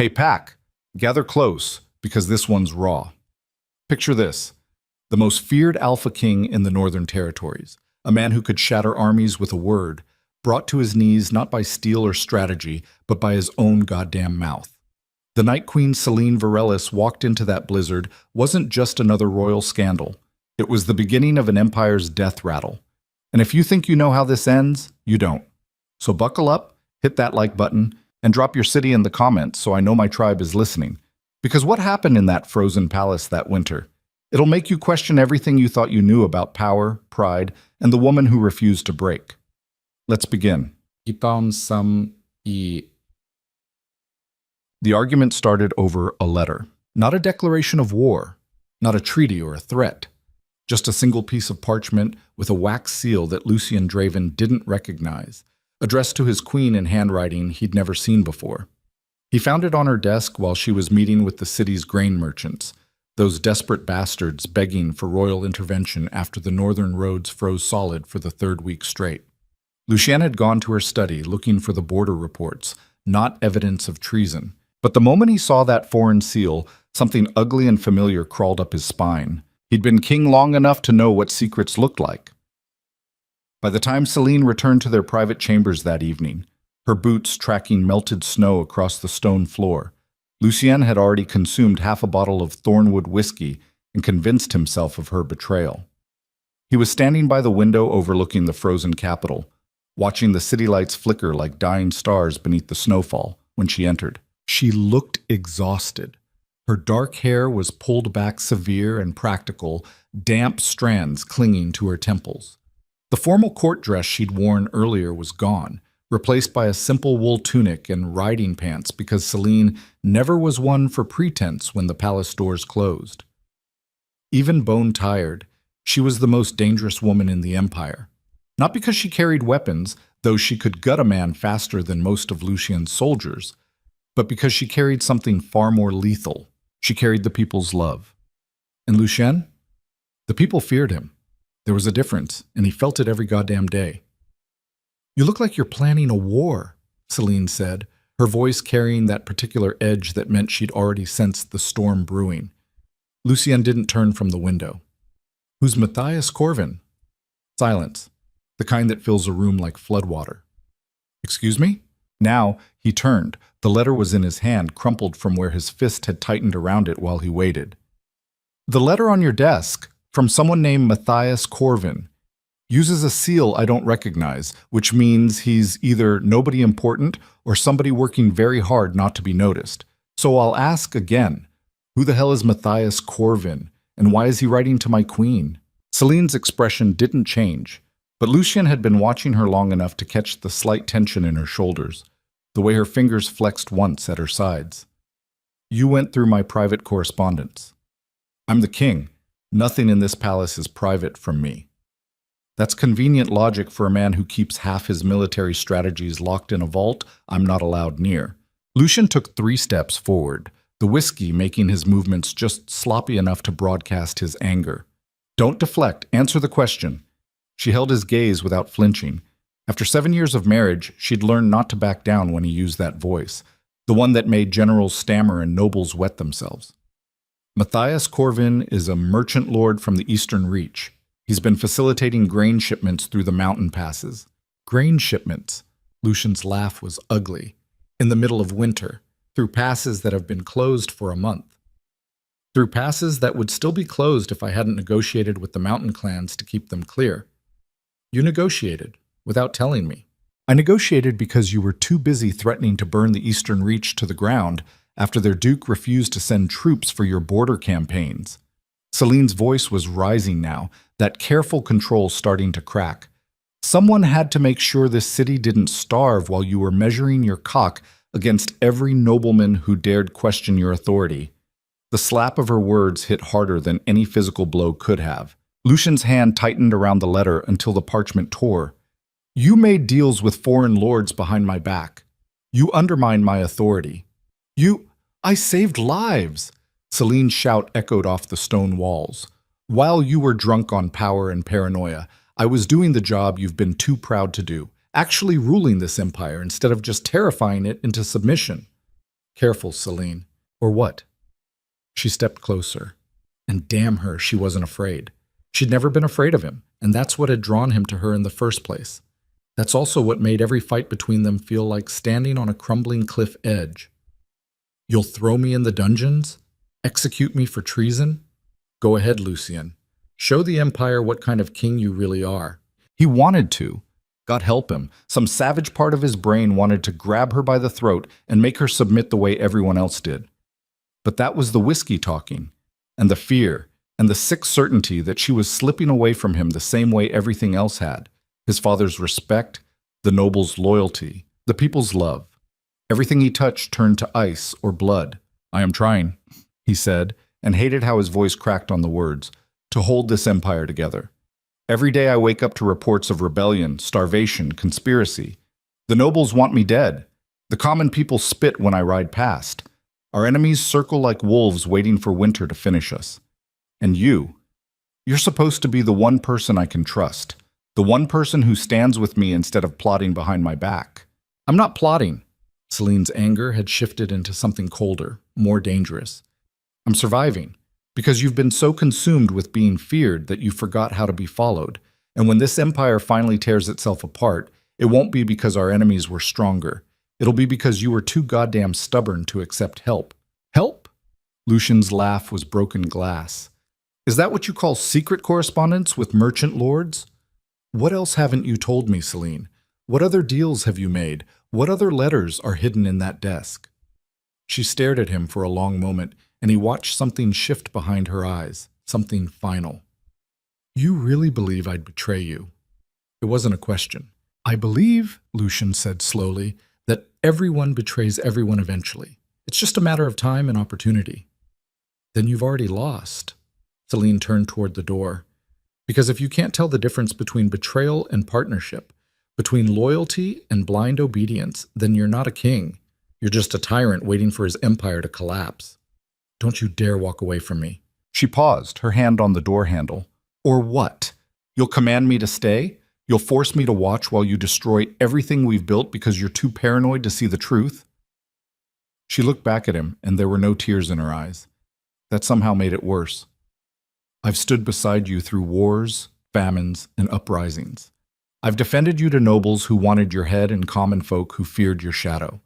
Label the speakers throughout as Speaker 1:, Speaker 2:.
Speaker 1: Hey, Pack, gather close, because this one's raw. Picture this: the most feared alpha king in the Northern Territories, a man who could shatter armies with a word, brought to his knees not by steel or strategy, but by his own goddamn mouth. The Night Queen Selene Varellis walked into that blizzard wasn't just another royal scandal. It was the beginning of an empire's death rattle. And if you think you know how this ends, you don't. So buckle up, hit that like button, and drop your city in the comments so I know my tribe is listening. Because what happened in that frozen palace that winter? It'll make you question everything you thought you knew about power, pride, and the woman who refused to break. Let's begin. The argument started over a letter. Not a declaration of war, not a treaty or a threat. Just a single piece of parchment with a wax seal that Lucien Draven didn't recognize, addressed to his queen in handwriting he'd never seen before. He found it on her desk while she was meeting with the city's grain merchants, those desperate bastards begging for royal intervention after the northern roads froze solid for the third week straight. Lucien had gone to her study looking for the border reports, not evidence of treason. But the moment he saw that foreign seal, something ugly and familiar crawled up his spine. He'd been king long enough to know what secrets looked like. By the time Selene returned to their private chambers that evening, her boots tracking melted snow across the stone floor, Lucien had already consumed half a bottle of Thornwood whiskey and convinced himself of her betrayal. He was standing by the window overlooking the frozen capital, watching the city lights flicker like dying stars beneath the snowfall when she entered. She looked exhausted. Her dark hair was pulled back severe and practical, damp strands clinging to her temples. The formal court dress she'd worn earlier was gone, replaced by a simple wool tunic and riding pants because Selene never was one for pretense when the palace doors closed. Even bone-tired, she was the most dangerous woman in the empire. Not because she carried weapons, though she could gut a man faster than most of Lucien's soldiers, but because she carried something far more lethal. She carried the people's love. And Lucien? The people feared him. There was a difference, and he felt it every goddamn day. "You look like you're planning a war," Selene said, her voice carrying that particular edge that meant she'd already sensed the storm brewing. Lucien didn't turn from the window. "Who's Matthias Corvin?" Silence, the kind that fills a room like floodwater. "Excuse me?" Now he turned. The letter was in his hand, crumpled from where his fist had tightened around it while he waited. "The letter on your desk, from someone named Matthias Corvin, uses a seal I don't recognize, which means he's either nobody important or somebody working very hard not to be noticed. So I'll ask again, who the hell is Matthias Corvin, and why is he writing to my queen?" Celine's expression didn't change, but Lucien had been watching her long enough to catch the slight tension in her shoulders, the way her fingers flexed once at her sides. "You went through my private correspondence. I'm the king. Nothing in this palace is private from me." That's convenient logic for a man who keeps half his military strategies locked in a vault I'm not allowed near. Lucien took 3 steps forward, the whiskey making his movements just sloppy enough to broadcast his anger. "Don't deflect, answer the question." She held his gaze without flinching. After 7 years of marriage, she'd learned not to back down when he used that voice, the one that made generals stammer and nobles wet themselves. "Matthias Corvin is a merchant lord from the Eastern Reach. He's been facilitating grain shipments through the mountain passes." Grain shipments? Lucien's laugh was ugly. "In the middle of winter, through passes that have been closed for a month. Through passes that would still be closed if I hadn't negotiated with the mountain clans to keep them clear." "You negotiated, without telling me." "I negotiated because you were too busy threatening to burn the Eastern Reach to the ground after their duke refused to send troops for your border campaigns." Celine's voice was rising now, that careful control starting to crack. "Someone had to make sure this city didn't starve while you were measuring your cock against every nobleman who dared question your authority." The slap of her words hit harder than any physical blow could have. Lucien's hand tightened around the letter until the parchment tore. "You made deals with foreign lords behind my back. You undermined my authority. I saved lives!" Celine's shout echoed off the stone walls. "While you were drunk on power and paranoia, I was doing the job you've been too proud to do, actually ruling this empire instead of just terrifying it into submission." Careful, Celine. Or what? She stepped closer. And damn her, she wasn't afraid. She'd never been afraid of him, and that's what had drawn him to her in the first place. That's also what made every fight between them feel like standing on a crumbling cliff edge. You'll throw me in the dungeons? Execute me for treason? Go ahead, Lucien. Show the Empire what kind of king you really are. He wanted to. God help him. Some savage part of his brain wanted to grab her by the throat and make her submit the way everyone else did. But that was the whiskey talking, and the fear, and the sick certainty that she was slipping away from him the same way everything else had. His father's respect, the noble's loyalty, the people's love. Everything he touched turned to ice or blood. I am trying, he said, and hated how his voice cracked on the words, to hold this empire together. Every day I wake up to reports of rebellion, starvation, conspiracy. The nobles want me dead. The common people spit when I ride past. Our enemies circle like wolves waiting for winter to finish us. And you're supposed to be the one person I can trust. The one person who stands with me instead of plotting behind my back. I'm not plotting. Celine's anger had shifted into something colder, more dangerous. I'm surviving, because you've been so consumed with being feared that you forgot how to be followed. And when this empire finally tears itself apart, it won't be because our enemies were stronger. It'll be because you were too goddamn stubborn to accept help. Help? Lucien's laugh was broken glass. Is that what you call secret correspondence with merchant lords? What else haven't you told me, Celine? What other deals have you made? What other letters are hidden in that desk? She stared at him for a long moment, and he watched something shift behind her eyes, something final. You really believe I'd betray you? It wasn't a question. I believe, Lucien said slowly, that everyone betrays everyone eventually. It's just a matter of time and opportunity. Then you've already lost. Celine turned toward the door. Because if you can't tell the difference between betrayal and partnership, between loyalty and blind obedience, then you're not a king. You're just a tyrant waiting for his empire to collapse. Don't you dare walk away from me. She paused, her hand on the door handle. Or what? You'll command me to stay? You'll force me to watch while you destroy everything we've built because you're too paranoid to see the truth? She looked back at him, and there were no tears in her eyes. That somehow made it worse. I've stood beside you through wars, famines, and uprisings. I've defended you to nobles who wanted your head and common folk who feared your shadow.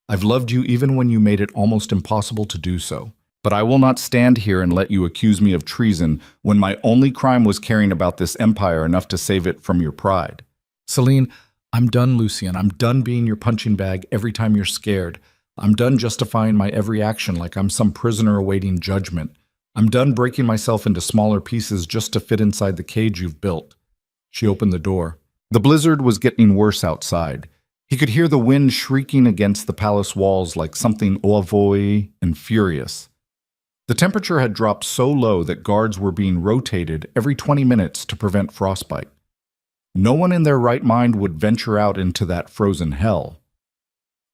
Speaker 1: I've loved you even when you made it almost impossible to do so. But I will not stand here and let you accuse me of treason when my only crime was caring about this empire enough to save it from your pride. Celine, I'm done, Lucien. I'm done being your punching bag every time you're scared. I'm done justifying my every action like I'm some prisoner awaiting judgment. I'm done breaking myself into smaller pieces just to fit inside the cage you've built. She opened the door. The blizzard was getting worse outside. He could hear the wind shrieking against the palace walls like something ovoid and furious. The temperature had dropped so low that guards were being rotated every 20 minutes to prevent frostbite. No one in their right mind would venture out into that frozen hell.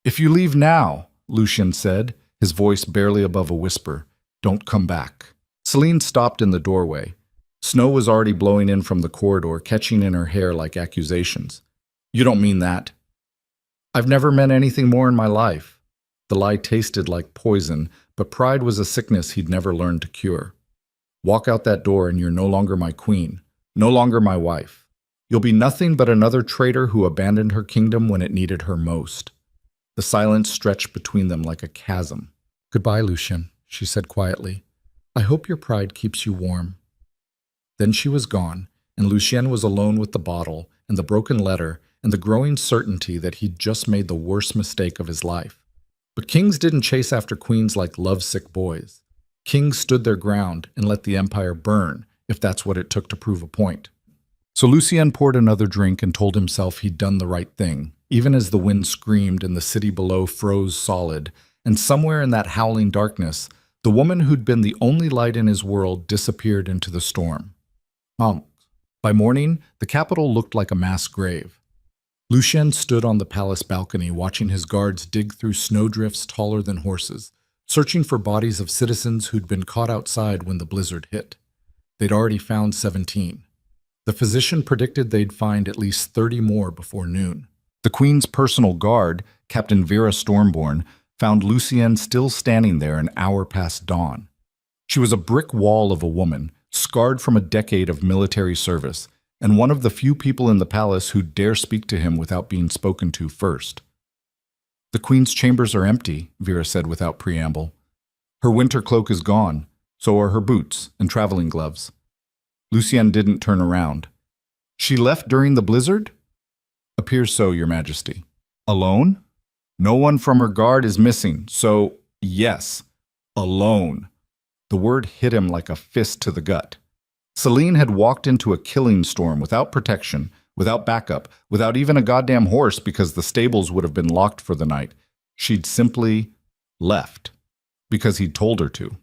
Speaker 1: If you leave now, Lucien said, his voice barely above a whisper, don't come back. Celine stopped in the doorway. Snow was already blowing in from the corridor, catching in her hair like accusations. You don't mean that. I've never meant anything more in my life. The lie tasted like poison, but pride was a sickness he'd never learned to cure. Walk out that door and you're no longer my queen, no longer my wife. You'll be nothing but another traitor who abandoned her kingdom when it needed her most. The silence stretched between them like a chasm. Goodbye, Lucien, she said quietly. I hope your pride keeps you warm. Then she was gone, and Lucien was alone with the bottle and the broken letter and the growing certainty that he'd just made the worst mistake of his life. But kings didn't chase after queens like lovesick boys. Kings stood their ground and let the empire burn, if that's what it took to prove a point. So Lucien poured another drink and told himself he'd done the right thing, even as the wind screamed and the city below froze solid, and somewhere in that howling darkness, the woman who'd been the only light in his world disappeared into the storm. By morning, the capital looked like a mass grave. Lucien stood on the palace balcony watching his guards dig through snowdrifts taller than horses, searching for bodies of citizens who'd been caught outside when the blizzard hit. They'd already found 17. The physician predicted they'd find at least 30 more before noon. The Queen's personal guard, Captain Vera Stormborn, found Lucienne still standing there an hour past dawn. She was a brick wall of a woman, scarred from a decade of military service, and one of the few people in the palace who'd dare speak to him without being spoken to first. "The Queen's chambers are empty," Vera said without preamble. "Her winter cloak is gone, so are her boots and traveling gloves." Lucienne didn't turn around. "She left during the blizzard?" "Appears so, Your Majesty." "Alone?" "No one from her guard is missing, so yes, alone." The word hit him like a fist to the gut. Celine had walked into a killing storm without protection, without backup, without even a goddamn horse because the stables would have been locked for the night. She'd simply left because he'd told her to.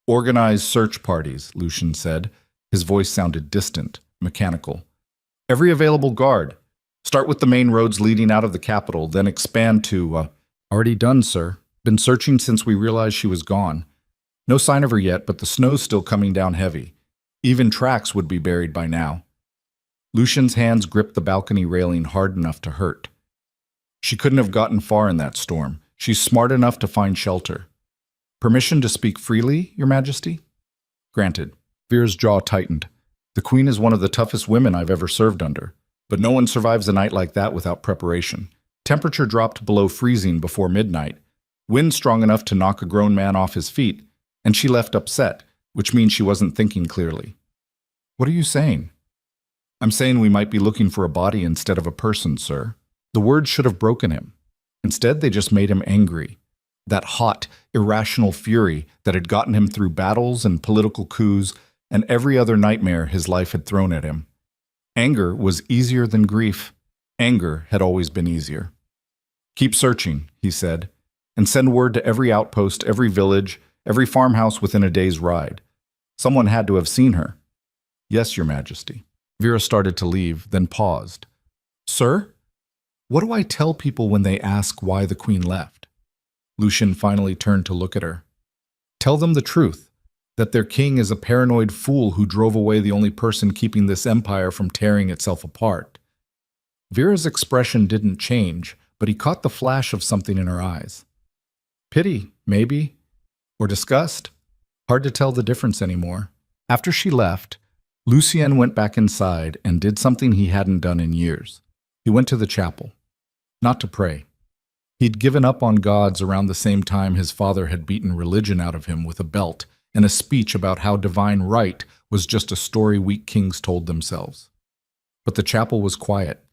Speaker 1: "Organize search parties," Lucian said. His voice sounded distant, mechanical. "Every available guard. Start with the main roads leading out of the capital, then expand to, Already done, sir. Been searching since we realized she was gone. No sign of her yet, but the snow's still coming down heavy. Even tracks would be buried by now." Lucian's hands gripped the balcony railing hard enough to hurt. "She couldn't have gotten far in that storm. She's smart enough to find shelter." "Permission to speak freely, Your Majesty?" "Granted." Vera's jaw tightened. "The Queen is one of the toughest women I've ever served under, but no one survives a night like that without preparation. Temperature dropped below freezing before midnight, wind strong enough to knock a grown man off his feet, and she left upset, which means she wasn't thinking clearly." "What are you saying?" "I'm saying we might be looking for a body instead of a person, sir." The words should have broken him. Instead, they just made him angry. That hot, irrational fury that had gotten him through battles and political coups and every other nightmare his life had thrown at him. Anger was easier than grief. Anger had always been easier. "Keep searching," he said, "and send word to every outpost, every village, every farmhouse within a day's ride. Someone had to have seen her." "Yes, Your Majesty." Vera started to leave, then paused. "Sir? What do I tell people when they ask why the Queen left?" Lucian finally turned to look at her. "Tell them the truth, that their king is a paranoid fool who drove away the only person keeping this empire from tearing itself apart." Vera's expression didn't change, but he caught the flash of something in her eyes. Pity, maybe, or disgust. Hard to tell the difference anymore. After she left, Lucien went back inside and did something he hadn't done in years. He went to the chapel. Not to pray. He'd given up on gods around the same time his father had beaten religion out of him with a belt and a speech about how divine right was just a story weak kings told themselves. But the chapel was quiet,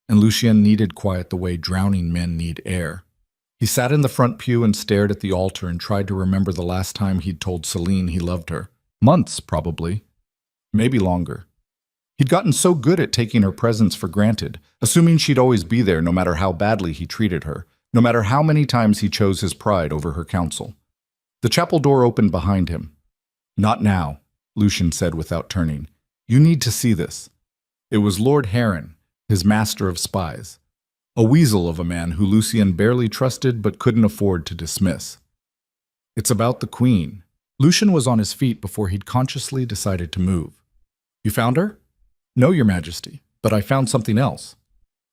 Speaker 1: and Lucien needed quiet the way drowning men need air. He sat in the front pew and stared at the altar and tried to remember the last time he'd told Celine he loved her. Months, probably. Maybe longer. He'd gotten so good at taking her presence for granted, assuming she'd always be there no matter how badly he treated her, no matter how many times he chose his pride over her counsel. The chapel door opened behind him. "Not now," Lucian said without turning. "You need to see this." It was Lord Heron, his master of spies. A weasel of a man who Lucien barely trusted but couldn't afford to dismiss. "It's about the Queen." Lucian was on his feet before he'd consciously decided to move. "You found her?" "No, Your Majesty, but I found something else."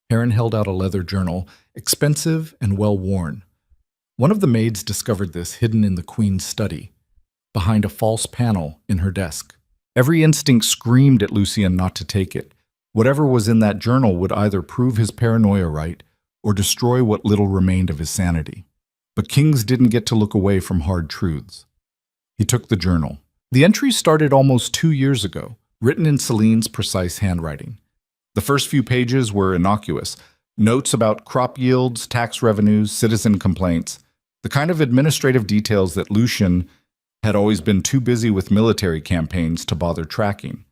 Speaker 1: Heron held out a leather journal, expensive and well-worn. One of the maids discovered this hidden in the Queen's study, behind a false panel in her desk. Every instinct screamed at Lucien not to take it. Whatever was in that journal would either prove his paranoia right or destroy what little remained of his sanity. But kings didn't get to look away from hard truths. He took the journal. The entries started almost 2 years ago, written in Celine's precise handwriting. The first few pages were innocuous, notes about crop yields, tax revenues, citizen complaints, the kind of administrative details that Lucien had always been too busy with military campaigns to bother tracking.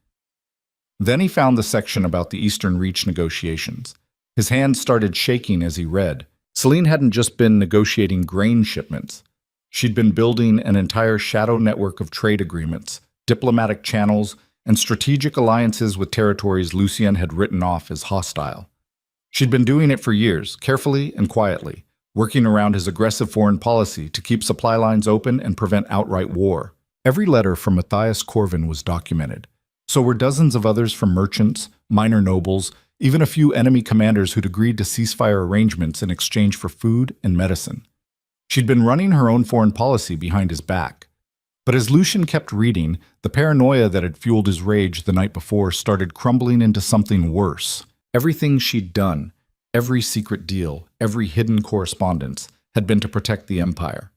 Speaker 1: Then he found the section about the Eastern Reach negotiations. His hands started shaking as he read. Celine hadn't just been negotiating grain shipments. She'd been building an entire shadow network of trade agreements, diplomatic channels, and strategic alliances with territories Lucien had written off as hostile. She'd been doing it for years, carefully and quietly, working around his aggressive foreign policy to keep supply lines open and prevent outright war. Every letter from Matthias Corvin was documented. So were dozens of others from merchants, minor nobles, even a few enemy commanders who'd agreed to ceasefire arrangements in exchange for food and medicine. She'd been running her own foreign policy behind his back. But as Lucian kept reading, the paranoia that had fueled his rage the night before started crumbling into something worse. Everything she'd done, every secret deal, every hidden correspondence, had been to protect the Empire,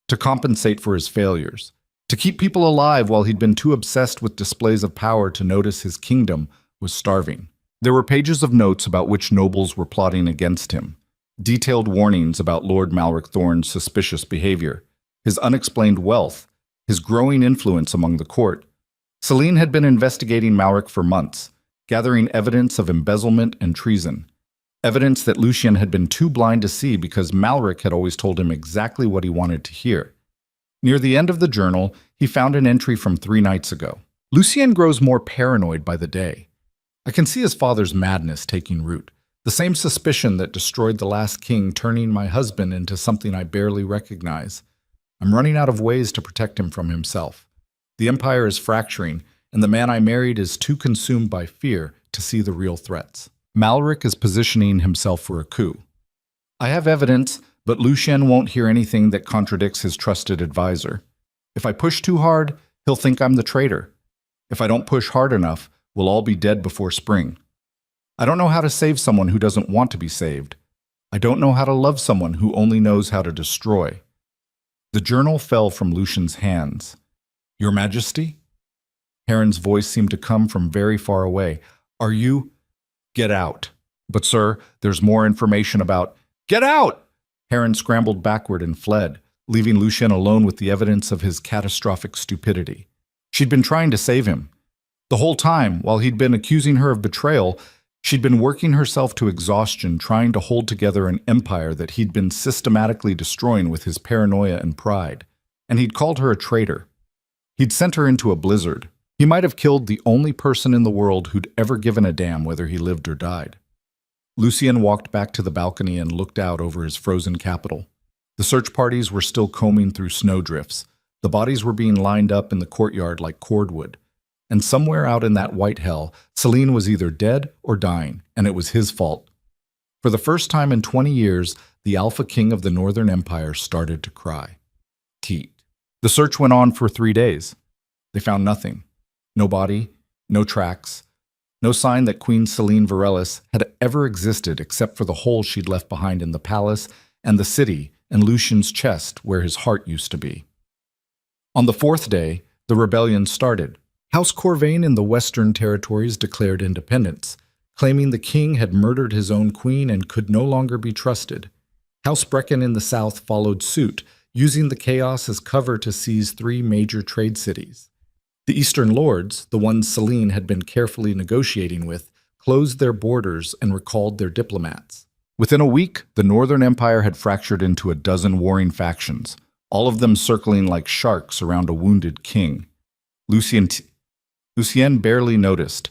Speaker 1: to compensate for his failures, to keep people alive while he'd been too obsessed with displays of power to notice his kingdom was starving. There were pages of notes about which nobles were plotting against him, detailed warnings about Lord Malric Thorne's suspicious behavior, his unexplained wealth, his growing influence among the court. Celine had been investigating Malric for months, gathering evidence of embezzlement and treason, evidence that Lucian had been too blind to see because Malric had always told him exactly what he wanted to hear. Near the end of the journal, he found an entry from 3 nights ago. Lucien grows more paranoid by the day. I can see his father's madness taking root, the same suspicion that destroyed the last king turning my husband into something I barely recognize. I'm running out of ways to protect him from himself. The empire is fracturing, and the man I married is too consumed by fear to see the real threats. Malric is positioning himself for a coup. I have evidence, but Lucien won't hear anything that contradicts his trusted advisor. If I push too hard, he'll think I'm the traitor. If I don't push hard enough, we'll all be dead before spring. I don't know how to save someone who doesn't want to be saved. I don't know how to love someone who only knows how to destroy. The journal fell from Lucian's hands. Your Majesty? Heron's voice seemed to come from very far away. Are you? Get out. But sir, there's more information about... Get out! Heron scrambled backward and fled, leaving Lucien alone with the evidence of his catastrophic stupidity. She'd been trying to save him. The whole time, while he'd been accusing her of betrayal, she'd been working herself to exhaustion trying to hold together an empire that he'd been systematically destroying with his paranoia and pride. And he'd called her a traitor. He'd sent her into a blizzard. He might have killed the only person in the world who'd ever given a damn whether he lived or died. Lucien walked back to the balcony and looked out over his frozen capital. The search parties were still combing through snowdrifts. The bodies were being lined up in the courtyard like cordwood. And somewhere out in that white hell, Celine was either dead or dying, and it was his fault. For the first time in 20 years, the Alpha King of the Northern Empire started to cry. Heat. The search went on for 3 days. They found nothing. No body, no tracks, no sign that Queen Celine Varelis had ever existed except for the hole she'd left behind in the palace and the city and Lucian's chest where his heart used to be. On the 4th day, the rebellion started. House Corvain in the Western Territories declared independence, claiming the king had murdered his own queen and could no longer be trusted. House Brecken in the south followed suit, using the chaos as cover to seize 3 major trade cities. The Eastern Lords, the ones Celine had been carefully negotiating with, closed their borders and recalled their diplomats. Within a week, the Northern Empire had fractured into a dozen warring factions, all of them circling like sharks around a wounded king. Lucien barely noticed.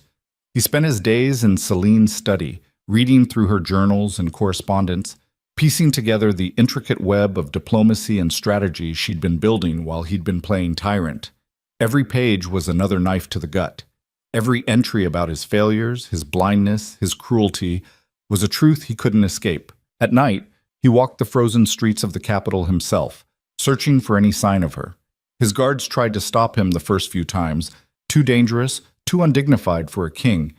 Speaker 1: He spent his days in Celine's study, reading through her journals and correspondence, piecing together the intricate web of diplomacy and strategy she'd been building while he'd been playing tyrant. Every page was another knife to the gut. Every entry about his failures, his blindness, his cruelty, was a truth he couldn't escape. At night, he walked the frozen streets of the capital himself, searching for any sign of her. His guards tried to stop him the first few times, too dangerous, too undignified for a king.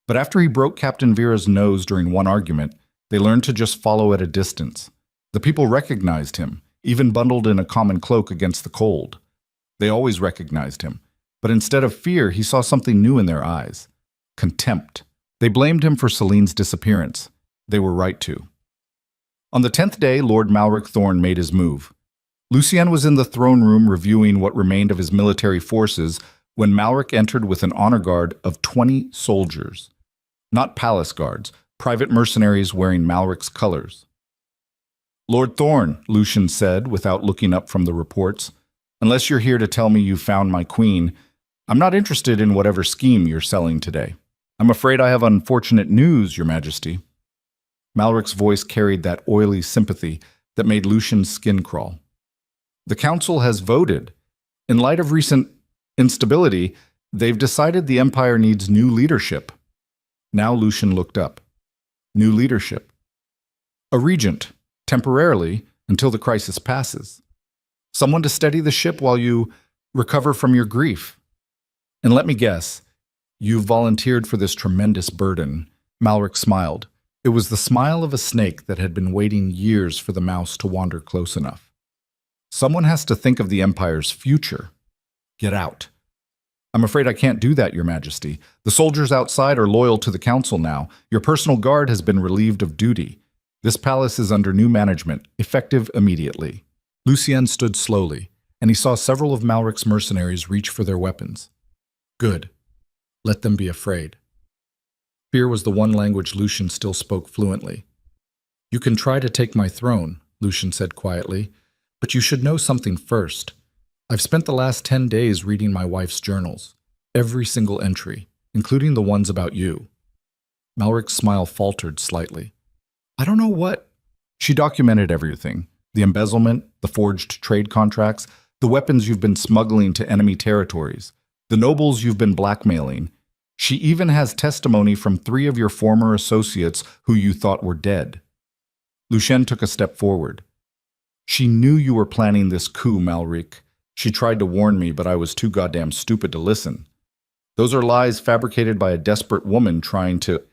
Speaker 1: But after he broke Captain Vera's nose during one argument, they learned to just follow at a distance. The people recognized him, even bundled in a common cloak against the cold. They always recognized him, but instead of fear, he saw something new in their eyes. Contempt. They blamed him for Celine's disappearance. They were right to. On the 10th day, Lord Malric Thorne made his move. Lucien was in the throne room reviewing what remained of his military forces when Malric entered with an honor guard of 20 soldiers. Not palace guards, private mercenaries wearing Malric's colors. Lord Thorne, Lucien said without looking up from the reports, unless you're here to tell me you found my queen, I'm not interested in whatever scheme you're selling today. I'm afraid I have unfortunate news, Your Majesty. Malric's voice carried that oily sympathy that made Lucian's skin crawl. The council has voted. In light of recent instability, they've decided the empire needs new leadership. Now Lucien looked up. New leadership. A regent, temporarily, until the crisis passes. Someone to steady the ship while you recover from your grief. And let me guess, you volunteered for this tremendous burden. Malric smiled. It was the smile of a snake that had been waiting years for the mouse to wander close enough. Someone has to think of the Empire's future. Get out. I'm afraid I can't do that, Your Majesty. The soldiers outside are loyal to the Council now. Your personal guard has been relieved of duty. This palace is under new management, effective immediately. Lucien stood slowly, and he saw several of Malric's mercenaries reach for their weapons. Good. Let them be afraid. Fear was the one language Lucien still spoke fluently. You can try to take my throne, Lucien said quietly, but you should know something first. I've spent the last 10 days reading my wife's journals, every single entry, including the ones about you. Malric's smile faltered slightly. I don't know what. She documented everything. The embezzlement, the forged trade contracts, the weapons you've been smuggling to enemy territories, the nobles you've been blackmailing. She even has testimony from 3 of your former associates who you thought were dead. Lucien took a step forward. She knew you were planning this coup, Malric. She tried to warn me, but I was too goddamn stupid to listen. Those are lies fabricated by a desperate woman trying to...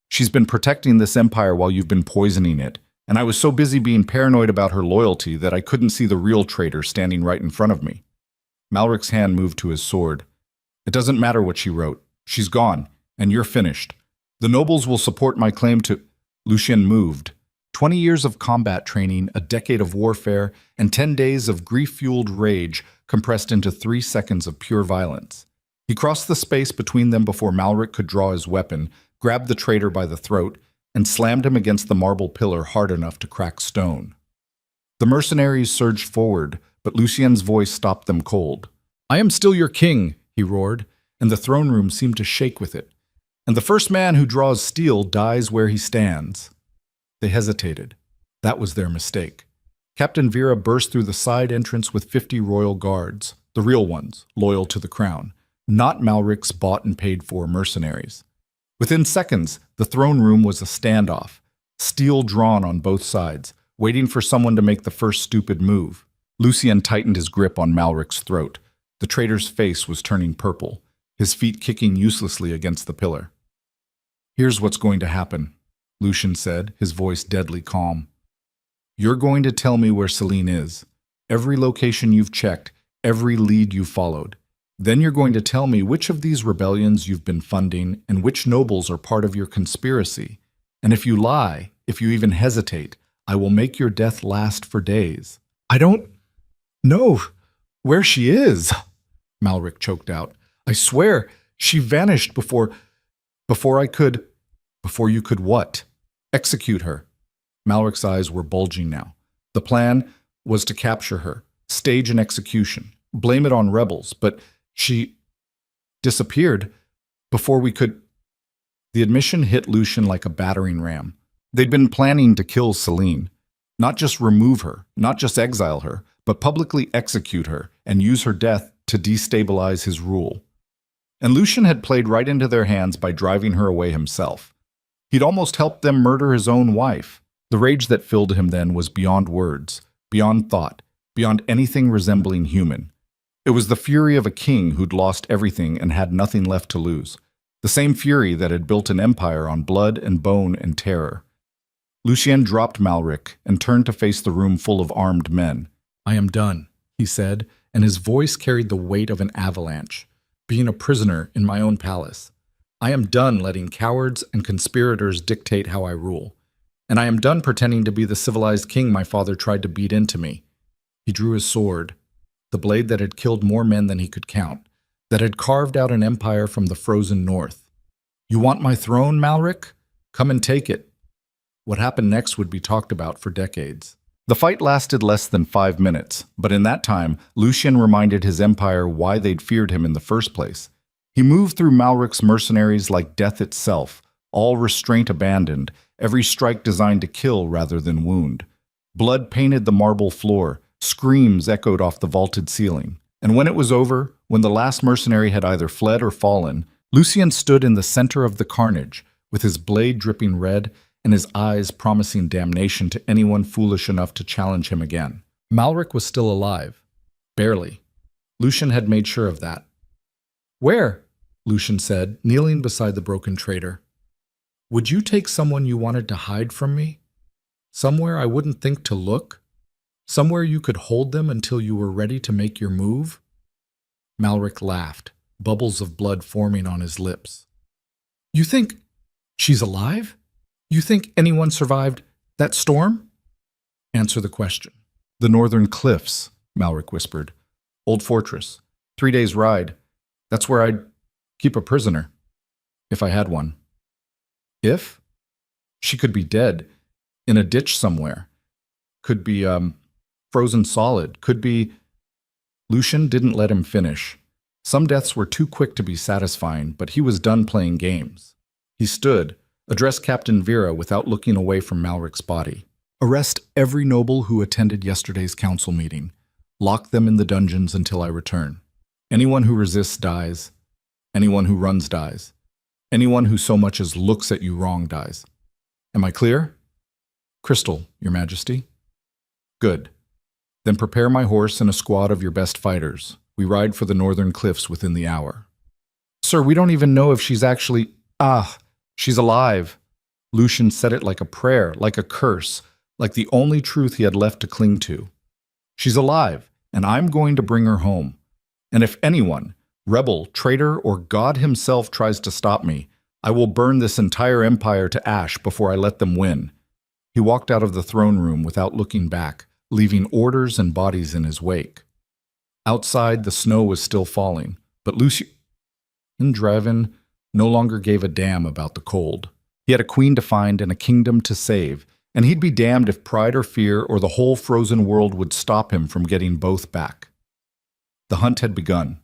Speaker 1: She's been protecting this empire while you've been poisoning it, and I was so busy being paranoid about her loyalty that I couldn't see the real traitor standing right in front of me. Malric's hand moved to his sword. It doesn't matter what she wrote. She's gone, and you're finished. The nobles will support my claim to... Lucien moved. 20 years of combat training, a decade of warfare, and 10 days of grief-fueled rage compressed into 3 seconds of pure violence. He crossed the space between them before Malric could draw his weapon, grabbed the traitor by the throat, and slammed him against the marble pillar hard enough to crack stone. The mercenaries surged forward, but Lucien's voice stopped them cold. I am still your king, he roared, and the throne room seemed to shake with it. And the first man who draws steel dies where he stands. They hesitated. That was their mistake. Captain Vera burst through the side entrance with 50 royal guards, the real ones, loyal to the crown, not Malric's bought and paid for mercenaries. Within seconds, the throne room was a standoff, steel drawn on both sides, waiting for someone to make the first stupid move. Lucien tightened his grip on Malric's throat. The traitor's face was turning purple, his feet kicking uselessly against the pillar. Here's what's going to happen, Lucien said, his voice deadly calm. You're going to tell me where Celine is, every location you've checked, every lead you've followed. Then you're going to tell me which of these rebellions you've been funding and which nobles are part of your conspiracy. And if you lie, if you even hesitate, I will make your death last for days. I don't know where she is, Malric choked out. I swear, she vanished before you could what? Execute her. Malric's eyes were bulging now. The plan was to capture her, stage an execution, blame it on rebels, but she disappeared before we could... The admission hit Lucien like a battering ram. They'd been planning to kill Celine. Not just remove her, not just exile her, but publicly execute her and use her death to destabilize his rule. And Lucien had played right into their hands by driving her away himself. He'd almost helped them murder his own wife. The rage that filled him then was beyond words, beyond thought, beyond anything resembling human. It was the fury of a king who'd lost everything and had nothing left to lose. The same fury that had built an empire on blood and bone and terror. Lucien dropped Malric and turned to face the room full of armed men. I am done, he said, and his voice carried the weight of an avalanche, being a prisoner in my own palace. I am done letting cowards and conspirators dictate how I rule. And I am done pretending to be the civilized king my father tried to beat into me. He drew his sword, the blade that had killed more men than he could count, that had carved out an empire from the frozen north. You want my throne, Malric? Come and take it. What happened next would be talked about for decades. The fight lasted less than 5 minutes, but in that time, Lucien reminded his empire why they'd feared him in the first place. He moved through Malric's mercenaries like death itself, all restraint abandoned, every strike designed to kill rather than wound. Blood painted the marble floor, screams echoed off the vaulted ceiling. And when it was over, when the last mercenary had either fled or fallen, Lucien stood in the center of the carnage, with his blade dripping red and his eyes promising damnation to anyone foolish enough to challenge him again. Malric was still alive. Barely. Lucian had made sure of that. "Where?" Lucian said, kneeling beside the broken traitor. "Would you take someone you wanted to hide from me? Somewhere I wouldn't think to look? Somewhere you could hold them until you were ready to make your move?" Malric laughed, bubbles of blood forming on his lips. "You think she's alive? You think anyone survived that storm?" "Answer the question." "The northern cliffs," Malric whispered. "Old fortress. 3 days' ride. That's where I'd keep a prisoner. If I had one." "If?" "She could be dead. In a ditch somewhere. Could be, frozen solid. Could be—" Lucian didn't let him finish. Some deaths were too quick to be satisfying, but he was done playing games. He stood, addressed Captain Vera without looking away from Malric's body. "Arrest every noble who attended yesterday's council meeting. Lock them in the dungeons until I return. Anyone who resists dies. Anyone who runs dies. Anyone who so much as looks at you wrong dies. Am I clear?" "Crystal, Your Majesty." "Good. Then prepare my horse and a squad of your best fighters. We ride for the northern cliffs within the hour." "Sir, we don't even know if she's actually—" "She's alive." Lucian said it like a prayer, like a curse, like the only truth he had left to cling to. "She's alive, and I'm going to bring her home. And if anyone, rebel, traitor, or God himself tries to stop me, I will burn this entire empire to ash before I let them win." He walked out of the throne room without looking back, leaving orders and bodies in his wake. Outside, the snow was still falling, but Lucian Draven no longer gave a damn about the cold. He had a queen to find and a kingdom to save, and he'd be damned if pride or fear or the whole frozen world would stop him from getting both back. The hunt had begun.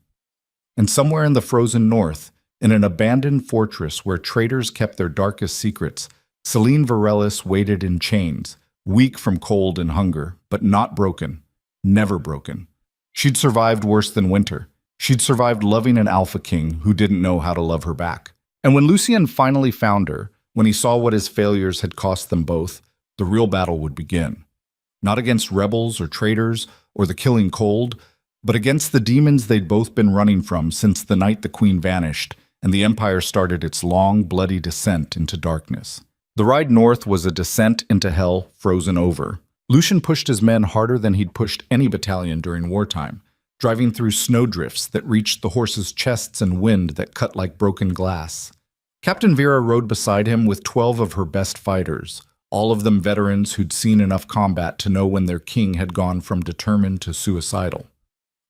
Speaker 1: And somewhere in the frozen north, in an abandoned fortress where traitors kept their darkest secrets, Celine Varelis waited in chains, weak from cold and hunger, but not broken, never broken. She'd survived worse than winter. She'd survived loving an alpha king who didn't know how to love her back. And when Lucian finally found her, when he saw what his failures had cost them both, the real battle would begin. Not against rebels or traitors or the killing cold, but against the demons they'd both been running from since the night the queen vanished and the empire started its long, bloody descent into darkness. The ride north was a descent into hell frozen over. Lucian pushed his men harder than he'd pushed any battalion during wartime, driving through snowdrifts that reached the horses' chests and wind that cut like broken glass. Captain Vera rode beside him with 12 of her best fighters, all of them veterans who'd seen enough combat to know when their king had gone from determined to suicidal.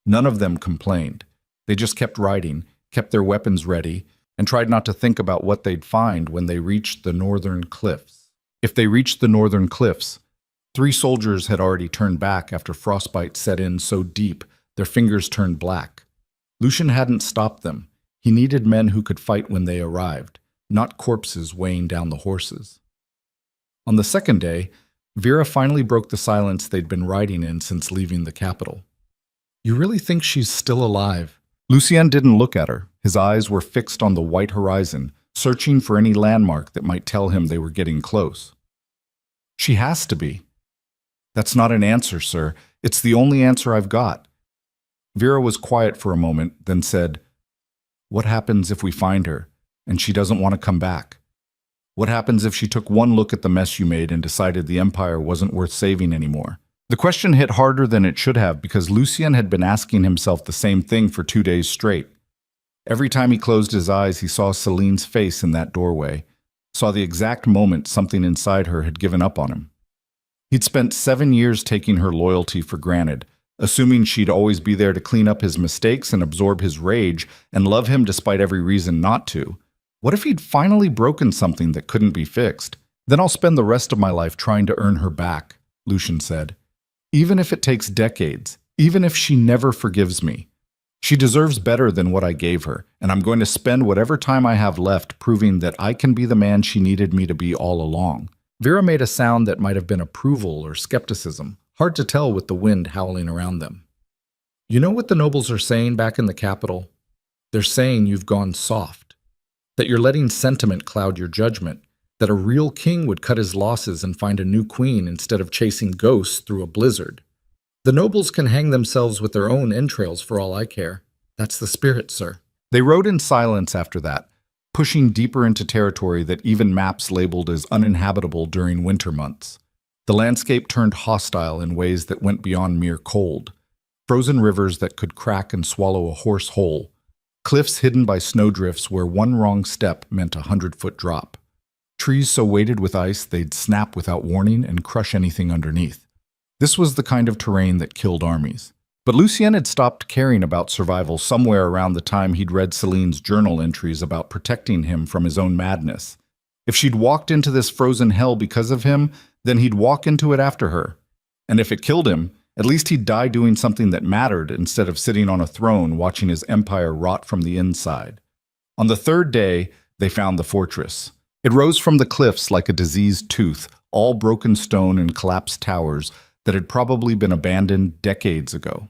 Speaker 1: None of them complained. They just kept riding, kept their weapons ready, and tried not to think about what they'd find when they reached the northern cliffs. If they reached the northern cliffs, 3 soldiers had already turned back after frostbite set in so deep their fingers turned black. Lucian hadn't stopped them. He needed men who could fight when they arrived, not corpses weighing down the horses. On the second day, Vera finally broke the silence they'd been riding in since leaving the capital. "You really think she's still alive?" Lucian didn't look at her. His eyes were fixed on the white horizon, searching for any landmark that might tell him they were getting close. "She has to be." "That's not an answer, sir. It's the only answer I've got." Vera was quiet for a moment, then said, "What happens if we find her, and she doesn't want to come back? What happens if she took one look at the mess you made and decided the empire wasn't worth saving anymore?" The question hit harder than it should have because Lucian had been asking himself the same thing for 2 days straight. Every time he closed his eyes, he saw Celine's face in that doorway, saw the exact moment something inside her had given up on him. He'd spent 7 years taking her loyalty for granted, assuming she'd always be there to clean up his mistakes and absorb his rage and love him despite every reason not to. What if he'd finally broken something that couldn't be fixed? "Then I'll spend the rest of my life trying to earn her back," Lucian said. "Even if it takes decades, even if she never forgives me. She deserves better than what I gave her, and I'm going to spend whatever time I have left proving that I can be the man she needed me to be all along." Vera made a sound that might have been approval or skepticism, hard to tell with the wind howling around them. "You know what the nobles are saying back in the capital? They're saying you've gone soft, that you're letting sentiment cloud your judgment, that a real king would cut his losses and find a new queen instead of chasing ghosts through a blizzard. The nobles can hang themselves with their own entrails for all I care. That's the spirit, sir. They rode in silence after that, pushing deeper into territory that even maps labeled as uninhabitable during winter months. The landscape turned hostile in ways that went beyond mere cold. Frozen rivers that could crack and swallow a horse whole. Cliffs hidden by snowdrifts where one wrong step meant a 100-foot drop. Trees so weighted with ice they'd snap without warning and crush anything underneath. This was the kind of terrain that killed armies. But Lucien had stopped caring about survival somewhere around the time he'd read Celine's journal entries about protecting him from his own madness. If she'd walked into this frozen hell because of him, then he'd walk into it after her. And if it killed him, at least he'd die doing something that mattered instead of sitting on a throne watching his empire rot from the inside. On the third day, they found the fortress. It rose from the cliffs like a diseased tooth, all broken stone and collapsed towers that had probably been abandoned decades ago.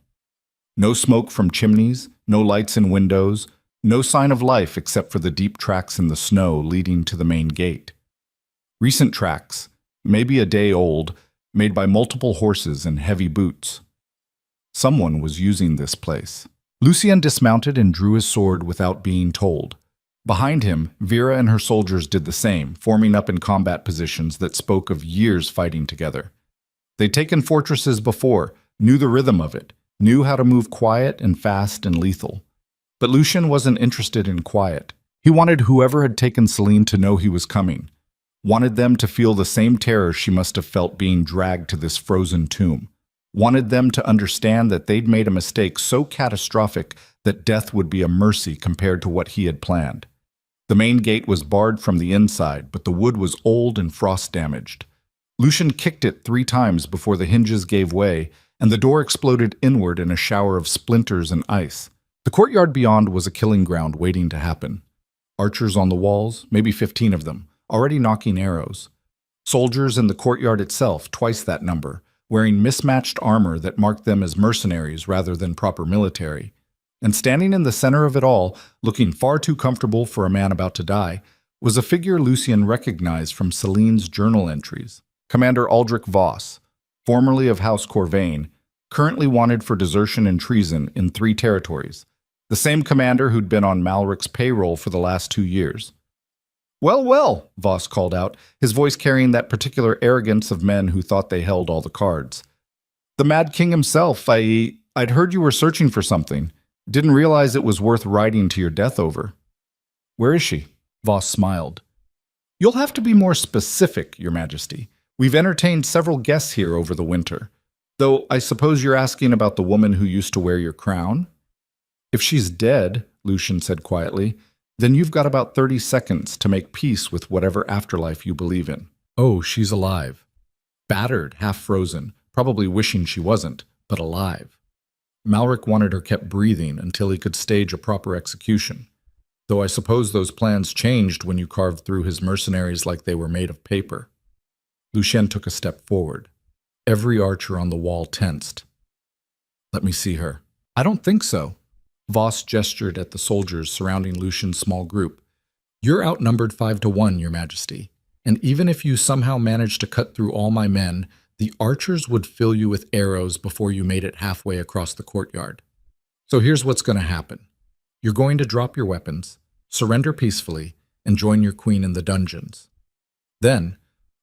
Speaker 1: No smoke from chimneys, no lights in windows, no sign of life except for the deep tracks in the snow leading to the main gate. Recent tracks, maybe a day old, made by multiple horses and heavy boots. Someone was using this place. Lucien dismounted and drew his sword without being told. Behind him, Vera and her soldiers did the same, forming up in combat positions that spoke of years fighting together. They'd taken fortresses before, knew the rhythm of it, knew how to move quiet and fast and lethal. But Lucien wasn't interested in quiet. He wanted whoever had taken Celine to know he was coming. Wanted them to feel the same terror she must have felt being dragged to this frozen tomb. Wanted them to understand that they'd made a mistake so catastrophic that death would be a mercy compared to what he had planned. The main gate was barred from the inside, but the wood was old and frost-damaged. Lucien kicked it 3 times before the hinges gave way, and the door exploded inward in a shower of splinters and ice. The courtyard beyond was a killing ground waiting to happen. Archers on the walls, maybe 15 of them, already knocking arrows. Soldiers in the courtyard itself, twice that number, wearing mismatched armor that marked them as mercenaries rather than proper military. And standing in the center of it all, looking far too comfortable for a man about to die, was a figure Lucien recognized from Celine's journal entries. Commander Aldrich Voss, formerly of House Corvain, currently wanted for desertion and treason in 3 territories. The same commander who'd been on Malric's payroll for the last 2 years. "Well, well," Voss called out, his voice carrying that particular arrogance of men who thought they held all the cards. "The Mad King himself, I'd heard you were searching for something. Didn't realize it was worth riding to your death over." "Where is she?" Voss smiled. "You'll have to be more specific, Your Majesty. We've entertained several guests here over the winter. Though I suppose you're asking about the woman who used to wear your crown?" "If she's dead," Lucien said quietly, "then you've got about 30 seconds to make peace with whatever afterlife you believe in." "Oh, she's alive. Battered, half frozen, probably wishing she wasn't, but alive. Malric wanted her kept breathing until he could stage a proper execution. Though I suppose those plans changed when you carved through his mercenaries like they were made of paper." Lucien took a step forward. Every archer on the wall tensed. "Let me see her." "I don't think so." Voss gestured at the soldiers surrounding Lucien's small group. "You're outnumbered 5-1, Your Majesty, and even if you somehow managed to cut through all my men, the archers would fill you with arrows before you made it halfway across the courtyard. So here's what's going to happen. You're going to drop your weapons, surrender peacefully, and join your queen in the dungeons. Then,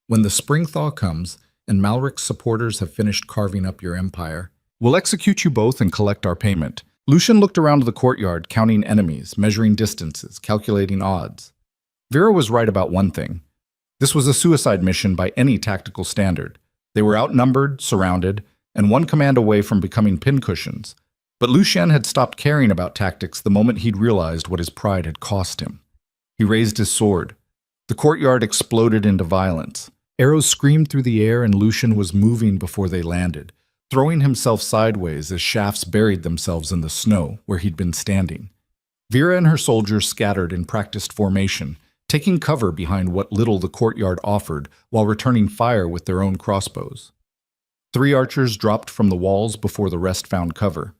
Speaker 1: when the spring thaw comes and Malric's supporters have finished carving up your empire, we'll execute you both and collect our payment." Lucien looked around the courtyard, counting enemies, measuring distances, calculating odds. Vera was right about one thing. This was a suicide mission by any tactical standard. They were outnumbered, surrounded, and one command away from becoming pincushions. But Lucien had stopped caring about tactics the moment he'd realized what his pride had cost him. He raised his sword. The courtyard exploded into violence. Arrows screamed through the air and Lucien was moving before they landed, throwing himself sideways as shafts buried themselves in the snow where he'd been standing. Vera and her soldiers scattered in practiced formation, taking cover behind what little the courtyard offered while returning fire with their own crossbows. 3 archers dropped from the walls before the rest found cover.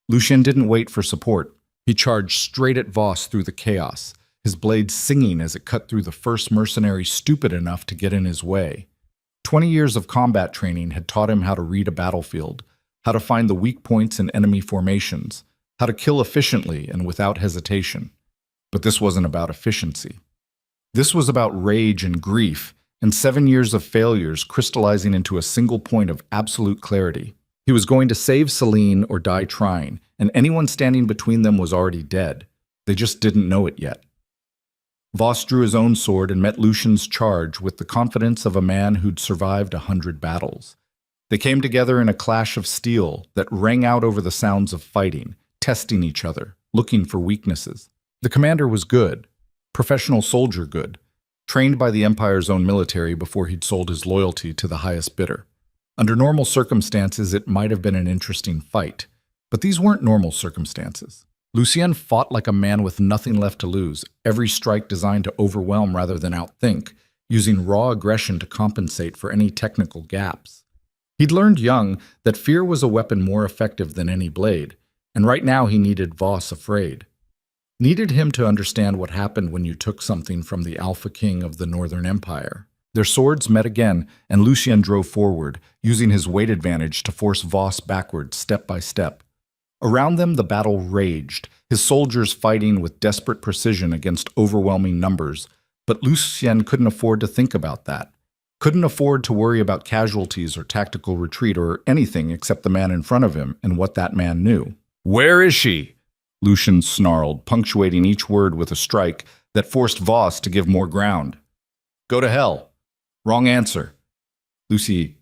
Speaker 1: Lucien didn't wait for support. He charged straight at Voss through the chaos, his blade singing as it cut through the first mercenary stupid enough to get in his way. 20 years of combat training had taught him how to read a battlefield, how to find the weak points in enemy formations, how to kill efficiently and without hesitation. But this wasn't about efficiency. This was about rage and grief, and 7 years of failures crystallizing into a single point of absolute clarity. He was going to save Celine or die trying, and anyone standing between them was already dead. They just didn't know it yet. Voss drew his own sword and met Lucian's charge with the confidence of a man who'd survived 100 battles. They came together in a clash of steel that rang out over the sounds of fighting, testing each other, looking for weaknesses. The commander was good, professional soldier good, trained by the Empire's own military before he'd sold his loyalty to the highest bidder. Under normal circumstances, it might have been an interesting fight, but these weren't normal circumstances. Lucien fought like a man with nothing left to lose, every strike designed to overwhelm rather than outthink, using raw aggression to compensate for any technical gaps. He'd learned young that fear was a weapon more effective than any blade, and right now he needed Voss afraid. Needed him to understand what happened when you took something from the Alpha King of the Northern Empire. Their swords met again, and Lucien drove forward, using his weight advantage to force Voss backward step by step. Around them, the battle raged, his soldiers fighting with desperate precision against overwhelming numbers, but Lucien couldn't afford to think about that. Couldn't afford to worry about casualties or tactical retreat or anything except the man in front of him and what that man knew. "Where is she?" Lucien snarled, punctuating each word with a strike that forced Voss to give more ground. "Go to hell." "Wrong answer." Lucien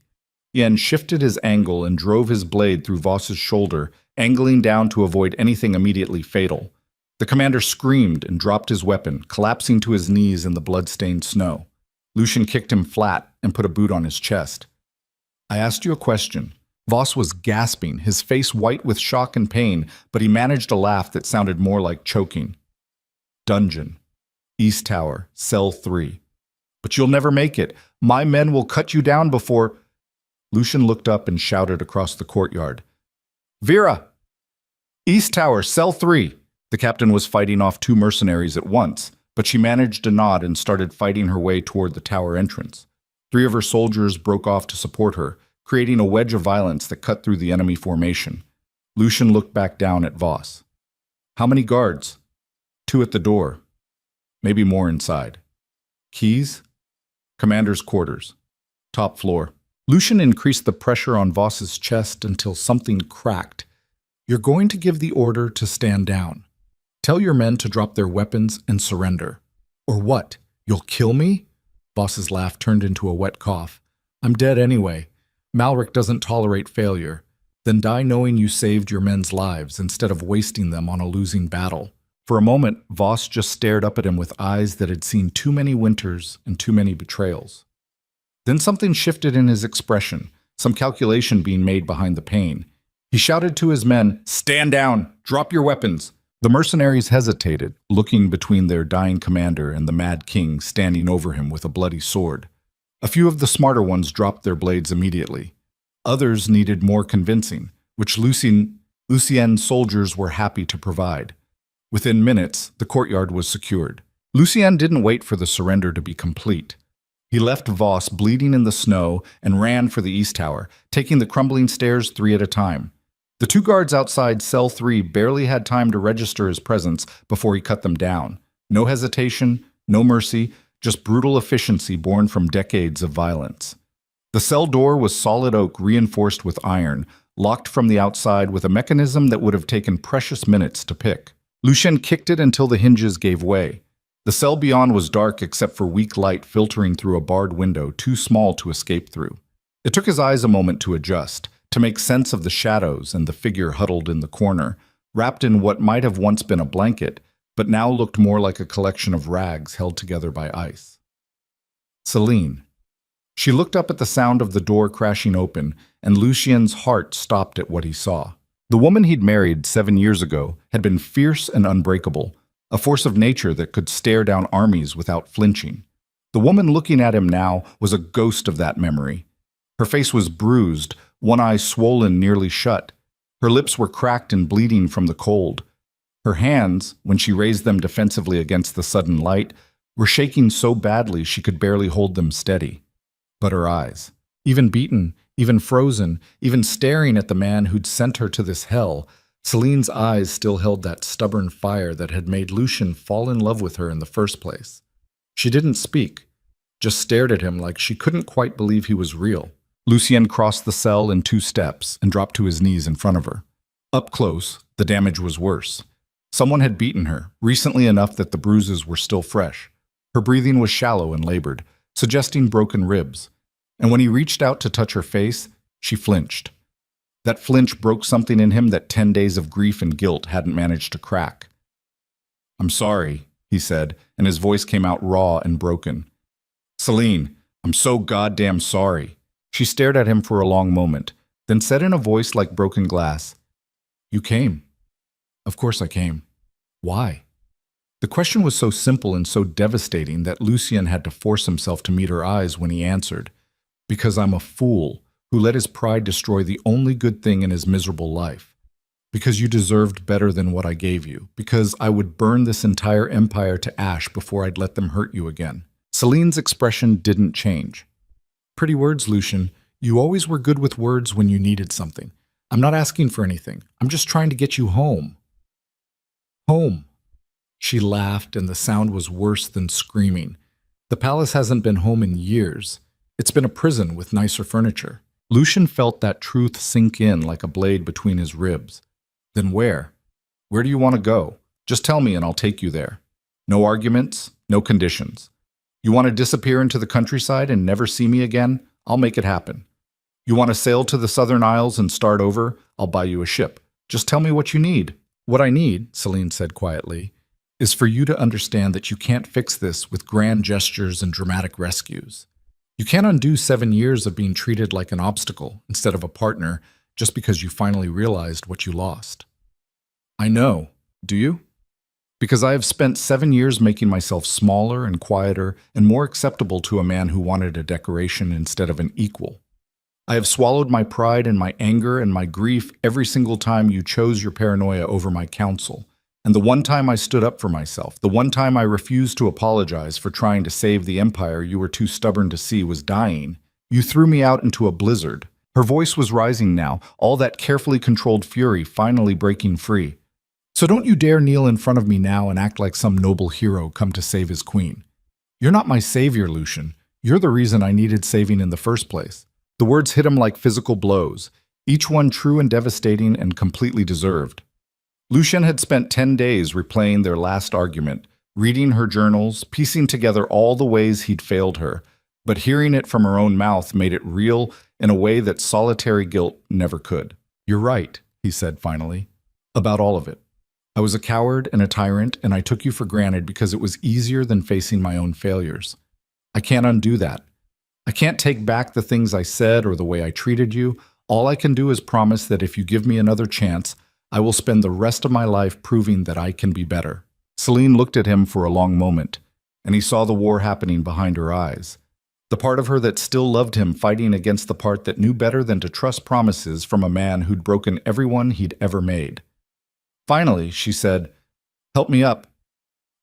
Speaker 1: shifted his angle and drove his blade through Voss's shoulder, angling down to avoid anything immediately fatal. The commander screamed and dropped his weapon, collapsing to his knees in the blood-stained snow. Lucien kicked him flat and put a boot on his chest. "I asked you a question." Voss was gasping, his face white with shock and pain, but he managed a laugh that sounded more like choking. "Dungeon. East Tower, Cell 3. But you'll never make it. My men will cut you down before—" Lucien looked up and shouted across the courtyard. "Vera! East Tower, Cell 3. The captain was fighting off 2 mercenaries at once, but she managed to nod and started fighting her way toward the tower entrance. 3 of her soldiers broke off to support her, creating a wedge of violence that cut through the enemy formation. Lucien looked back down at Voss. "How many guards?" 2 at the door. Maybe more inside. "Keys?" "Commander's quarters. Top floor." Lucien increased the pressure on Voss's chest until something cracked. "You're going to give the order to stand down. Tell your men to drop their weapons and surrender." "Or what? You'll kill me?" Voss's laugh turned into a wet cough. "I'm dead anyway. Malric doesn't tolerate failure. Then die knowing you saved your men's lives instead of wasting them on a losing battle." For a moment, Voss just stared up at him with eyes that had seen too many winters and too many betrayals. Then something shifted in his expression, some calculation being made behind the pain. He shouted to his men, "Stand down! Drop your weapons!" The mercenaries hesitated, looking between their dying commander and the mad king standing over him with a bloody sword. A few of the smarter ones dropped their blades immediately. Others needed more convincing, which Lucien's soldiers were happy to provide. Within minutes, the courtyard was secured. Lucien didn't wait for the surrender to be complete. He left Voss bleeding in the snow and ran for the East Tower, taking the crumbling stairs 3 at a time. The 2 guards outside Cell 3 barely had time to register his presence before he cut them down. No hesitation, no mercy, just brutal efficiency born from decades of violence. The cell door was solid oak reinforced with iron, locked from the outside with a mechanism that would have taken precious minutes to pick. Lucien kicked it until the hinges gave way. The cell beyond was dark except for weak light filtering through a barred window too small to escape through. It took his eyes a moment to adjust, to make sense of the shadows and the figure huddled in the corner, wrapped in what might have once been a blanket, but now looked more like a collection of rags held together by ice. Celine. She looked up at the sound of the door crashing open, and Lucien's heart stopped at what he saw. The woman he'd married 7 years ago had been fierce and unbreakable, a force of nature that could stare down armies without flinching. The woman looking at him now was a ghost of that memory. Her face was bruised, one eye swollen nearly shut. Her lips were cracked and bleeding from the cold. Her hands, when she raised them defensively against the sudden light, were shaking so badly she could barely hold them steady. But her eyes, even beaten, even frozen, even staring at the man who'd sent her to this hell, Celine's eyes still held that stubborn fire that had made Lucien fall in love with her in the first place. She didn't speak, just stared at him like she couldn't quite believe he was real. Lucien crossed the cell in 2 steps and dropped to his knees in front of her. Up close, the damage was worse. Someone had beaten her, recently enough that the bruises were still fresh. Her breathing was shallow and labored, suggesting broken ribs. And when he reached out to touch her face, she flinched. That flinch broke something in him that 10 days of grief and guilt hadn't managed to crack. "I'm sorry," he said, and his voice came out raw and broken. "Celine, I'm so goddamn sorry." She stared at him for a long moment, then said in a voice like broken glass, "You came." "Of course I came." "Why?" The question was so simple and so devastating that Lucien had to force himself to meet her eyes when he answered, "Because I'm a fool who let his pride destroy the only good thing in his miserable life. Because you deserved better than what I gave you. Because I would burn this entire empire to ash before I'd let them hurt you again." Celine's expression didn't change. "Pretty words, Lucien. You always were good with words when you needed something. I'm not asking for anything. I'm just trying to get you home." "Home." She laughed, and the sound was worse than screaming. "The palace hasn't been home in years. It's been a prison with nicer furniture." Lucien felt that truth sink in like a blade between his ribs. "Then where? Where do you want to go? Just tell me and I'll take you there. No arguments, no conditions. You want to disappear into the countryside and never see me again? I'll make it happen. You want to sail to the Southern Isles and start over? I'll buy you a ship. Just tell me what you need." "What I need," Celine said quietly, "is for you to understand that you can't fix this with grand gestures and dramatic rescues. You can't undo 7 years of being treated like an obstacle instead of a partner just because you finally realized what you lost." "I know. Do you?" "Because I have spent 7 years making myself smaller and quieter and more acceptable to a man who wanted a decoration instead of an equal. I have swallowed my pride and my anger and my grief every single time you chose your paranoia over my counsel. And the one time I stood up for myself, the one time I refused to apologize for trying to save the empire you were too stubborn to see was dying, you threw me out into a blizzard." Her voice was rising now, all that carefully controlled fury finally breaking free. "So don't you dare kneel in front of me now and act like some noble hero come to save his queen. You're not my savior, Lucien. You're the reason I needed saving in the first place." The words hit him like physical blows, each one true and devastating and completely deserved. Lucien had spent 10 days replaying their last argument, reading her journals, piecing together all the ways he'd failed her, but hearing it from her own mouth made it real in a way that solitary guilt never could. "You're right," he said finally, "about all of it. I was a coward and a tyrant, and I took you for granted because it was easier than facing my own failures. I can't undo that. I can't take back the things I said or the way I treated you. All I can do is promise that if you give me another chance, I will spend the rest of my life proving that I can be better." Celine looked at him for a long moment, and he saw the war happening behind her eyes. The part of her that still loved him fighting against the part that knew better than to trust promises from a man who'd broken everyone he'd ever made. Finally, she said, "Help me up.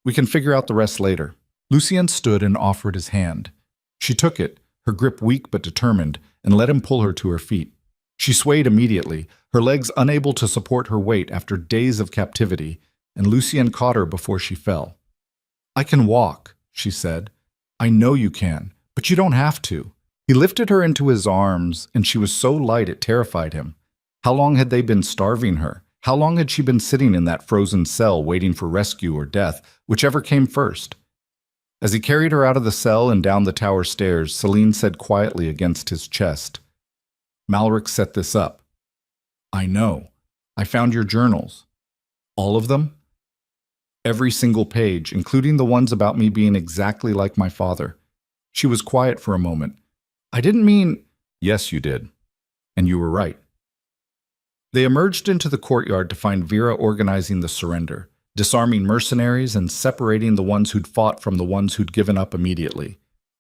Speaker 1: We can figure out the rest later." Lucien stood and offered his hand. She took it, her grip weak but determined, and let him pull her to her feet. She swayed immediately, her legs unable to support her weight after days of captivity, and Lucien caught her before she fell. "I can walk," she said. "I know you can, but you don't have to." He lifted her into his arms, and she was so light it terrified him. How long had they been starving her? How long had she been sitting in that frozen cell waiting for rescue or death, whichever came first? As he carried her out of the cell and down the tower stairs, Celine said quietly against his chest, "Malric set this up." "I know. I found your journals." "All of them?" "Every single page, including the ones about me being exactly like my father." She was quiet for a moment. "I didn't mean—" "Yes, you did. And you were right." They emerged into the courtyard to find Vera organizing the surrender, disarming mercenaries and separating the ones who'd fought from the ones who'd given up immediately.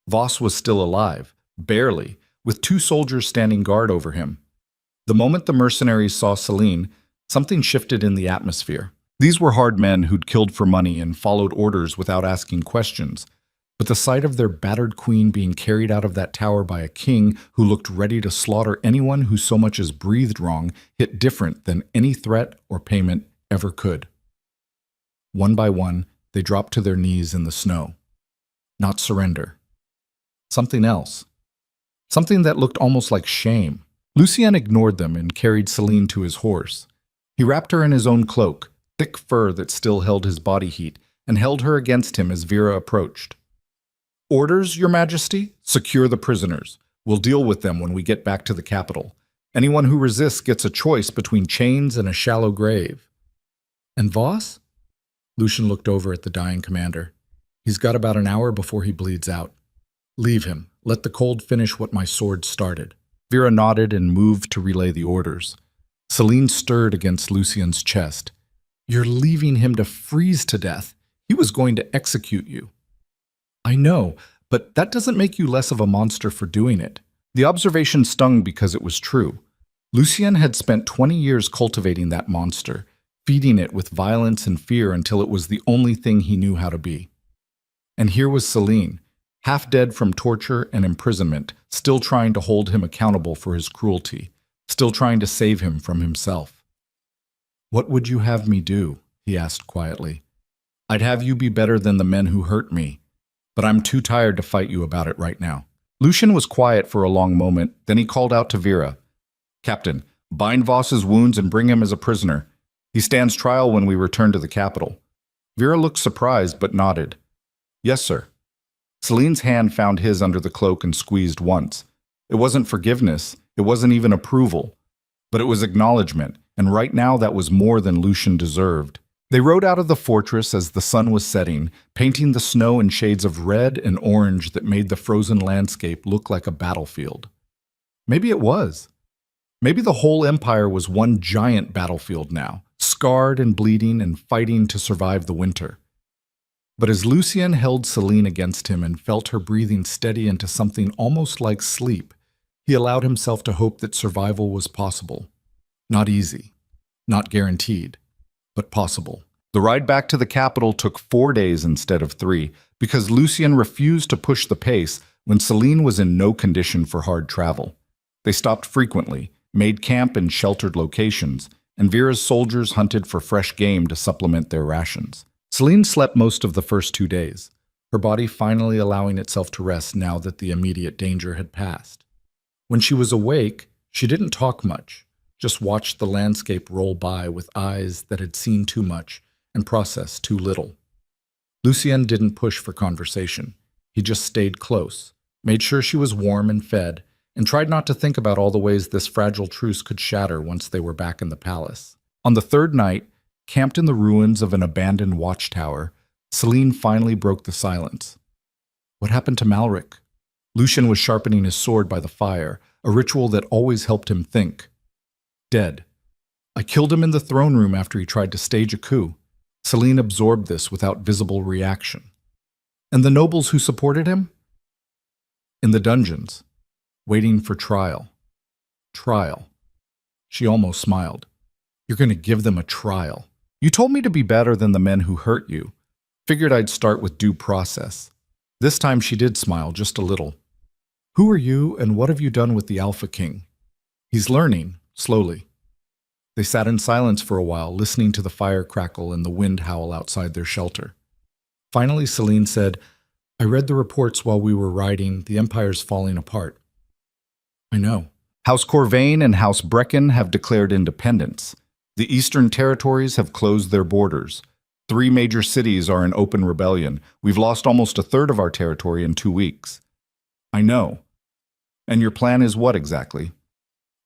Speaker 1: Voss was still alive, barely, with 2 soldiers standing guard over him. The moment the mercenaries saw Celine, something shifted in the atmosphere. These were hard men who'd killed for money and followed orders without asking questions. But the sight of their battered queen being carried out of that tower by a king who looked ready to slaughter anyone who so much as breathed wrong hit different than any threat or payment ever could. One by one, they dropped to their knees in the snow. Not surrender. Something else. Something that looked almost like shame. Lucien ignored them and carried Celine to his horse. He wrapped her in his own cloak, thick fur that still held his body heat, and held her against him as Vera approached. "Orders, Your Majesty? Secure the prisoners. We'll deal with them when we get back to the capital. Anyone who resists gets a choice between chains and a shallow grave." "And Voss?" Lucien looked over at the dying commander. "He's got about an hour before he bleeds out. Leave him. Let the cold finish what my sword started." Vera nodded and moved to relay the orders. Celine stirred against Lucien's chest. "You're leaving him to freeze to death. He was going to execute you." "I know, but that doesn't make you less of a monster for doing it." The observation stung because it was true. Lucien had spent 20 years cultivating that monster, feeding it with violence and fear until it was the only thing he knew how to be. And here was Celine, half dead from torture and imprisonment, still trying to hold him accountable for his cruelty, still trying to save him from himself. "What would you have me do?" he asked quietly. "I'd have you be better than the men who hurt me. But I'm too tired to fight you about it right now." Lucien was quiet for a long moment, then he called out to Vera. "Captain, bind Voss's wounds and bring him as a prisoner. He stands trial when we return to the capital." Vera looked surprised but nodded. "Yes, sir." Celine's hand found his under the cloak and squeezed once. It wasn't forgiveness, it wasn't even approval, but it was acknowledgement, and right now that was more than Lucien deserved. They rode out of the fortress as the sun was setting, painting the snow in shades of red and orange that made the frozen landscape look like a battlefield. Maybe it was. Maybe the whole empire was one giant battlefield now, scarred and bleeding and fighting to survive the winter. But as Lucien held Celine against him and felt her breathing steady into something almost like sleep, he allowed himself to hope that survival was possible. Not easy, not guaranteed, but possible. The ride back to the capital took 4 days instead of 3, because Lucien refused to push the pace when Celine was in no condition for hard travel. They stopped frequently, made camp in sheltered locations, and Vera's soldiers hunted for fresh game to supplement their rations. Celine slept most of the first 2 days, her body finally allowing itself to rest now that the immediate danger had passed. When she was awake, she didn't talk much, just watched the landscape roll by with eyes that had seen too much and processed too little. Lucien didn't push for conversation. He just stayed close, made sure she was warm and fed, and tried not to think about all the ways this fragile truce could shatter once they were back in the palace. On the 3rd night, camped in the ruins of an abandoned watchtower, Celine finally broke the silence. "What happened to Malric?" Lucien was sharpening his sword by the fire, a ritual that always helped him think. "Dead. I killed him in the throne room after he tried to stage a coup." Celine absorbed this without visible reaction. "And the nobles who supported him?" "In the dungeons, waiting for trial." "Trial." She almost smiled. "You're going to give them a trial. You told me to be better than the men who hurt you. Figured I'd start with due process." This time she did smile, just a little. "Who are you, and what have you done with the Alpha King?" "He's learning, slowly." They sat in silence for a while, listening to the fire crackle and the wind howl outside their shelter. Finally, Celine said, "I read the reports while we were riding. The Empire's falling apart." "I know. House Corvain and House Brecken have declared independence. The Eastern Territories have closed their borders. 3 major cities are in open rebellion. We've lost almost a third of our territory in 2 weeks." "I know. And your plan is what exactly?"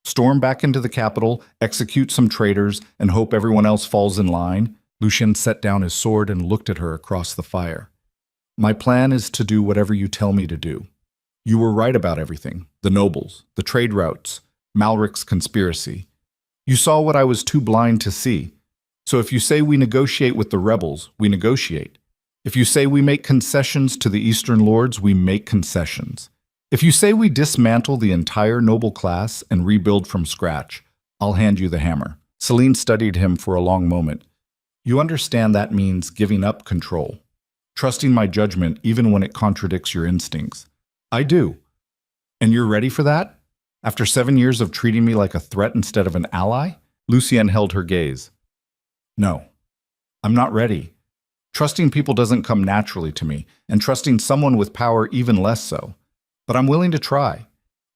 Speaker 1: "Storm back into the capital, execute some traitors, and hope everyone else falls in line?" Lucien set down his sword and looked at her across the fire. "My plan is to do whatever you tell me to do. You were right about everything. The nobles, the trade routes, Malric's conspiracy. You saw what I was too blind to see. So if you say we negotiate with the rebels, we negotiate. If you say we make concessions to the Eastern Lords, we make concessions. If you say we dismantle the entire noble class and rebuild from scratch, I'll hand you the hammer." Celine studied him for a long moment. You understand that means giving up control, trusting my judgment even when it contradicts your instincts. I do. And you're ready for that? After 7 years of treating me like a threat instead of an ally? Lucienne held her gaze. No, I'm not ready. Trusting people doesn't come naturally to me, and trusting someone with power even less so. But I'm willing to try,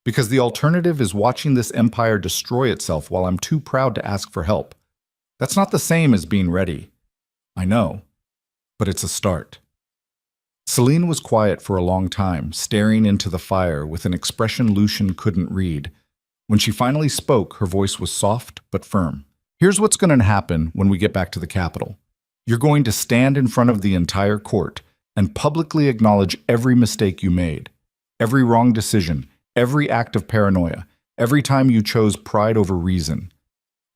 Speaker 1: because the alternative is watching this empire destroy itself while I'm too proud to ask for help. That's not the same as being ready. I know, but it's a start. Celine was quiet for a long time, staring into the fire with an expression Lucian couldn't read. When she finally spoke, her voice was soft but firm. Here's what's going to happen when we get back to the capital. You're going to stand in front of the entire court and publicly acknowledge every mistake you made, every wrong decision, every act of paranoia, every time you chose pride over reason.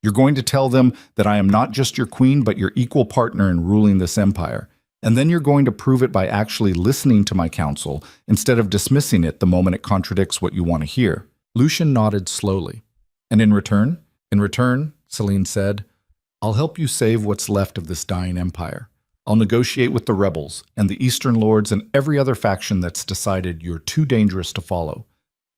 Speaker 1: You're going to tell them that I am not just your queen, but your equal partner in ruling this empire. And then you're going to prove it by actually listening to my counsel instead of dismissing it the moment it contradicts what you want to hear. Lucian nodded slowly. And in return, Celine said, I'll help you save what's left of this dying empire. I'll negotiate with the rebels and the Eastern Lords and every other faction that's decided you're too dangerous to follow.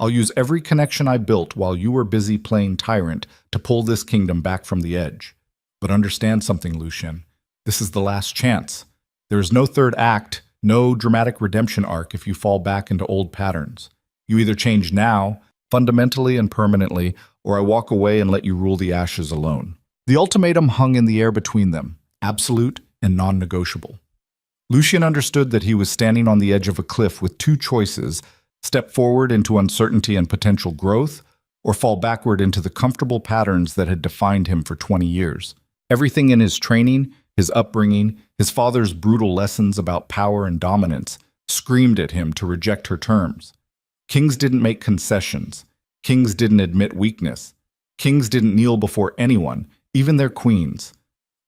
Speaker 1: I'll use every connection I built while you were busy playing tyrant to pull this kingdom back from the edge. But understand something, Lucian. This is the last chance. There is no third act, no dramatic redemption arc if you fall back into old patterns. You either change now, fundamentally and permanently, or I walk away and let you rule the ashes alone. The ultimatum hung in the air between them, absolute and non-negotiable. Lucian understood that he was standing on the edge of a cliff with two choices: step forward into uncertainty and potential growth, or fall backward into the comfortable patterns that had defined him for 20 years. Everything in his training, his upbringing, his father's brutal lessons about power and dominance screamed at him to reject her terms. Kings didn't make concessions. Kings didn't admit weakness. Kings didn't kneel before anyone, even their queens.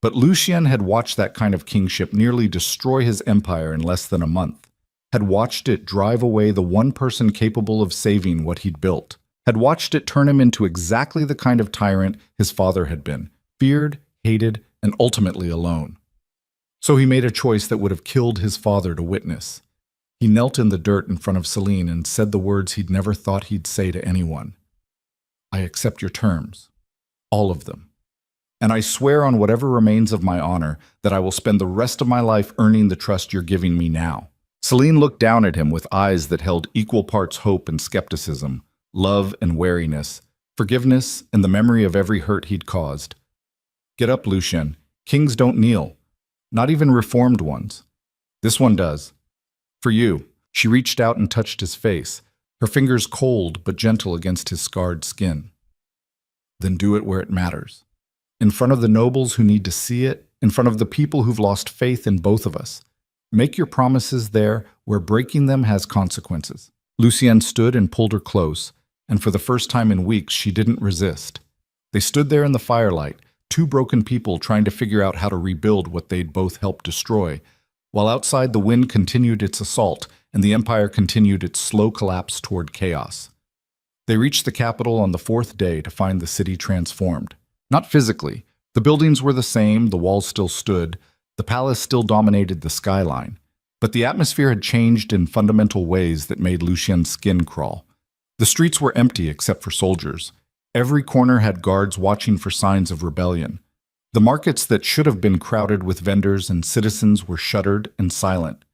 Speaker 1: But Lucian had watched that kind of kingship nearly destroy his empire in less than a month, had watched it drive away the one person capable of saving what he'd built, had watched it turn him into exactly the kind of tyrant his father had been, feared, hated, and ultimately alone. So he made a choice that would have killed his father to witness. He knelt in the dirt in front of Celine and said the words he'd never thought he'd say to anyone. I accept your terms. All of them. And I swear on whatever remains of my honor that I will spend the rest of my life earning the trust you're giving me now. Celine looked down at him with eyes that held equal parts hope and skepticism, love and wariness, forgiveness and the memory of every hurt he'd caused. Get up, Lucian. Kings don't kneel. Not even reformed ones. This one does. For you. She reached out and touched his face, her fingers cold but gentle against his scarred skin. Then do it where it matters. In front of the nobles who need to see it, in front of the people who've lost faith in both of us. Make your promises there where breaking them has consequences. Lucienne stood and pulled her close, and for the first time in weeks she didn't resist. They stood there in the firelight, two broken people trying to figure out how to rebuild what they'd both helped destroy, while outside the wind continued its assault and the empire continued its slow collapse toward chaos. They reached the capital on the fourth day to find the city transformed. Not physically. The buildings were the same, the walls still stood, the palace still dominated the skyline. But the atmosphere had changed in fundamental ways that made Lucien's skin crawl. The streets were empty except for soldiers. Every corner had guards watching for signs of rebellion. The markets that should have been crowded with vendors and citizens were shuttered and silent.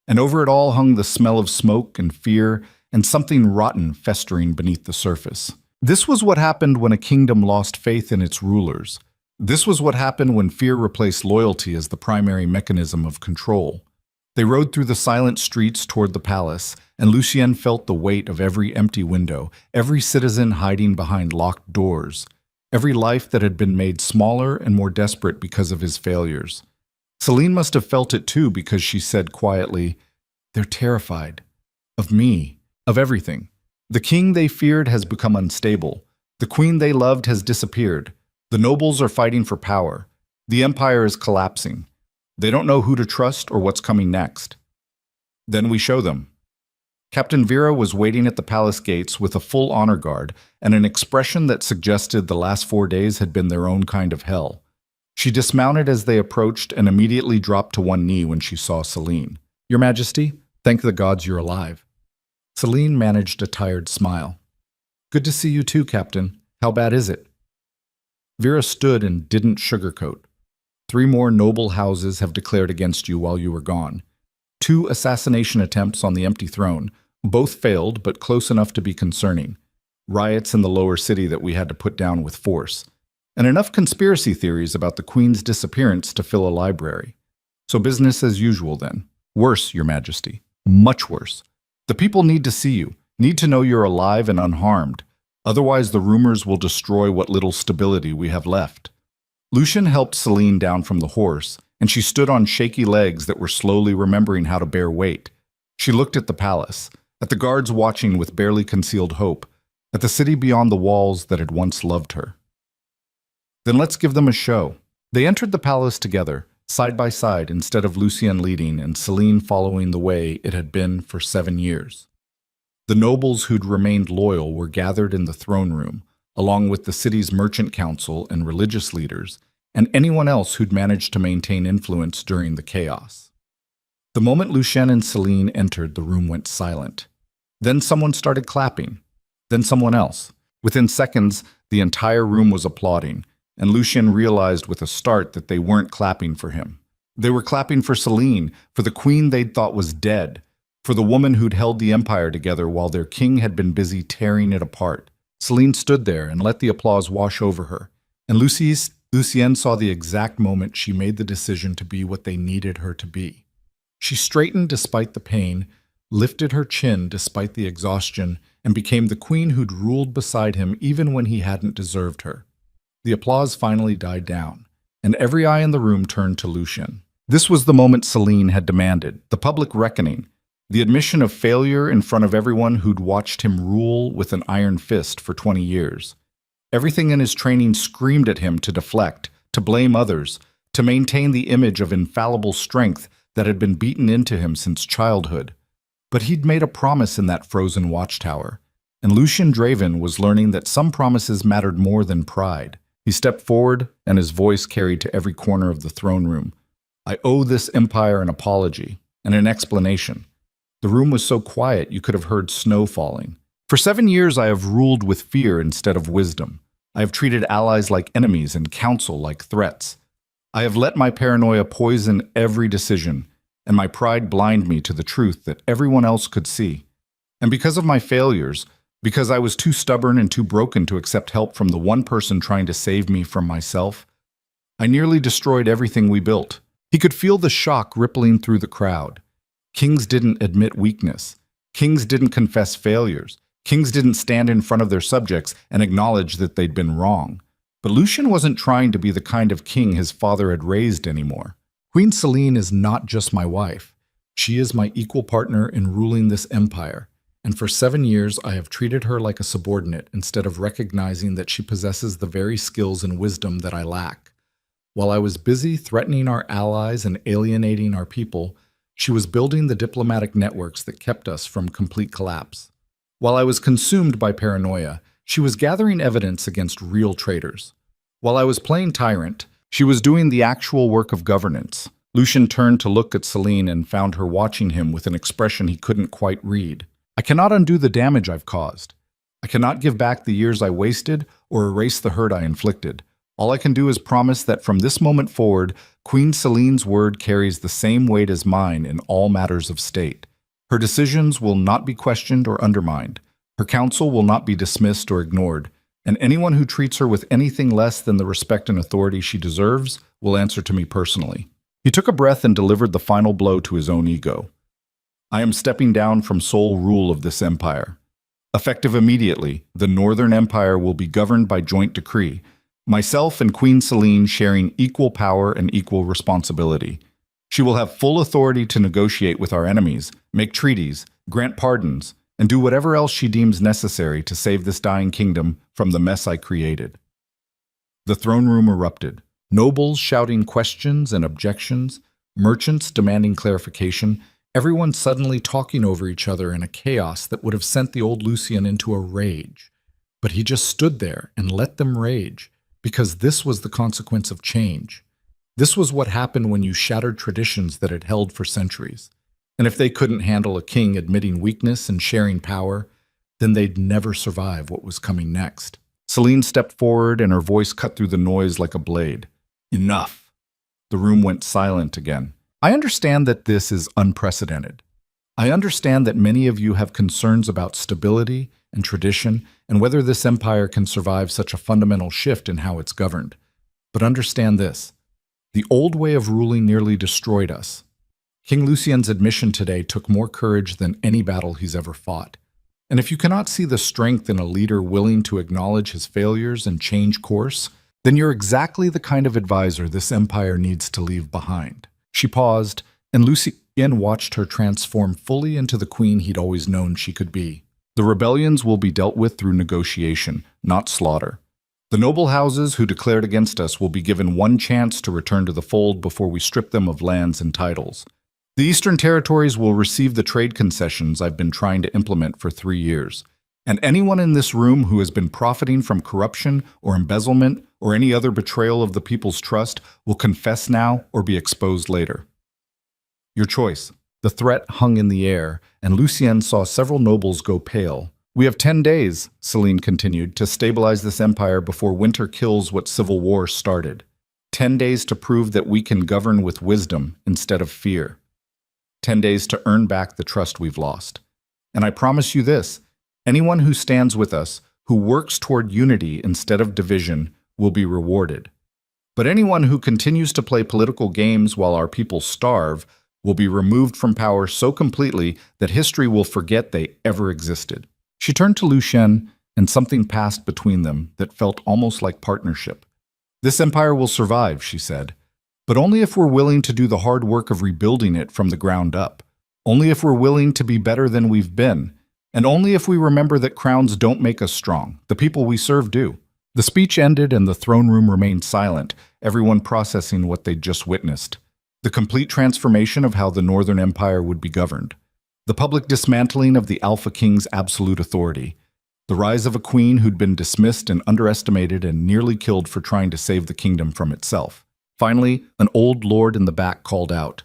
Speaker 1: And over it all hung the smell of smoke and fear and something rotten festering beneath the surface. This was what happened when a kingdom lost faith in its rulers. This was what happened when fear replaced loyalty as the primary mechanism of control. They rode through the silent streets toward the palace, and Lucienne felt the weight of every empty window, every citizen hiding behind locked doors, every life that had been made smaller and more desperate because of his failures. Celine must have felt it too, because she said quietly, "They're terrified. Of me. Of everything. The king they feared has become unstable. The queen they loved has disappeared. The nobles are fighting for power. The empire is collapsing. They don't know who to trust or what's coming next." Then we show them. Captain Vera was waiting at the palace gates with a full honor guard and an expression that suggested the last 4 days had been their own kind of hell. She dismounted as they approached and immediately dropped to one knee when she saw Celine. "Your Majesty, thank the gods you're alive." Celine managed a tired smile. "Good to see you too, Captain. How bad is it?" Vera stood and didn't sugarcoat. "3 more noble houses have declared against you while you were gone. 2 assassination attempts on the empty throne, both failed but close enough to be concerning. Riots in the lower city that we had to put down with force. And enough conspiracy theories about the Queen's disappearance to fill a library. So business as usual then. Worse, Your Majesty. Much worse. The people need to see you, need to know you're alive and unharmed. Otherwise the rumors will destroy what little stability we have left." Lucien helped Celine down from the horse, and she stood on shaky legs that were slowly remembering how to bear weight. She looked at the palace, at the guards watching with barely concealed hope, at the city beyond the walls that had once loved her. "Then let's give them a show." They entered the palace together, side by side, instead of Lucien leading and Celine following the way it had been for 7 years. The nobles who'd remained loyal were gathered in the throne room, along with the city's merchant council and religious leaders, and anyone else who'd managed to maintain influence during the chaos. The moment Lucien and Celine entered, the room went silent. Then someone started clapping. Then someone else. Within seconds, the entire room was applauding, and Lucien realized with a start that they weren't clapping for him. They were clapping for Celine, for the queen they'd thought was dead, for the woman who'd held the empire together while their king had been busy tearing it apart. Celine stood there and let the applause wash over her, and Lucien saw the exact moment she made the decision to be what they needed her to be. She straightened despite the pain, lifted her chin despite the exhaustion, and became the queen who'd ruled beside him even when he hadn't deserved her. The applause finally died down, and every eye in the room turned to Lucien. This was the moment Celine had demanded, the public reckoning, the admission of failure in front of everyone who'd watched him rule with an iron fist for 20 years. Everything in his training screamed at him to deflect, to blame others, to maintain the image of infallible strength that had been beaten into him since childhood. But he'd made a promise in that frozen watchtower, and Lucien Draven was learning that some promises mattered more than pride. He stepped forward, and his voice carried to every corner of the throne room. "I owe this empire an apology and an explanation." The room was so quiet you could have heard snow falling. "For 7 years I have ruled with fear instead of wisdom. I have treated allies like enemies and counsel like threats. I have let my paranoia poison every decision, and my pride blind me to the truth that everyone else could see. And because of my failures, because I was too stubborn and too broken to accept help from the one person trying to save me from myself, I nearly destroyed everything we built." He could feel the shock rippling through the crowd. Kings didn't admit weakness. Kings didn't confess failures. Kings didn't stand in front of their subjects and acknowledge that they'd been wrong. But Lucien wasn't trying to be the kind of king his father had raised anymore. "Queen Celine is not just my wife. She is my equal partner in ruling this empire. And for 7 years I have treated her like a subordinate instead of recognizing that she possesses the very skills and wisdom that I lack. While I was busy threatening our allies and alienating our people, she was building the diplomatic networks that kept us from complete collapse. While I was consumed by paranoia, she was gathering evidence against real traitors. While I was playing tyrant, she was doing the actual work of governance." Lucien turned to look at Celine and found her watching him with an expression he couldn't quite read. "I cannot undo the damage I've caused. I cannot give back the years I wasted or erase the hurt I inflicted. All I can do is promise that from this moment forward, Queen Celine's word carries the same weight as mine in all matters of state. Her decisions will not be questioned or undermined. Her counsel will not be dismissed or ignored, and anyone who treats her with anything less than the respect and authority she deserves will answer to me personally." He took a breath and delivered the final blow to his own ego. "I am stepping down from sole rule of this empire. Effective immediately, the Northern Empire will be governed by joint decree, myself and Queen Celine sharing equal power and equal responsibility. She will have full authority to negotiate with our enemies, make treaties, grant pardons, and do whatever else she deems necessary to save this dying kingdom from the mess I created." The throne room erupted, nobles shouting questions and objections, merchants demanding clarification, everyone suddenly talking over each other in a chaos that would have sent the old Lucien into a rage. But he just stood there and let them rage, because this was the consequence of change. This was what happened when you shattered traditions that had held for centuries. And if they couldn't handle a king admitting weakness and sharing power, then they'd never survive what was coming next. Celine stepped forward and her voice cut through the noise like a blade. Enough. The room went silent again. I understand that this is unprecedented. I understand that many of you have concerns about stability and tradition and whether this empire can survive such a fundamental shift in how it's governed. But understand this. The old way of ruling nearly destroyed us. King Lucien's admission today took more courage than any battle he's ever fought. And if you cannot see the strength in a leader willing to acknowledge his failures and change course, then you're exactly the kind of advisor this empire needs to leave behind. She paused, and Lucien watched her transform fully into the queen he'd always known she could be. The rebellions will be dealt with through negotiation, not slaughter. The noble houses who declared against us will be given one chance to return to the fold before we strip them of lands and titles. The Eastern Territories will receive the trade concessions I've been trying to implement for 3 years. And anyone in this room who has been profiting from corruption or embezzlement or any other betrayal of the people's trust will confess now or be exposed later. Your choice. The threat hung in the air, and Lucien saw several nobles go pale. We have 10 days, Celine continued, to stabilize this empire before winter kills what civil war started. 10 days to prove that we can govern with wisdom instead of fear. 10 days to earn back the trust we've lost. And I promise you this, anyone who stands with us, who works toward unity instead of division, will be rewarded. But anyone who continues to play political games while our people starve will be removed from power so completely that history will forget they ever existed. She turned to Lucien, and something passed between them that felt almost like partnership. This empire will survive, she said, but only if we're willing to do the hard work of rebuilding it from the ground up. Only if we're willing to be better than we've been. And only if we remember that crowns don't make us strong. The people we serve do. The speech ended and the throne room remained silent, everyone processing what they'd just witnessed. The complete transformation of how the Northern Empire would be governed. The public dismantling of the Alpha King's absolute authority. The rise of a queen who'd been dismissed and underestimated and nearly killed for trying to save the kingdom from itself. Finally, an old lord in the back called out,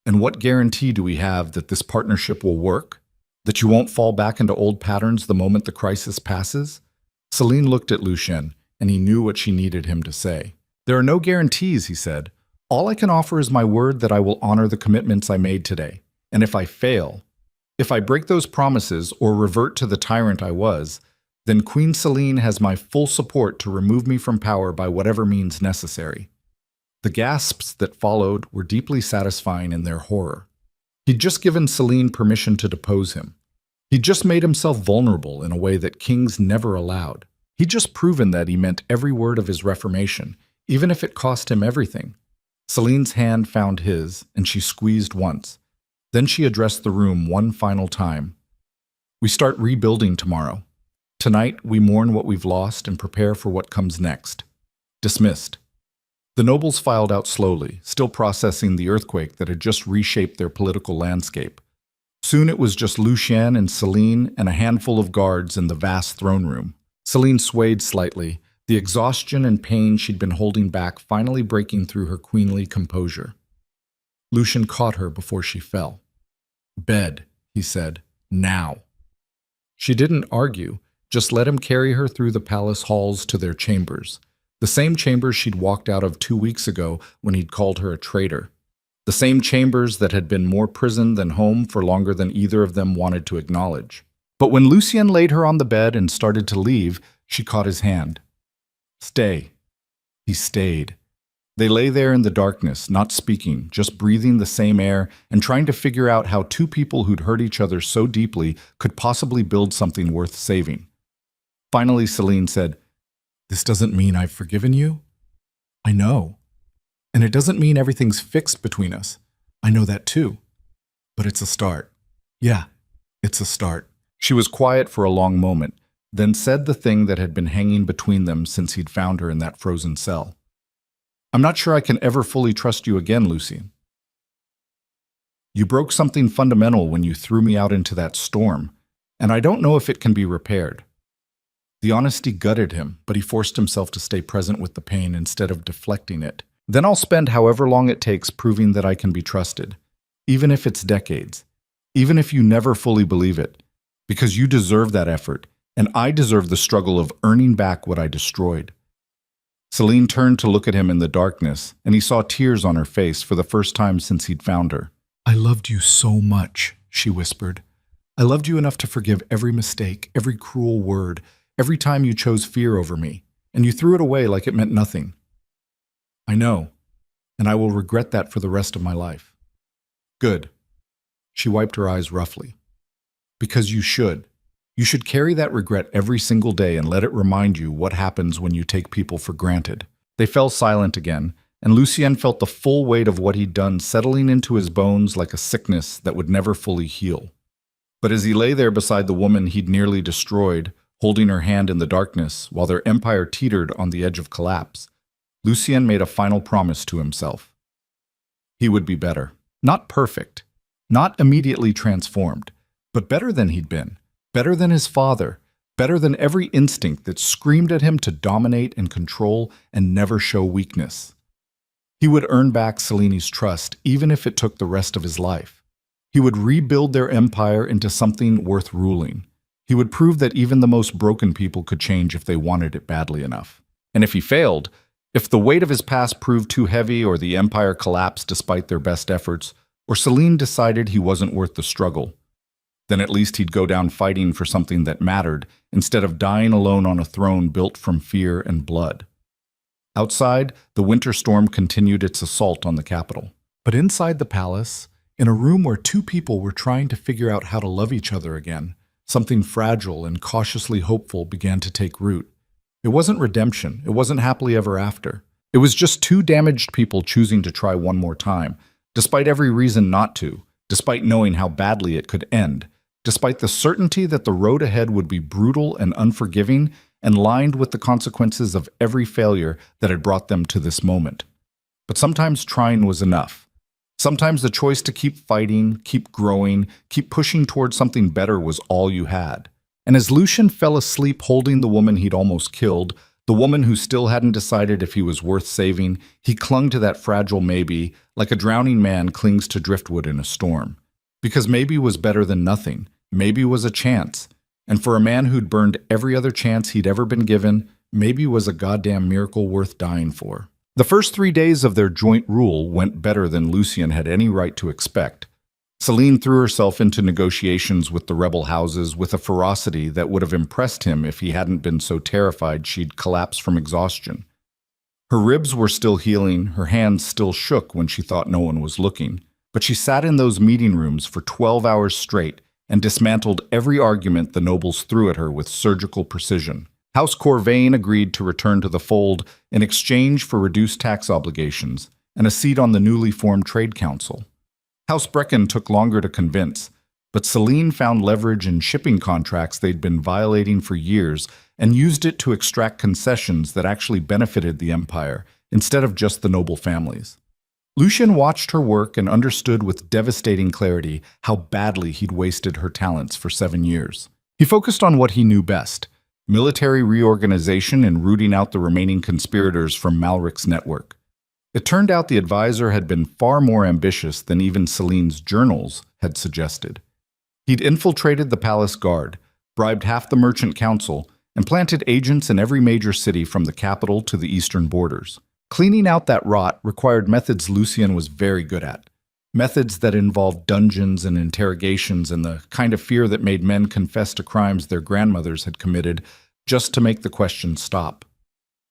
Speaker 1: "And what guarantee do we have that this partnership will work? That you won't fall back into old patterns the moment the crisis passes?" Celine looked at Lucien, and he knew what she needed him to say. "There are no guarantees," he said. "All I can offer is my word that I will honor the commitments I made today. And if I fail, if I break those promises or revert to the tyrant I was, then Queen Celine has my full support to remove me from power by whatever means necessary." The gasps that followed were deeply satisfying in their horror. He'd just given Celine permission to depose him. He'd just made himself vulnerable in a way that kings never allowed. He'd just proven that he meant every word of his reformation, even if it cost him everything. Celine's hand found his, and she squeezed once. Then she addressed the room one final time. "We start rebuilding tomorrow. Tonight, we mourn what we've lost and prepare for what comes next." Dismissed. The nobles filed out slowly, still processing the earthquake that had just reshaped their political landscape. Soon it was just Lucien and Celine and a handful of guards in the vast throne room. Celine swayed slightly, the exhaustion and pain she'd been holding back finally breaking through her queenly composure. Lucien caught her before she fell. "Bed," he said, "now." She didn't argue, just let him carry her through the palace halls to their chambers. The same chambers she'd walked out of 2 weeks ago when he'd called her a traitor. The same chambers that had been more prison than home for longer than either of them wanted to acknowledge. But when Lucien laid her on the bed and started to leave, she caught his hand. "Stay." He stayed. They lay there in the darkness, not speaking, just breathing the same air and trying to figure out how two people who'd hurt each other so deeply could possibly build something worth saving. Finally, Celine said, "This doesn't mean I've forgiven you." "I know. And it doesn't mean everything's fixed between us. I know that too. But it's a start. Yeah, it's a start." She was quiet for a long moment, then said the thing that had been hanging between them since he'd found her in that frozen cell. "I'm not sure I can ever fully trust you again, Lucien. You broke something fundamental when you threw me out into that storm, and I don't know if it can be repaired." The honesty gutted him, but he forced himself to stay present with the pain instead of deflecting it. Then I'll spend however long it takes proving that I can be trusted, even if it's decades, even if you never fully believe it, because you deserve that effort, and I deserve the struggle of earning back what I destroyed." Celine turned to look at him in the darkness, and he saw tears on her face for the first time since he'd found her. "I loved you so much," she whispered. "I loved you enough to forgive every mistake, every cruel word, every time you chose fear over me, and you threw it away like it meant nothing. I know, and I will regret that for the rest of my life." "Good." She wiped her eyes roughly. "Because you should. You should carry that regret every single day and let it remind you what happens when you take people for granted." They fell silent again, and Lucien felt the full weight of what he'd done settling into his bones like a sickness that would never fully heal. But as he lay there beside the woman he'd nearly destroyed, holding her hand in the darkness while their empire teetered on the edge of collapse, Lucien made a final promise to himself. He would be better. Not perfect, not immediately transformed, but better than he'd been. Better than his father, better than every instinct that screamed at him to dominate and control and never show weakness. He would earn back Celine's trust, even if it took the rest of his life. He would rebuild their empire into something worth ruling. He would prove that even the most broken people could change if they wanted it badly enough. And if he failed, if the weight of his past proved too heavy or the empire collapsed despite their best efforts, or Celine decided he wasn't worth the struggle, then at least he'd go down fighting for something that mattered instead of dying alone on a throne built from fear and blood. Outside, the winter storm continued its assault on the capital. But inside the palace, in a room where two people were trying to figure out how to love each other again, something fragile and cautiously hopeful began to take root. It wasn't redemption. It wasn't happily ever after. It was just two damaged people choosing to try one more time, despite every reason not to, despite knowing how badly it could end, despite the certainty that the road ahead would be brutal and unforgiving and lined with the consequences of every failure that had brought them to this moment. But sometimes trying was enough. Sometimes the choice to keep fighting, keep growing, keep pushing towards something better was all you had. And as Lucien fell asleep holding the woman he'd almost killed, the woman who still hadn't decided if he was worth saving, he clung to that fragile maybe like a drowning man clings to driftwood in a storm. Because maybe was better than nothing. Maybe was a chance. And for a man who'd burned every other chance he'd ever been given, maybe was a goddamn miracle worth dying for. The first 3 days of their joint rule went better than Lucien had any right to expect. Celine threw herself into negotiations with the rebel houses with a ferocity that would have impressed him if he hadn't been so terrified she'd collapse from exhaustion. Her ribs were still healing, her hands still shook when she thought no one was looking. But she sat in those meeting rooms for 12 hours straight and dismantled every argument the nobles threw at her with surgical precision. House Corvain agreed to return to the fold in exchange for reduced tax obligations and a seat on the newly formed Trade Council. House Brecken took longer to convince, but Celine found leverage in shipping contracts they'd been violating for years and used it to extract concessions that actually benefited the empire instead of just the noble families. Lucien watched her work and understood with devastating clarity how badly he'd wasted her talents for 7 years. He focused on what he knew best: military reorganization and rooting out the remaining conspirators from Malric's network. It turned out the advisor had been far more ambitious than even Celine's journals had suggested. He'd infiltrated the palace guard, bribed half the merchant council, and planted agents in every major city from the capital to the eastern borders. Cleaning out that rot required methods Lucien was very good at. Methods that involved dungeons and interrogations and the kind of fear that made men confess to crimes their grandmothers had committed just to make the questions stop.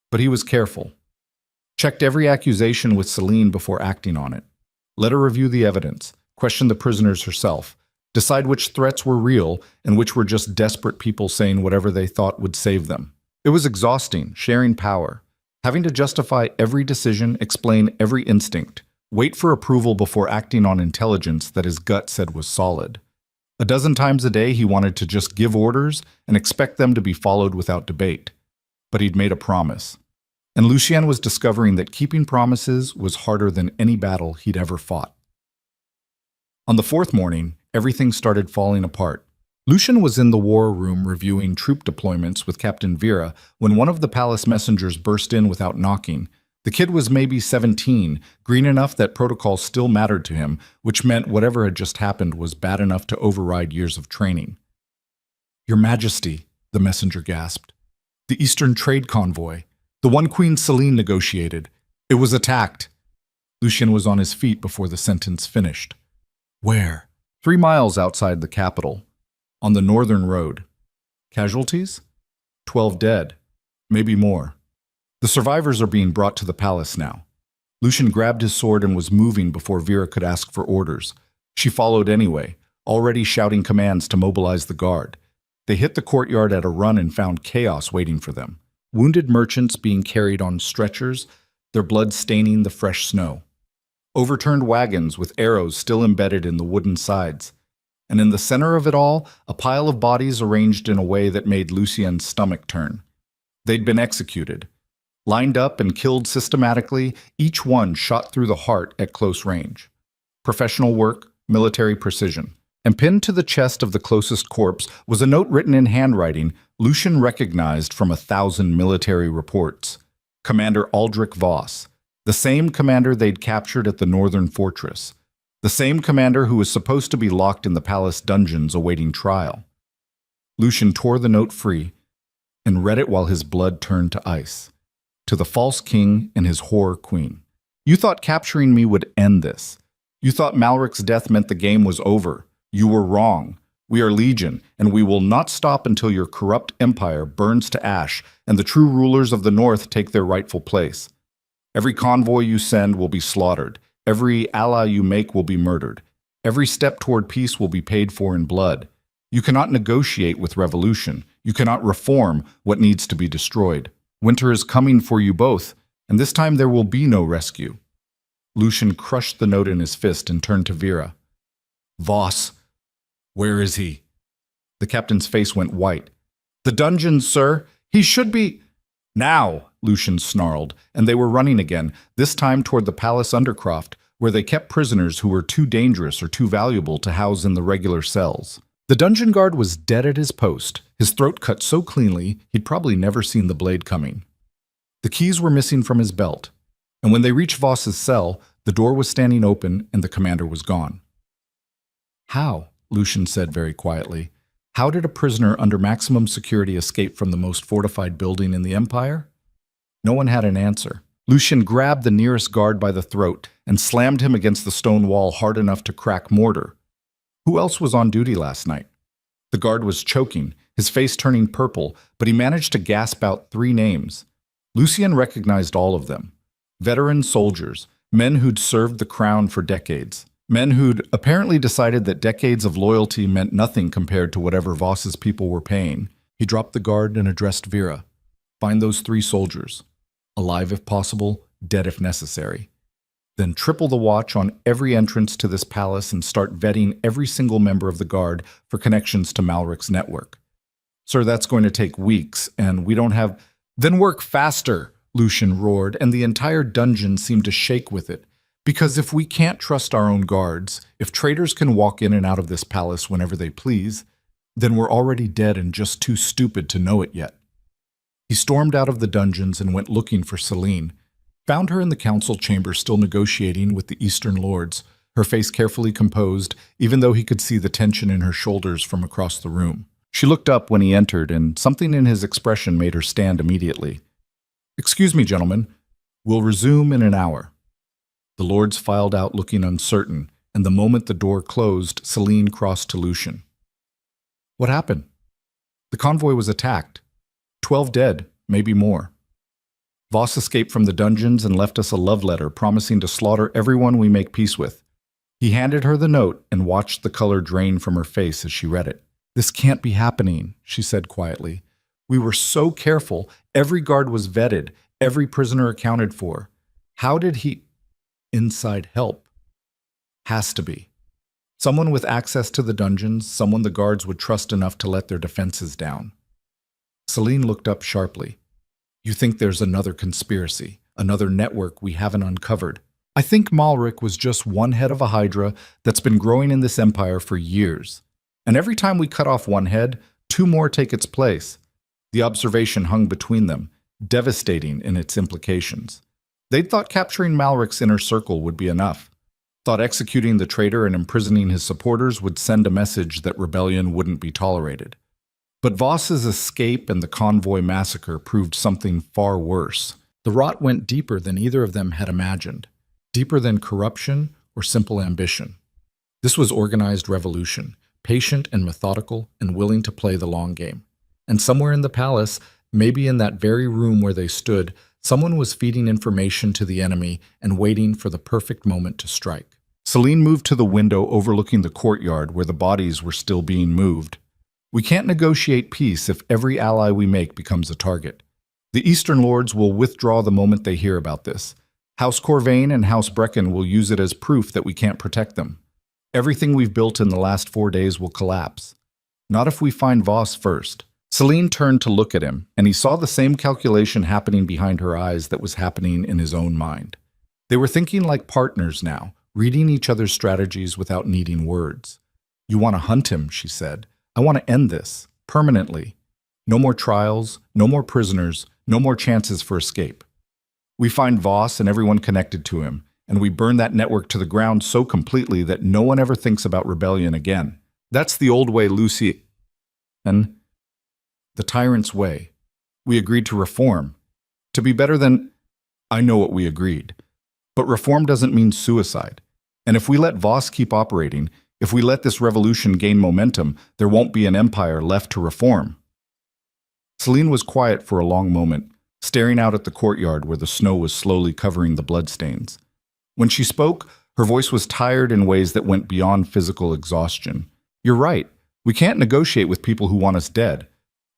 Speaker 1: But he was careful. Checked every accusation with Celine before acting on it. Let her review the evidence, question the prisoners herself, decide which threats were real and which were just desperate people saying whatever they thought would save them. It was exhausting, sharing power. Having to justify every decision, explain every instinct, wait for approval before acting on intelligence that his gut said was solid. A dozen times a day he wanted to just give orders and expect them to be followed without debate. But he'd made a promise. And Lucien was discovering that keeping promises was harder than any battle he'd ever fought. On the fourth morning, everything started falling apart. Lucien was in the war room reviewing troop deployments with Captain Vera when one of the palace messengers burst in without knocking, The kid was maybe 17, green enough that protocol still mattered to him, which meant whatever had just happened was bad enough to override years of training. "Your Majesty," the messenger gasped. "The Eastern Trade Convoy, the one Queen Celine negotiated. It was attacked." Lucien was on his feet before the sentence finished. "Where?" 3 miles outside the capital, on the northern road. "Casualties?" 12 dead, maybe more. "The survivors are being brought to the palace now." Lucien grabbed his sword and was moving before Vera could ask for orders. She followed anyway, already shouting commands to mobilize the guard. They hit the courtyard at a run and found chaos waiting for them. Wounded merchants being carried on stretchers, their blood staining the fresh snow. Overturned wagons with arrows still embedded in the wooden sides. And in the center of it all, a pile of bodies arranged in a way that made Lucien's stomach turn. They'd been executed. Lined up and killed systematically, each one shot through the heart at close range. Professional work, military precision. And pinned to the chest of the closest corpse was a note written in handwriting Lucien recognized from 1,000 military reports. Commander Aldrich Voss, the same commander they'd captured at the northern fortress. The same commander who was supposed to be locked in the palace dungeons awaiting trial. Lucien tore the note free and read it while his blood turned to ice. To the false king and his whore queen. "You thought capturing me would end this. You thought Malric's death meant the game was over. You were wrong. We are Legion, and we will not stop until your corrupt empire burns to ash and the true rulers of the North take their rightful place. Every convoy you send will be slaughtered. Every ally you make will be murdered. Every step toward peace will be paid for in blood. You cannot negotiate with revolution. You cannot reform what needs to be destroyed. Winter is coming for you both, and this time there will be no rescue." Lucien crushed the note in his fist and turned to Vera. "Voss, where is he?" The captain's face went white. "The dungeons, sir. He should be—" "Now!" Lucien snarled, and they were running again, this time toward the palace undercroft, where they kept prisoners who were too dangerous or too valuable to house in the regular cells. The dungeon guard was dead at his post, his throat cut so cleanly he'd probably never seen the blade coming. The keys were missing from his belt, and when they reached Voss's cell, the door was standing open and the commander was gone. "How?" Lucien said very quietly. "How did a prisoner under maximum security escape from the most fortified building in the Empire?" No one had an answer. Lucien grabbed the nearest guard by the throat and slammed him against the stone wall hard enough to crack mortar. Who else was on duty last night? The guard was choking, his face turning purple, but he managed to gasp out 3 names. Lucien recognized all of them. Veteran soldiers, men who'd served the crown for decades. Men who'd apparently decided that decades of loyalty meant nothing compared to whatever Voss's people were paying. He dropped the guard and addressed Vera. "Find those 3 soldiers. Alive if possible, dead if necessary. Then triple the watch on every entrance to this palace and start vetting every single member of the guard for connections to Malric's network. Sir, that's going to take weeks, and we don't have—" "Then work faster!" Lucien roared, and the entire dungeon seemed to shake with it. "Because if we can't trust our own guards, if traitors can walk in and out of this palace whenever they please, then we're already dead and just too stupid to know it yet." He stormed out of the dungeons and went looking for Celine. Found her in the council chamber still negotiating with the Eastern lords, her face carefully composed, even though he could see the tension in her shoulders from across the room. She looked up when he entered, and something in his expression made her stand immediately. "Excuse me, gentlemen. We'll resume in an hour." The lords filed out looking uncertain, and the moment the door closed, Celine crossed to Lucien. "What happened?" "The convoy was attacked. 12 dead, maybe more. Voss escaped from the dungeons and left us a love letter promising to slaughter everyone we make peace with." He handed her the note and watched the color drain from her face as she read it. "This can't be happening," she said quietly. "We were so careful. Every guard was vetted, every prisoner accounted for. How did he—" "Inside help. Has to be. Someone with access to the dungeons, someone the guards would trust enough to let their defenses down." Celine looked up sharply. "You think there's another conspiracy, another network we haven't uncovered? I think Malric was just one head of a hydra that's been growing in this empire for years. And every time we cut off one head, 2 more take its place." The observation hung between them, devastating in its implications. They'd thought capturing Malric's inner circle would be enough, thought executing the traitor and imprisoning his supporters would send a message that rebellion wouldn't be tolerated. But Voss's escape and the convoy massacre proved something far worse. The rot went deeper than either of them had imagined, deeper than corruption or simple ambition. This was organized revolution, patient and methodical and willing to play the long game. And somewhere in the palace, maybe in that very room where they stood, someone was feeding information to the enemy and waiting for the perfect moment to strike. Celine moved to the window overlooking the courtyard where the bodies were still being moved. We can't negotiate peace if every ally we make becomes a target. The Eastern Lords will withdraw the moment they hear about this. House Corvain and House Brecken will use it as proof that we can't protect them. Everything we've built in the last 4 days will collapse. Not if we find Voss first. Celine turned to look at him, and he saw the same calculation happening behind her eyes that was happening in his own mind. They were thinking like partners now, reading each other's strategies without needing words. "You want to hunt him," she said. "I want to end this, permanently. No more trials, no more prisoners, no more chances for escape. We find Voss and everyone connected to him, and we burn that network to the ground so completely that no one ever thinks about rebellion again. That's the old way, Lucy. And the tyrant's way. We agreed to reform. To be better than... I know what we agreed. But reform doesn't mean suicide. And if we let Voss keep operating, if we let this revolution gain momentum, there won't be an empire left to reform." Celine was quiet for a long moment, staring out at the courtyard where the snow was slowly covering the bloodstains. When she spoke, her voice was tired in ways that went beyond physical exhaustion. "You're right. We can't negotiate with people who want us dead.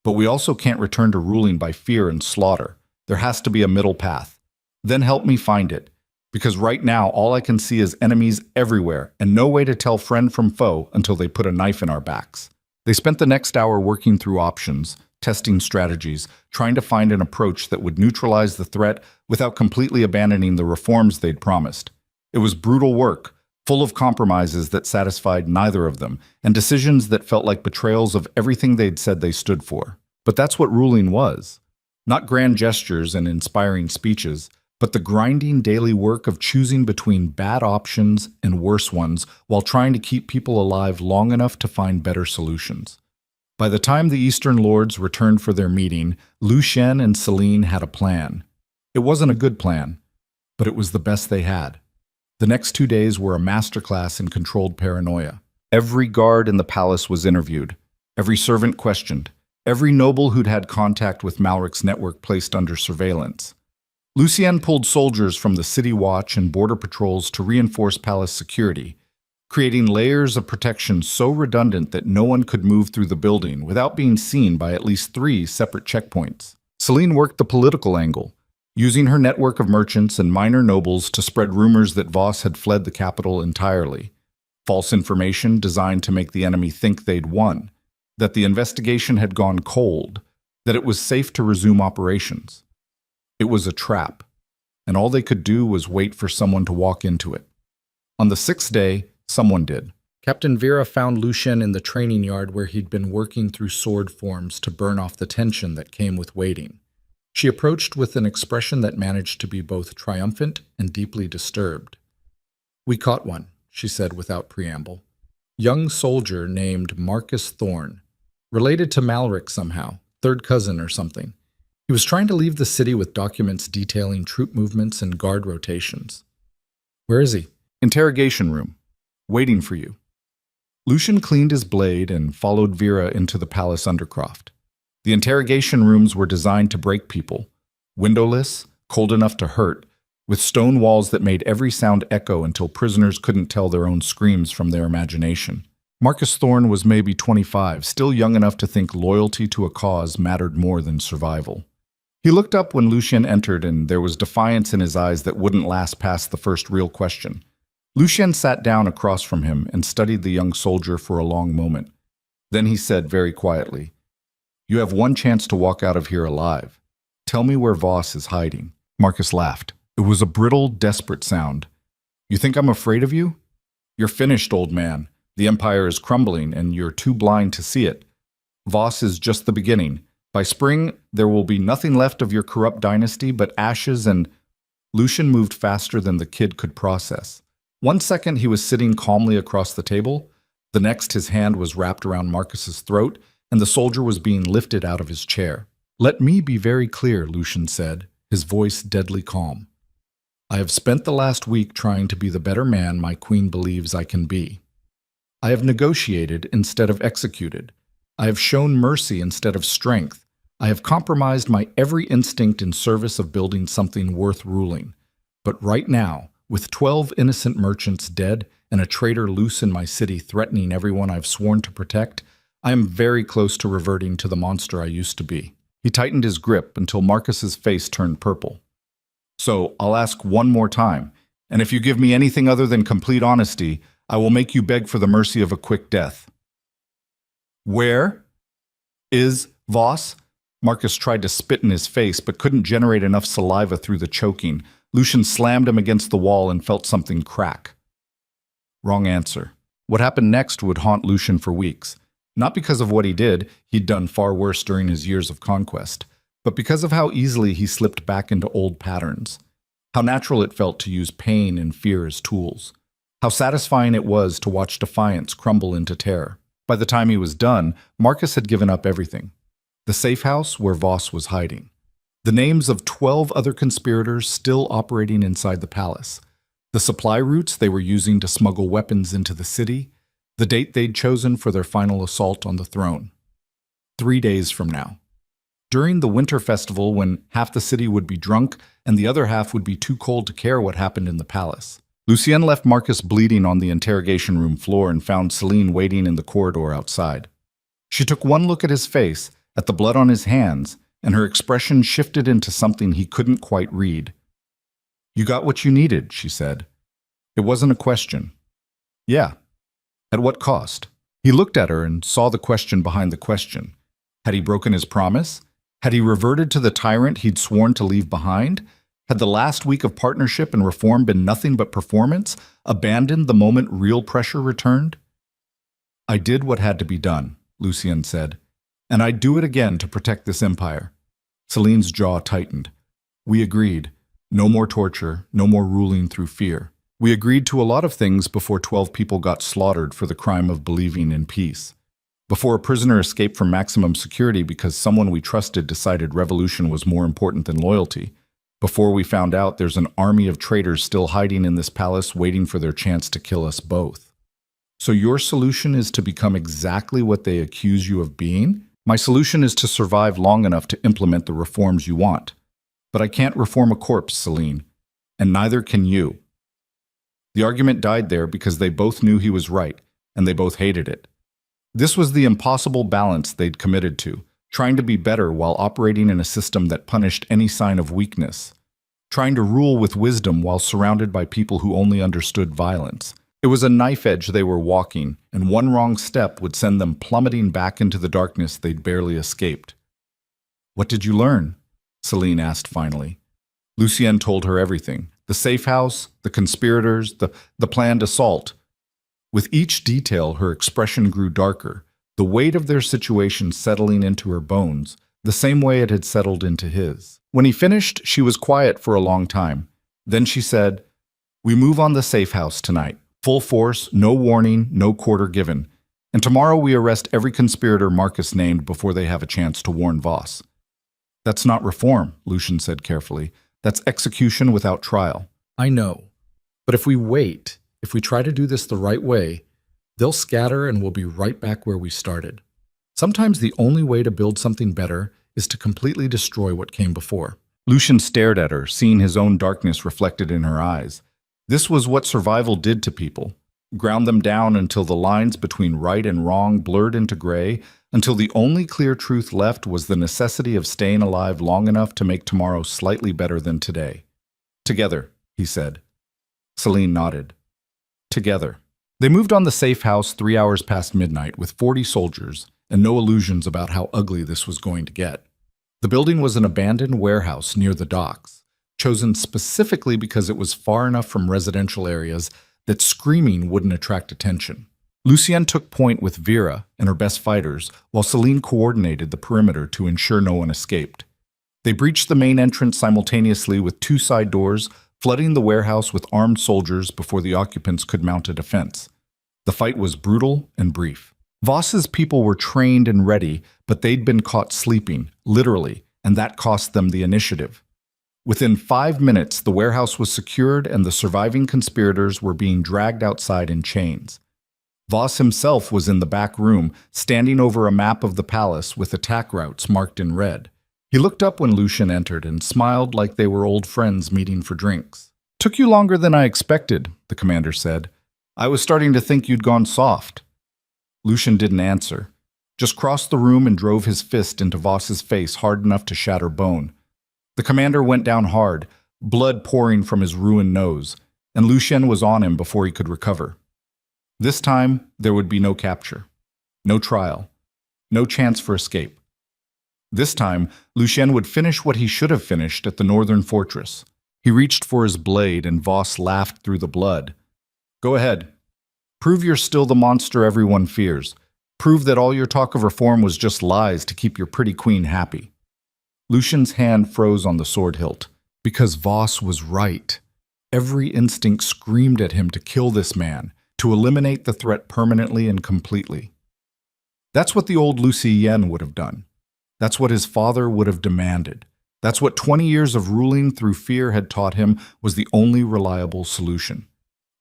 Speaker 1: But we also can't return to ruling by fear and slaughter. There has to be a middle path. Then help me find it. Because right now, all I can see is enemies everywhere, and no way to tell friend from foe until they put a knife in our backs." They spent the next hour working through options, testing strategies, trying to find an approach that would neutralize the threat without completely abandoning the reforms they'd promised. It was brutal work, full of compromises that satisfied neither of them, and decisions that felt like betrayals of everything they'd said they stood for. But that's what ruling was. Not grand gestures and inspiring speeches, but the grinding daily work of choosing between bad options and worse ones while trying to keep people alive long enough to find better solutions. By the time the Eastern Lords returned for their meeting, Lucien and Celine had a plan. It wasn't a good plan, but it was the best they had. The next 2 days were a masterclass in controlled paranoia. Every guard in the palace was interviewed, every servant questioned, every noble who'd had contact with Malric's network placed under surveillance. Lucien pulled soldiers from the city watch and border patrols to reinforce palace security, creating layers of protection so redundant that no one could move through the building without being seen by at least 3 separate checkpoints. Celine worked the political angle, using her network of merchants and minor nobles to spread rumors that Voss had fled the capital entirely. False information designed to make the enemy think they'd won, that the investigation had gone cold, that it was safe to resume operations. It was a trap, and all they could do was wait for someone to walk into it. On the 6th day, someone did. Captain Vera found Lucien in the training yard where he'd been working through sword forms to burn off the tension that came with waiting. She approached with an expression that managed to be both triumphant and deeply disturbed. "We caught one," she said without preamble. "Young soldier named Marcus Thorne. Related to Malric somehow, third cousin or something. He was trying to leave the city with documents detailing troop movements and guard rotations." "Where is he?" "Interrogation room. Waiting for you." Lucien cleaned his blade and followed Vera into the palace undercroft. The interrogation rooms were designed to break people, windowless, cold enough to hurt, with stone walls that made every sound echo until prisoners couldn't tell their own screams from their imagination. Marcus Thorne was maybe 25, still young enough to think loyalty to a cause mattered more than survival. He looked up when Lucien entered, and there was defiance in his eyes that wouldn't last past the first real question. Lucien sat down across from him and studied the young soldier for a long moment. Then he said very quietly, "You have one chance to walk out of here alive. Tell me where Voss is hiding." Marcus laughed. It was a brittle, desperate sound. "You think I'm afraid of you? You're finished, old man. The empire is crumbling, and you're too blind to see it. Voss is just the beginning. By spring, there will be nothing left of your corrupt dynasty but ashes and..." Lucian moved faster than the kid could process. 1 second he was sitting calmly across the table. The next his hand was wrapped around Marcus's throat, and the soldier was being lifted out of his chair. "Let me be very clear," Lucian said, his voice deadly calm. "I have spent the last week trying to be the better man my queen believes I can be. I have negotiated instead of executed. I have shown mercy instead of strength. I have compromised my every instinct in service of building something worth ruling. But right now, with 12 innocent merchants dead and a traitor loose in my city threatening everyone I've sworn to protect, I am very close to reverting to the monster I used to be." He tightened his grip until Marcus's face turned purple. "So I'll ask one more time, and if you give me anything other than complete honesty, I will make you beg for the mercy of a quick death." "Where is Voss?" Marcus tried to spit in his face, but couldn't generate enough saliva through the choking. Lucian slammed him against the wall and felt something crack. Wrong answer. What happened next would haunt Lucian for weeks. Not because of what he did, he'd done far worse during his years of conquest, but because of how easily he slipped back into old patterns. How natural it felt to use pain and fear as tools. How satisfying it was to watch defiance crumble into terror. By the time he was done, Marcus had given up everything. The safe house where Voss was hiding. The names of 12 other conspirators still operating inside the palace. The supply routes they were using to smuggle weapons into the city. The date they'd chosen for their final assault on the throne. 3 days from now. During the winter festival, when half the city would be drunk and the other half would be too cold to care what happened in the palace. Lucien left Marcus bleeding on the interrogation room floor and found Celine waiting in the corridor outside. She took one look at his face, at the blood on his hands, and her expression shifted into something he couldn't quite read. "You got what you needed," she said. It wasn't a question. "Yeah. At what cost?" He looked at her and saw the question behind the question. Had he broken his promise? Had he reverted to the tyrant he'd sworn to leave behind? Had the last week of partnership and reform been nothing but performance, abandoned the moment real pressure returned? "I did what had to be done," Lucien said. "And I'd do it again to protect this empire." Celine's jaw tightened. "We agreed. No more torture, no more ruling through fear. We agreed to a lot of things before 12 people got slaughtered for the crime of believing in peace. Before a prisoner escaped from maximum security because someone we trusted decided revolution was more important than loyalty. Before we found out there's an army of traitors still hiding in this palace waiting for their chance to kill us both. So your solution is to become exactly what they accuse you of being? My solution is to survive long enough to implement the reforms you want. But I can't reform a corpse, Celine, and neither can you." The argument died there because they both knew he was right, and they both hated it. This was the impossible balance they'd committed to, trying to be better while operating in a system that punished any sign of weakness, trying to rule with wisdom while surrounded by people who only understood violence. It was a knife edge they were walking, and one wrong step would send them plummeting back into the darkness they'd barely escaped. "What did you learn?" Celine asked finally. Lucien told her everything. The safe house, the conspirators, the planned assault. With each detail, her expression grew darker, the weight of their situation settling into her bones, the same way it had settled into his. When he finished, she was quiet for a long time. Then she said, "We move on the safe house tonight. Full force, no warning, no quarter given. And tomorrow we arrest every conspirator Marcus named before they have a chance to warn Voss." "That's not reform," Lucien said carefully. "That's execution without trial." "I know. But if we wait, if we try to do this the right way, they'll scatter and we'll be right back where we started. Sometimes the only way to build something better is to completely destroy what came before." Lucien stared at her, seeing his own darkness reflected in her eyes. This was what survival did to people. Ground them down until the lines between right and wrong blurred into gray, until the only clear truth left was the necessity of staying alive long enough to make tomorrow slightly better than today. "Together," he said. Celine nodded. "Together." They moved on the safe house 3 hours past midnight with 40 soldiers and no illusions about how ugly this was going to get. The building was an abandoned warehouse near the docks, chosen specifically because it was far enough from residential areas that screaming wouldn't attract attention. Lucien took point with Vera and her best fighters, while Celine coordinated the perimeter to ensure no one escaped. They breached the main entrance simultaneously with two side doors, flooding the warehouse with armed soldiers before the occupants could mount a defense. The fight was brutal and brief. Voss's people were trained and ready, but they'd been caught sleeping, literally, and that cost them the initiative. Within 5 minutes, the warehouse was secured and the surviving conspirators were being dragged outside in chains. Voss himself was in the back room, standing over a map of the palace with attack routes marked in red. He looked up when Lucian entered and smiled like they were old friends meeting for drinks. "Took you longer than I expected," the commander said. "I was starting to think you'd gone soft." Lucian didn't answer, just crossed the room and drove his fist into Voss's face hard enough to shatter bone. The commander went down hard, blood pouring from his ruined nose, and Lucian was on him before he could recover. This time, there would be no capture, no trial, no chance for escape. This time, Lucian would finish what he should have finished at the northern fortress. He reached for his blade and Voss laughed through the blood. "Go ahead. Prove you're still the monster everyone fears. Prove that all your talk of reform was just lies to keep your pretty queen happy." Lucian's hand froze on the sword hilt, because Voss was right. Every instinct screamed at him to kill this man, to eliminate the threat permanently and completely. That's what the old Lucien would have done. That's what his father would have demanded. That's what 20 years of ruling through fear had taught him was the only reliable solution.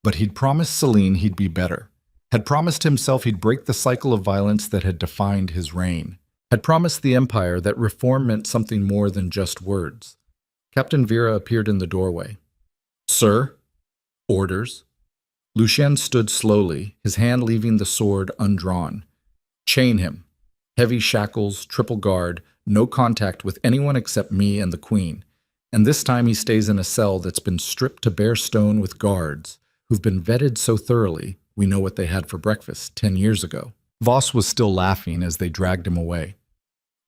Speaker 1: But he'd promised Celine he'd be better, had promised himself he'd break the cycle of violence that had defined his reign, had promised the Empire that reform meant something more than just words. Captain Vera appeared in the doorway. "Sir?" "Orders?" Lucien stood slowly, his hand leaving the sword undrawn. "Chain him. Heavy shackles, triple guard, no contact with anyone except me and the Queen. And this time he stays in a cell that's been stripped to bare stone with guards, who've been vetted so thoroughly we know what they had for breakfast 10 years ago." Voss was still laughing as they dragged him away.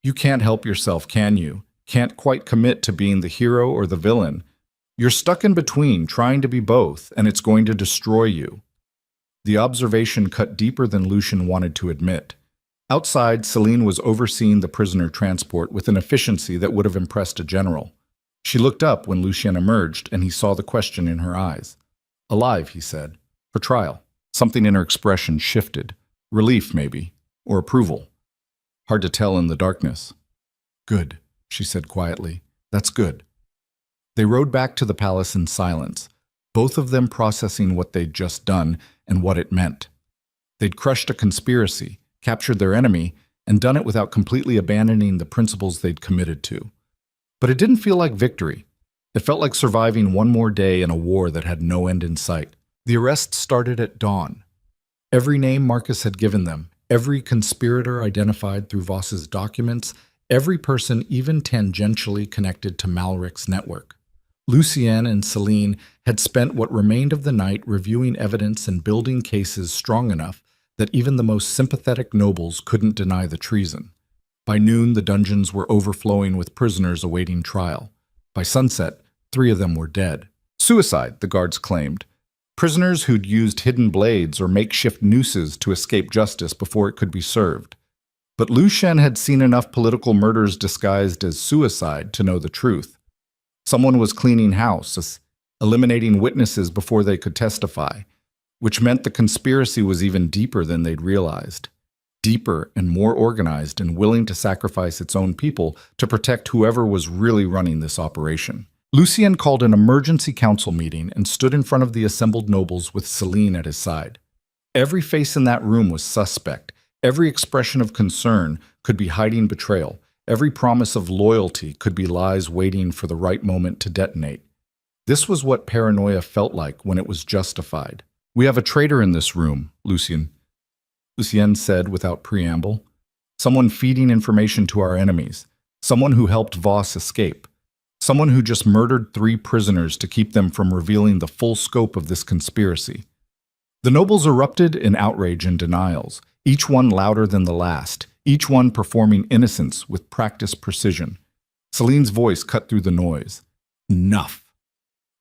Speaker 1: "You can't help yourself, can you? Can't quite commit to being the hero or the villain. You're stuck in between, trying to be both, and it's going to destroy you." The observation cut deeper than Lucian wanted to admit. Outside, Celine was overseeing the prisoner transport with an efficiency that would have impressed a general. She looked up when Lucien emerged, and he saw the question in her eyes. "Alive," he said. "For trial." Something in her expression shifted. Relief, maybe, or approval. Hard to tell in the darkness. "Good," she said quietly. "That's good." They rode back to the palace in silence, both of them processing what they'd just done and what it meant. They'd crushed a conspiracy, captured their enemy, and done it without completely abandoning the principles they'd committed to. But it didn't feel like victory. It felt like surviving one more day in a war that had no end in sight. The arrest started at dawn. Every name Marcus had given them, every conspirator identified through Voss's documents, every person even tangentially connected to Malric's network. Lucien and Celine had spent what remained of the night reviewing evidence and building cases strong enough that even the most sympathetic nobles couldn't deny the treason. By noon, the dungeons were overflowing with prisoners awaiting trial. By sunset, 3 of them were dead. Suicide, the guards claimed. Prisoners who'd used hidden blades or makeshift nooses to escape justice before it could be served. But Lucien had seen enough political murders disguised as suicide to know the truth. Someone was cleaning house, eliminating witnesses before they could testify, which meant the conspiracy was even deeper than they'd realized. Deeper and more organized and willing to sacrifice its own people to protect whoever was really running this operation. Lucien called an emergency council meeting and stood in front of the assembled nobles with Celine at his side. Every face in that room was suspect. Every expression of concern could be hiding betrayal. Every promise of loyalty could be lies waiting for the right moment to detonate. This was what paranoia felt like when it was justified. "We have a traitor in this room, Lucien said without preamble. "Someone feeding information to our enemies. Someone who helped Voss escape. Someone who just murdered 3 prisoners to keep them from revealing the full scope of this conspiracy." The nobles erupted in outrage and denials, each one louder than the last, each one performing innocence with practiced precision. Celine's voice cut through the noise. "Enough."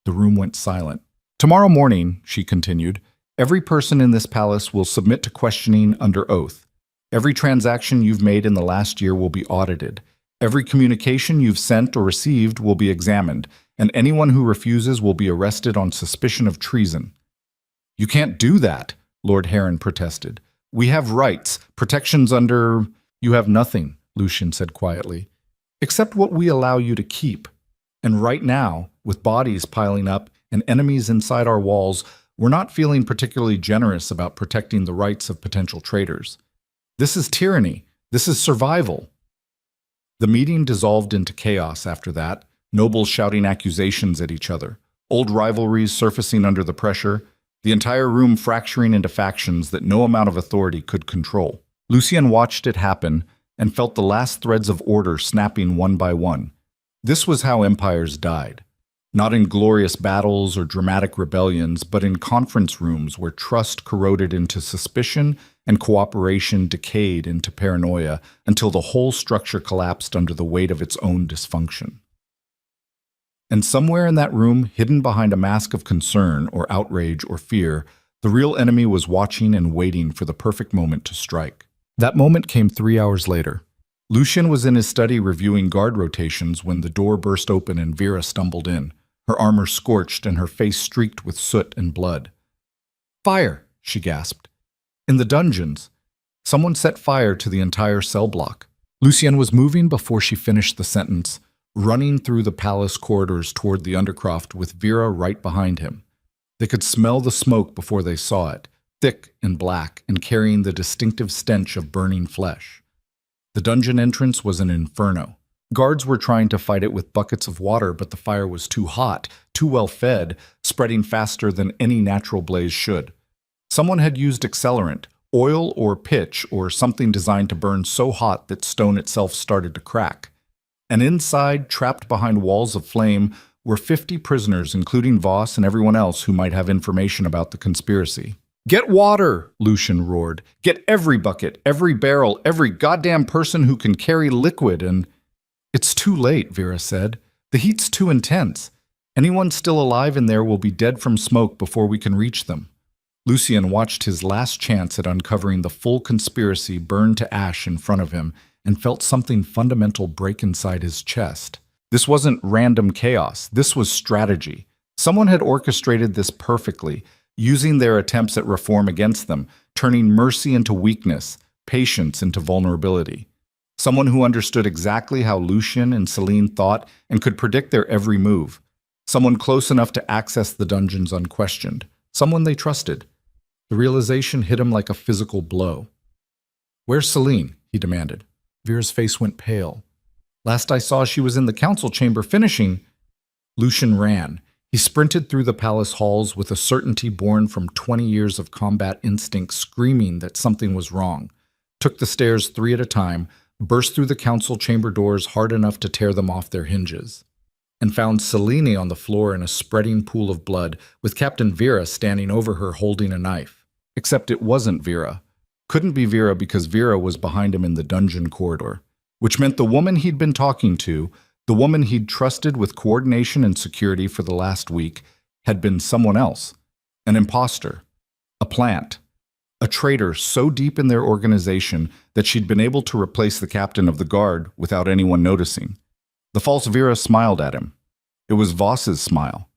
Speaker 1: The room went silent. "Tomorrow morning," she continued, "every person in this palace will submit to questioning under oath. Every transaction you've made in the last year will be audited. Every communication you've sent or received will be examined, and anyone who refuses will be arrested on suspicion of treason." "You can't do that," Lord Heron protested. "We have rights, protections under—" "You have nothing," Lucian said quietly, "except what we allow you to keep. And right now, with bodies piling up and enemies inside our walls, we're not feeling particularly generous about protecting the rights of potential traitors. This is tyranny. This is survival." The meeting dissolved into chaos after that, nobles shouting accusations at each other, old rivalries surfacing under the pressure, the entire room fracturing into factions that no amount of authority could control. Lucien watched it happen and felt the last threads of order snapping one by one. This was how empires died. Not in glorious battles or dramatic rebellions, but in conference rooms where trust corroded into suspicion and cooperation decayed into paranoia until the whole structure collapsed under the weight of its own dysfunction. And somewhere in that room, hidden behind a mask of concern or outrage or fear, the real enemy was watching and waiting for the perfect moment to strike. That moment came 3 hours later. Lucien was in his study reviewing guard rotations when the door burst open and Vera stumbled in, her armor scorched and her face streaked with soot and blood. "Fire!" she gasped. "In the dungeons. Someone set fire to the entire cell block." Lucien was moving before she finished the sentence, running through the palace corridors toward the Undercroft with Vera right behind him. They could smell the smoke before they saw it, thick and black and carrying the distinctive stench of burning flesh. The dungeon entrance was an inferno. Guards were trying to fight it with buckets of water, but the fire was too hot, too well fed, spreading faster than any natural blaze should. Someone had used accelerant, oil or pitch or something designed to burn so hot that stone itself started to crack. And inside, trapped behind walls of flame, were 50 prisoners, including Voss and everyone else who might have information about the conspiracy. "Get water!" Lucien roared. "Get every bucket, every barrel, every goddamn person who can carry liquid and—" "It's too late," Vera said. "The heat's too intense. Anyone still alive in there will be dead from smoke before we can reach them." Lucien watched his last chance at uncovering the full conspiracy burn to ash in front of him and felt something fundamental break inside his chest. This wasn't random chaos. This was strategy. Someone had orchestrated this perfectly, using their attempts at reform against them, turning mercy into weakness, patience into vulnerability. Someone who understood exactly how Lucien and Celine thought and could predict their every move. Someone close enough to access the dungeons unquestioned. Someone they trusted. The realization hit him like a physical blow. "Where's Celine?" he demanded. Vera's face went pale. "Last I saw, she was in the council chamber finishing—" Lucien ran. He sprinted through the palace halls with a certainty born from 20 years of combat instinct screaming that something was wrong, took the stairs 3 at a time, burst through the council chamber doors hard enough to tear them off their hinges, and found Celine on the floor in a spreading pool of blood, with Captain Vera standing over her holding a knife. Except it wasn't Vera. Couldn't be Vera because Vera was behind him in the dungeon corridor, which meant the woman he'd been talking to, the woman he'd trusted with coordination and security for the last week, had been someone else. An imposter. A plant. A traitor so deep in their organization that she'd been able to replace the captain of the guard without anyone noticing. The false Vera smiled at him. It was Voss's smile.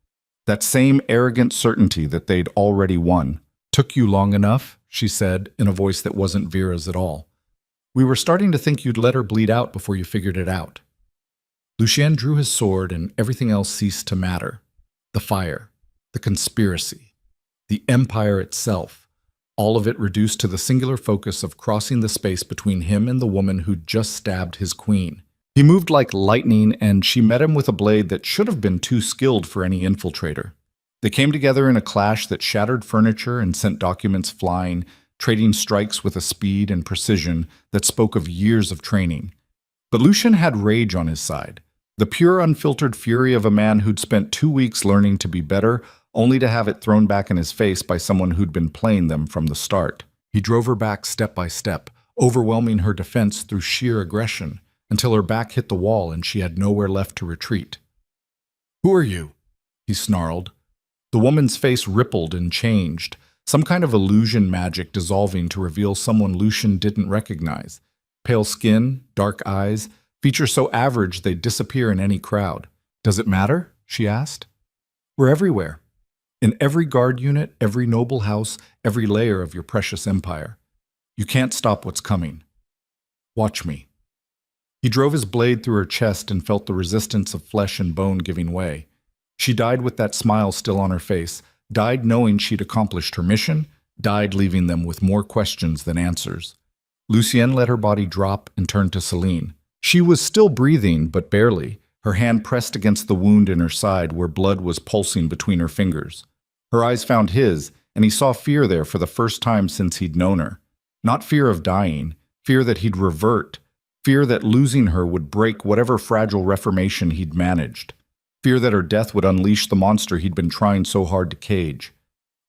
Speaker 1: That same arrogant certainty that they'd already won. "Took you long enough?" she said, in a voice that wasn't Vera's at all. "We were starting to think you'd let her bleed out before you figured it out." Lucien drew his sword and everything else ceased to matter. The fire, the conspiracy, the empire itself, all of it reduced to the singular focus of crossing the space between him and the woman who'd just stabbed his queen. He moved like lightning, and she met him with a blade that should have been too skilled for any infiltrator. They came together in a clash that shattered furniture and sent documents flying, trading strikes with a speed and precision that spoke of years of training. But Lucien had rage on his side, the pure, unfiltered fury of a man who'd spent 2 weeks learning to be better, only to have it thrown back in his face by someone who'd been playing them from the start. He drove her back step by step, overwhelming her defense through sheer aggression, until her back hit the wall and she had nowhere left to retreat. "Who are you?" he snarled. The woman's face rippled and changed, some kind of illusion magic dissolving to reveal someone Lucien didn't recognize. Pale skin, dark eyes, Features so average they'd disappear in any crowd. Does it matter? She asked. We're everywhere. In every guard unit, every noble house, every layer of your precious empire. You can't stop what's coming. Watch me. He drove his blade through her chest and felt the resistance of flesh and bone giving way. She died with that smile still on her face, died knowing she'd accomplished her mission, died leaving them with more questions than answers. Lucienne let her body drop and turned to Celine. She was still breathing, but barely, her hand pressed against the wound in her side where blood was pulsing between her fingers. Her eyes found his, and he saw fear there for the first time since he'd known her. Not fear of dying, fear that he'd revert, fear that losing her would break whatever fragile reformation he'd managed, fear that her death would unleash the monster he'd been trying so hard to cage.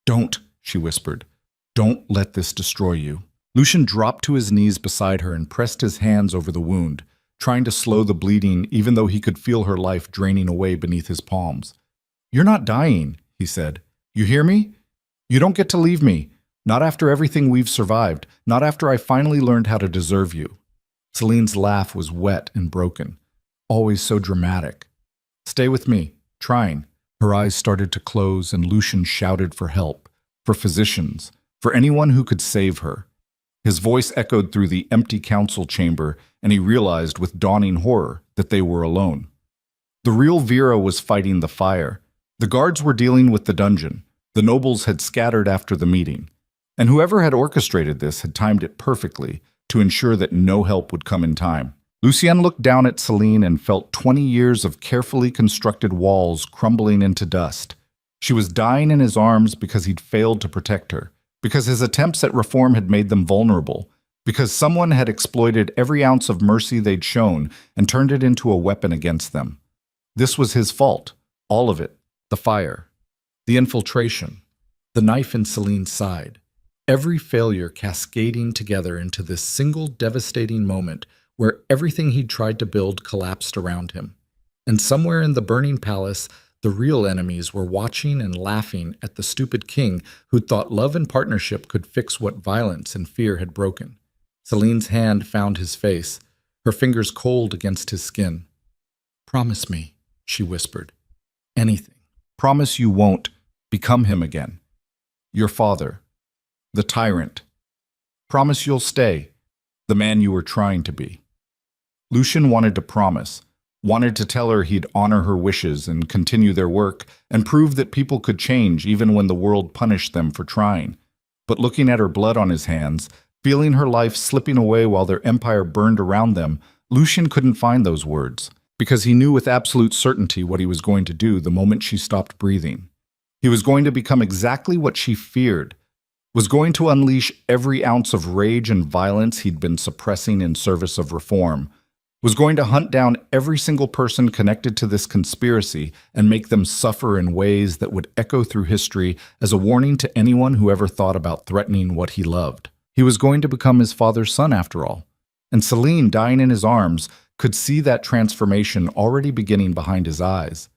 Speaker 1: Don't, she whispered. Don't let this destroy you. Lucien dropped to his knees beside her and pressed his hands over the wound, trying to slow the bleeding even though he could feel her life draining away beneath his palms. You're not dying, he said. You hear me? You don't get to leave me. Not after everything we've survived. Not after I finally learned how to deserve you. Celine's laugh was wet and broken. Always so dramatic. Stay with me. Trying. Her eyes started to close and Lucien shouted for help. For physicians. For anyone who could save her. His voice echoed through the empty council chamber, and he realized with dawning horror that they were alone. The real Vera was fighting the fire. The guards were dealing with the dungeon. The nobles had scattered after the meeting. And whoever had orchestrated this had timed it perfectly to ensure that no help would come in time. Lucienne looked down at Celine and felt 20 years of carefully constructed walls crumbling into dust. She was dying in his arms because he'd failed to protect her, because his attempts at reform had made them vulnerable, because someone had exploited every ounce of mercy they'd shown and turned it into a weapon against them. This was his fault, all of it. The fire, the infiltration, the knife in Celine's side. Every failure cascading together into this single devastating moment where everything he'd tried to build collapsed around him. And somewhere in the burning palace, the real enemies were watching and laughing at the stupid king who'd thought love and partnership could fix what violence and fear had broken. Celine's hand found his face, her fingers cold against his skin. Promise me, she whispered. Anything. Promise you won't become him again. Your father. The tyrant. Promise you'll stay, the man you were trying to be. Lucien wanted to promise, wanted to tell her he'd honor her wishes and continue their work and prove that people could change even when the world punished them for trying. But looking at her blood on his hands, feeling her life slipping away while their empire burned around them, Lucien couldn't find those words, because he knew with absolute certainty what he was going to do the moment she stopped breathing. He was going to become exactly what she feared, was going to unleash every ounce of rage and violence he'd been suppressing in service of reform, was going to hunt down every single person connected to this conspiracy and make them suffer in ways that would echo through history as a warning to anyone who ever thought about threatening what he loved. He was going to become his father's son after all. And Celine, dying in his arms, could see that transformation already beginning behind his eyes.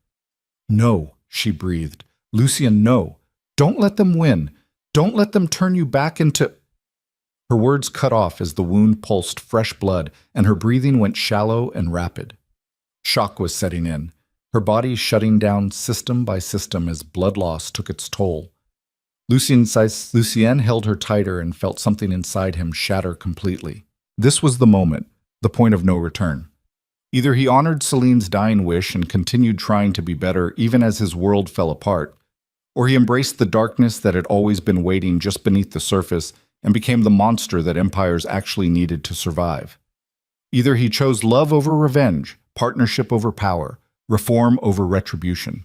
Speaker 1: No, she breathed. Lucien, no. Don't let them win. Don't let them turn you back into... Her words cut off as the wound pulsed fresh blood and her breathing went shallow and rapid. Shock was setting in, her body shutting down system by system as blood loss took its toll. Lucien held her tighter and felt something inside him shatter completely. This was the moment, the point of no return. Either he honored Celine's dying wish and continued trying to be better even as his world fell apart, or he embraced the darkness that had always been waiting just beneath the surface and became the monster that empires actually needed to survive. Either he chose love over revenge, partnership over power, reform over retribution,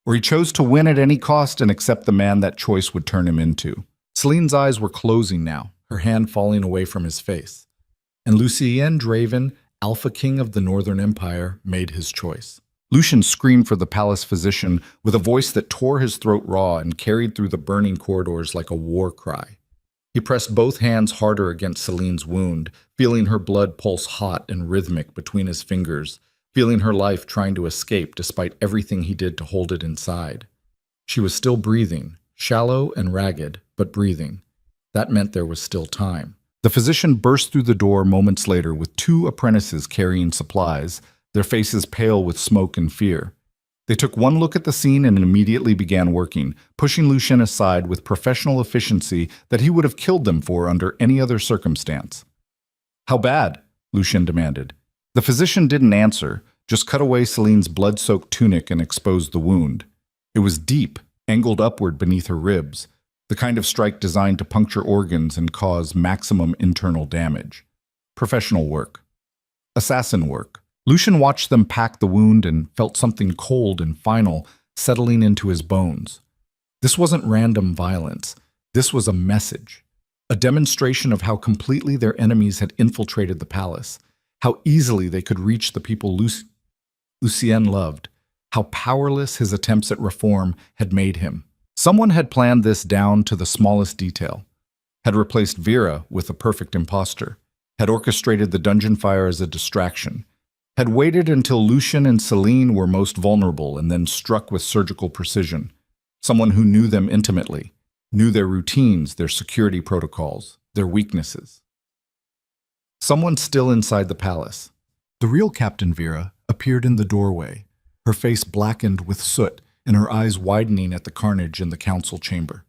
Speaker 1: or he chose to win at any cost and accept the man that choice would turn him into. Celine's eyes were closing now, her hand falling away from his face. And Lucien Draven, Alpha King of the Northern Empire, made his choice. Lucien screamed for the palace physician with a voice that tore his throat raw and carried through the burning corridors like a war cry. He pressed both hands harder against Celine's wound, feeling her blood pulse hot and rhythmic between his fingers, feeling her life trying to escape despite everything he did to hold it inside. She was still breathing, shallow and ragged, but breathing. That meant there was still time. The physician burst through the door moments later with two apprentices carrying supplies, their faces pale with smoke and fear. They took one look at the scene and immediately began working, pushing Lucien aside with professional efficiency that he would have killed them for under any other circumstance. "How bad?" Lucien demanded. The physician didn't answer, just cut away Celine's blood-soaked tunic and exposed the wound. It was deep, angled upward beneath her ribs, the kind of strike designed to puncture organs and cause maximum internal damage. Professional work. Assassin work. Lucien watched them pack the wound and felt something cold and final settling into his bones. This wasn't random violence. This was a message. A demonstration of how completely their enemies had infiltrated the palace, how easily they could reach the people Lucien loved, how powerless his attempts at reform had made him. Someone had planned this down to the smallest detail, had replaced Vera with a perfect imposter, had orchestrated the dungeon fire as a distraction, had waited until Lucien and Celine were most vulnerable and then struck with surgical precision. Someone who knew them intimately, knew their routines, their security protocols, their weaknesses. Someone still inside the palace. The real Captain Vera appeared in the doorway, her face blackened with soot and her eyes widening at the carnage in the council chamber.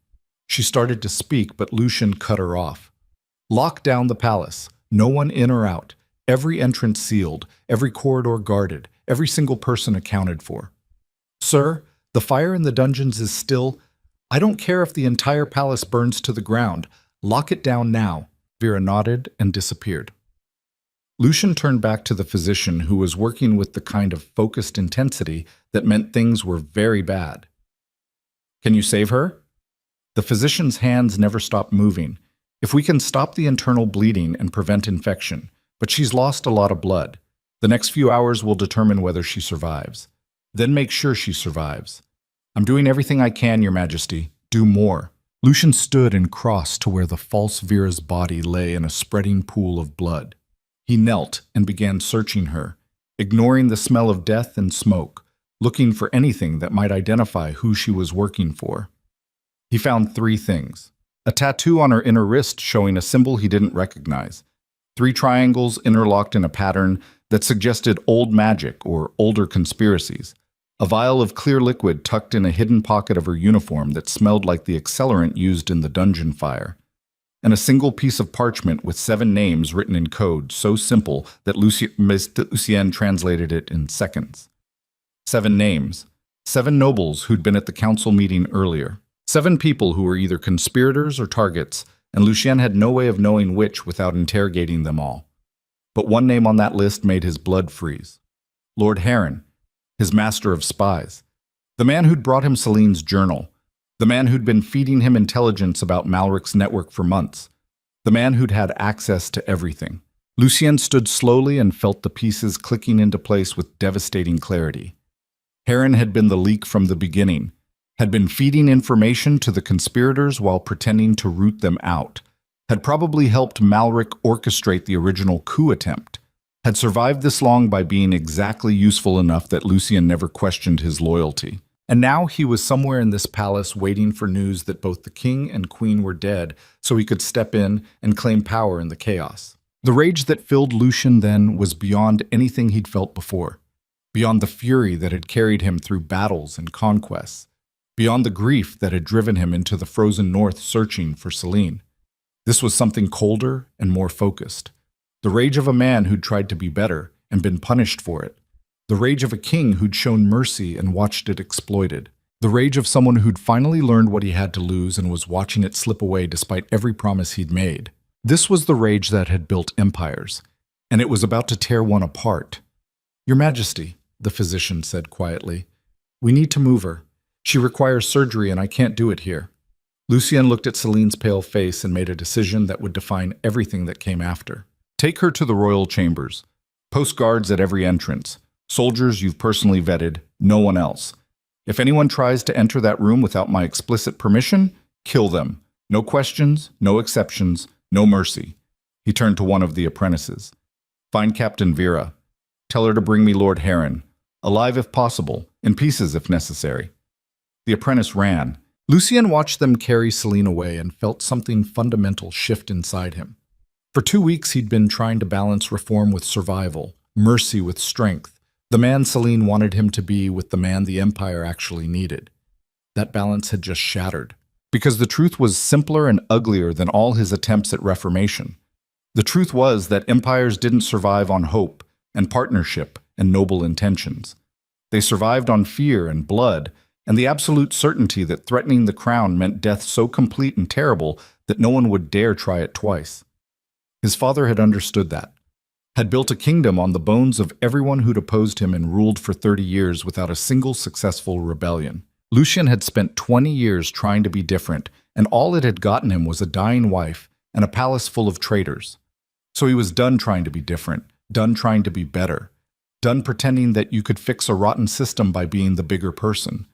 Speaker 1: She started to speak, but Lucien cut her off. "Lock down the palace, no one in or out. Every entrance sealed, every corridor guarded, every single person accounted for." "Sir, the fire in the dungeons is still... I don't care if the entire palace burns to the ground. Lock it down now." Vera nodded and disappeared. Lucien turned back to the physician, who was working with the kind of focused intensity that meant things were very bad. "Can you save her?" The physician's hands never stopped moving. "If we can stop the internal bleeding and prevent infection, but she's lost a lot of blood. The next few hours will determine whether she survives. Then make sure she survives." "I'm doing everything I can, Your Majesty. Do more." Lucien stood and crossed to where the false Vera's body lay in a spreading pool of blood. He knelt and began searching her, ignoring the smell of death and smoke, looking for anything that might identify who she was working for. He found 3 things. A tattoo on her inner wrist showing a symbol he didn't recognize. 3 triangles interlocked in a pattern that suggested old magic or older conspiracies. A vial of clear liquid tucked in a hidden pocket of her uniform that smelled like the accelerant used in the dungeon fire. And a single piece of parchment with 7 names written in code so simple that Lucien translated it in seconds. 7 names. 7 nobles who'd been at the council meeting earlier. 7 people who were either conspirators or targets, and Lucien had no way of knowing which without interrogating them all. But one name on that list made his blood freeze. Lord Heron, his master of spies. The man who'd brought him Celine's journal. The man who'd been feeding him intelligence about Malric's network for months. The man who'd had access to everything. Lucien stood slowly and felt the pieces clicking into place with devastating clarity. Heron had been the leak from the beginning, had been feeding information to the conspirators while pretending to root them out, had probably helped Malric orchestrate the original coup attempt, had survived this long by being exactly useful enough that Lucien never questioned his loyalty. And now he was somewhere in this palace waiting for news that both the king and queen were dead so he could step in and claim power in the chaos. The rage that filled Lucien then was beyond anything he'd felt before, beyond the fury that had carried him through battles and conquests, beyond the grief that had driven him into the frozen north searching for Celine. This was something colder and more focused. The rage of a man who'd tried to be better and been punished for it. The rage of a king who'd shown mercy and watched it exploited. The rage of someone who'd finally learned what he had to lose and was watching it slip away despite every promise he'd made. This was the rage that had built empires, and it was about to tear one apart. "Your Majesty," the physician said quietly, "we need to move her. She requires surgery and I can't do it here." Lucien looked at Celine's pale face and made a decision that would define everything that came after. "Take her to the royal chambers. Post guards at every entrance. Soldiers you've personally vetted, no one else. If anyone tries to enter that room without my explicit permission, kill them. No questions, no exceptions, no mercy." He turned to one of the apprentices. "Find Captain Vera. Tell her to bring me Lord Heron, alive if possible, in pieces if necessary." The apprentice ran. Lucien watched them carry Celine away and felt something fundamental shift inside him. For 2 weeks, he'd been trying to balance reform with survival, mercy with strength, the man Celine wanted him to be with the man the Empire actually needed. That balance had just shattered, because the truth was simpler and uglier than all his attempts at reformation. The truth was that empires didn't survive on hope and partnership and noble intentions. They survived on fear and blood, and the absolute certainty that threatening the crown meant death so complete and terrible that no one would dare try it twice. His father had understood that, had built a kingdom on the bones of everyone who'd opposed him and ruled for 30 years without a single successful rebellion. Lucien had spent 20 years trying to be different, and all it had gotten him was a dying wife and a palace full of traitors. So he was done trying to be different, done trying to be better, done pretending that you could fix a rotten system by being the bigger person.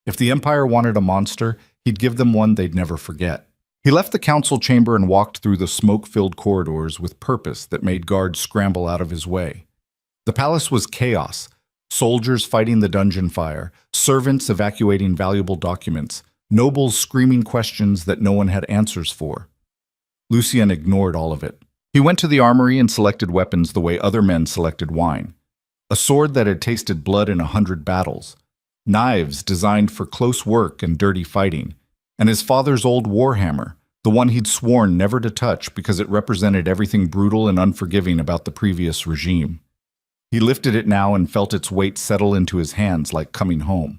Speaker 1: If the Empire wanted a monster, he'd give them one they'd never forget. He left the council chamber and walked through the smoke-filled corridors with purpose that made guards scramble out of his way. The palace was chaos, soldiers fighting the dungeon fire, servants evacuating valuable documents, nobles screaming questions that no one had answers for. Lucien ignored all of it. He went to the armory and selected weapons the way other men selected wine. A sword that had tasted blood in 100 battles, knives designed for close work and dirty fighting, and his father's old warhammer, the one he'd sworn never to touch because it represented everything brutal and unforgiving about the previous regime. He lifted it now and felt its weight settle into his hands like coming home.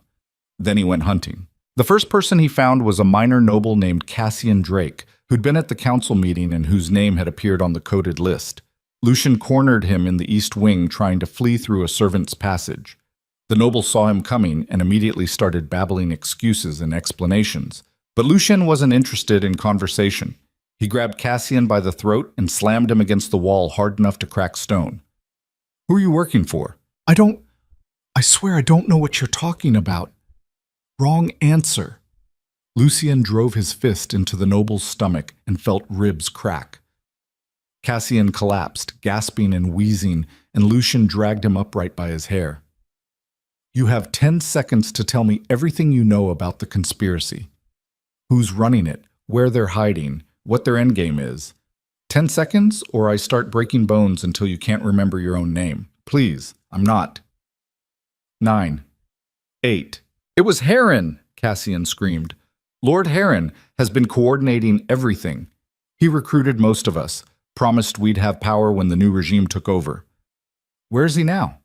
Speaker 1: Then he went hunting. The first person he found was a minor noble named Cassian Drake, who'd been at the council meeting and whose name had appeared on the coded list. Lucien cornered him in the east wing, trying to flee through a servant's passage. The noble saw him coming and immediately started babbling excuses and explanations. But Lucien wasn't interested in conversation. He grabbed Cassian by the throat and slammed him against the wall hard enough to crack stone. "Who are you working for?" I swear I don't know what you're talking about." "Wrong answer." Lucien drove his fist into the noble's stomach and felt ribs crack. Cassian collapsed, gasping and wheezing, and Lucien dragged him upright by his hair. "You have 10 seconds to tell me everything you know about the conspiracy. Who's running it, where they're hiding, what their endgame is. 10 seconds, or I start breaking bones until you can't remember your own name. Please, I'm not." 9. 8. "It was Heron," Cassian screamed. "Lord Heron has been coordinating everything. He recruited most of us, promised we'd have power when the new regime took over." "Where is he now?"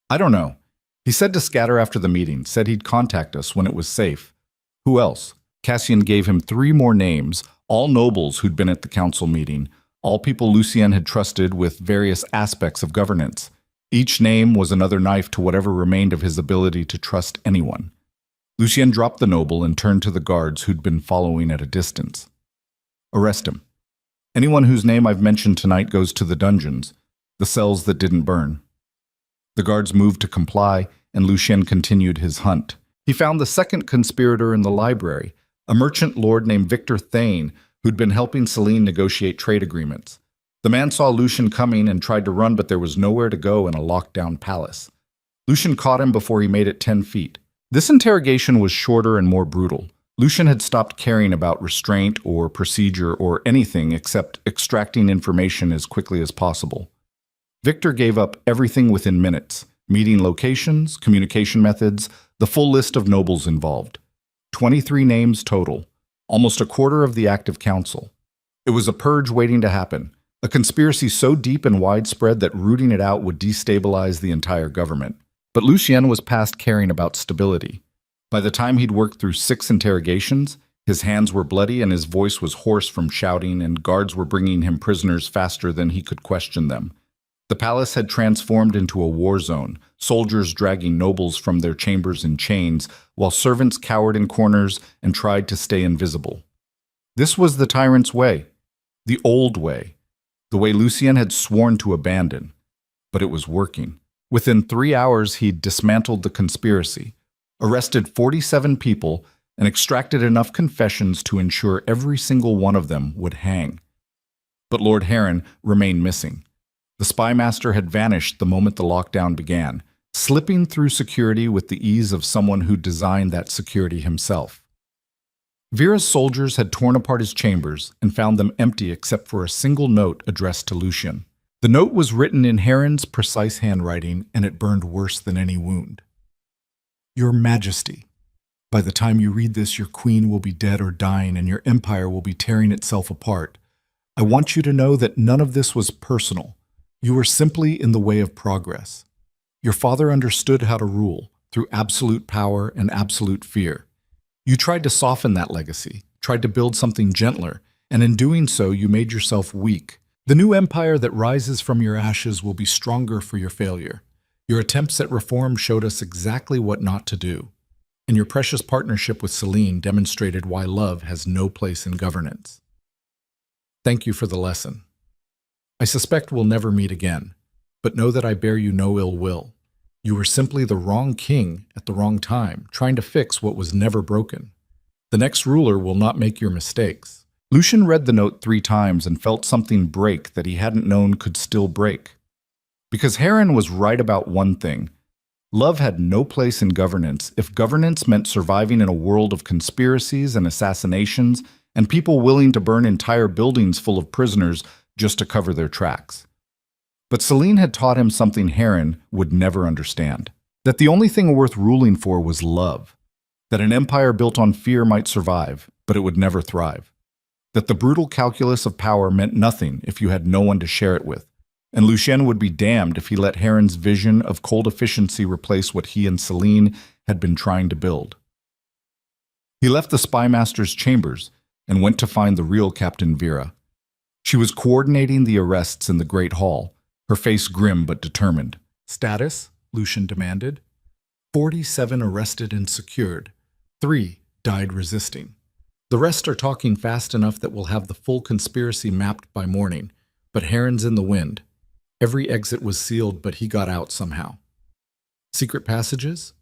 Speaker 1: "I don't know. He said to scatter after the meeting, said he'd contact us when it was safe." "Who else?" Cassian gave him 3 more names, all nobles who'd been at the council meeting, all people Lucien had trusted with various aspects of governance. Each name was another knife to whatever remained of his ability to trust anyone. Lucien dropped the noble and turned to the guards who'd been following at a distance. "Arrest him. Anyone whose name I've mentioned tonight goes to the dungeons, the cells that didn't burn." The guards moved to comply, and Lucien continued his hunt. He found the second conspirator in the library, a merchant lord named Victor Thane, who'd been helping Celine negotiate trade agreements. The man saw Lucien coming and tried to run, but there was nowhere to go in a locked-down palace. Lucien caught him before he made it 10 feet. This interrogation was shorter and more brutal. Lucien had stopped caring about restraint or procedure or anything except extracting information as quickly as possible. Victor gave up everything within minutes: meeting locations, communication methods, the full list of nobles involved. 23 names total, almost a quarter of the active council. It was a purge waiting to happen, a conspiracy so deep and widespread that rooting it out would destabilize the entire government. But Lucien was past caring about stability. By the time he'd worked through 6 interrogations, his hands were bloody and his voice was hoarse from shouting, and guards were bringing him prisoners faster than he could question them. The palace had transformed into a war zone, soldiers dragging nobles from their chambers in chains, while servants cowered in corners and tried to stay invisible. This was the tyrant's way, the old way, the way Lucien had sworn to abandon. But it was working. Within 3 hours, he'd dismantled the conspiracy, arrested 47 people, and extracted enough confessions to ensure every single one of them would hang. But Lord Heron remained missing. The spy master had vanished the moment the lockdown began, slipping through security with the ease of someone who designed that security himself. Vera's soldiers had torn apart his chambers and found them empty except for a single note addressed to Lucian. The note was written in Heron's precise handwriting, and it burned worse than any wound. Your Majesty, by the time you read this, your queen will be dead or dying, and your empire will be tearing itself apart. I want you to know that none of this was personal. You were simply in the way of progress. Your father understood how to rule, through absolute power and absolute fear. You tried to soften that legacy, tried to build something gentler, and in doing so, you made yourself weak. The new empire that rises from your ashes will be stronger for your failure. Your attempts at reform showed us exactly what not to do. And your precious partnership with Celine demonstrated why love has no place in governance. Thank you for the lesson. I suspect we'll never meet again, but know that I bear you no ill will. You were simply the wrong king at the wrong time, trying to fix what was never broken. The next ruler will not make your mistakes. Lucian read the note 3 times and felt something break that he hadn't known could still break. Because Heron was right about one thing. Love had no place in governance if governance meant surviving in a world of conspiracies and assassinations and people willing to burn entire buildings full of prisoners just to cover their tracks. But Celine had taught him something Heron would never understand. That the only thing worth ruling for was love. That an empire built on fear might survive, but it would never thrive. That the brutal calculus of power meant nothing if you had no one to share it with. And Lucien would be damned if he let Heron's vision of cold efficiency replace what he and Celine had been trying to build. He left the spymaster's chambers and went to find the real Captain Vera. She was coordinating the arrests in the Great Hall, her face grim but determined. Status? Lucian demanded. 47 arrested and secured. 3 died resisting. The rest are talking fast enough that we'll have the full conspiracy mapped by morning, but Heron's in the wind. Every exit was sealed, but he got out somehow. Secret passages?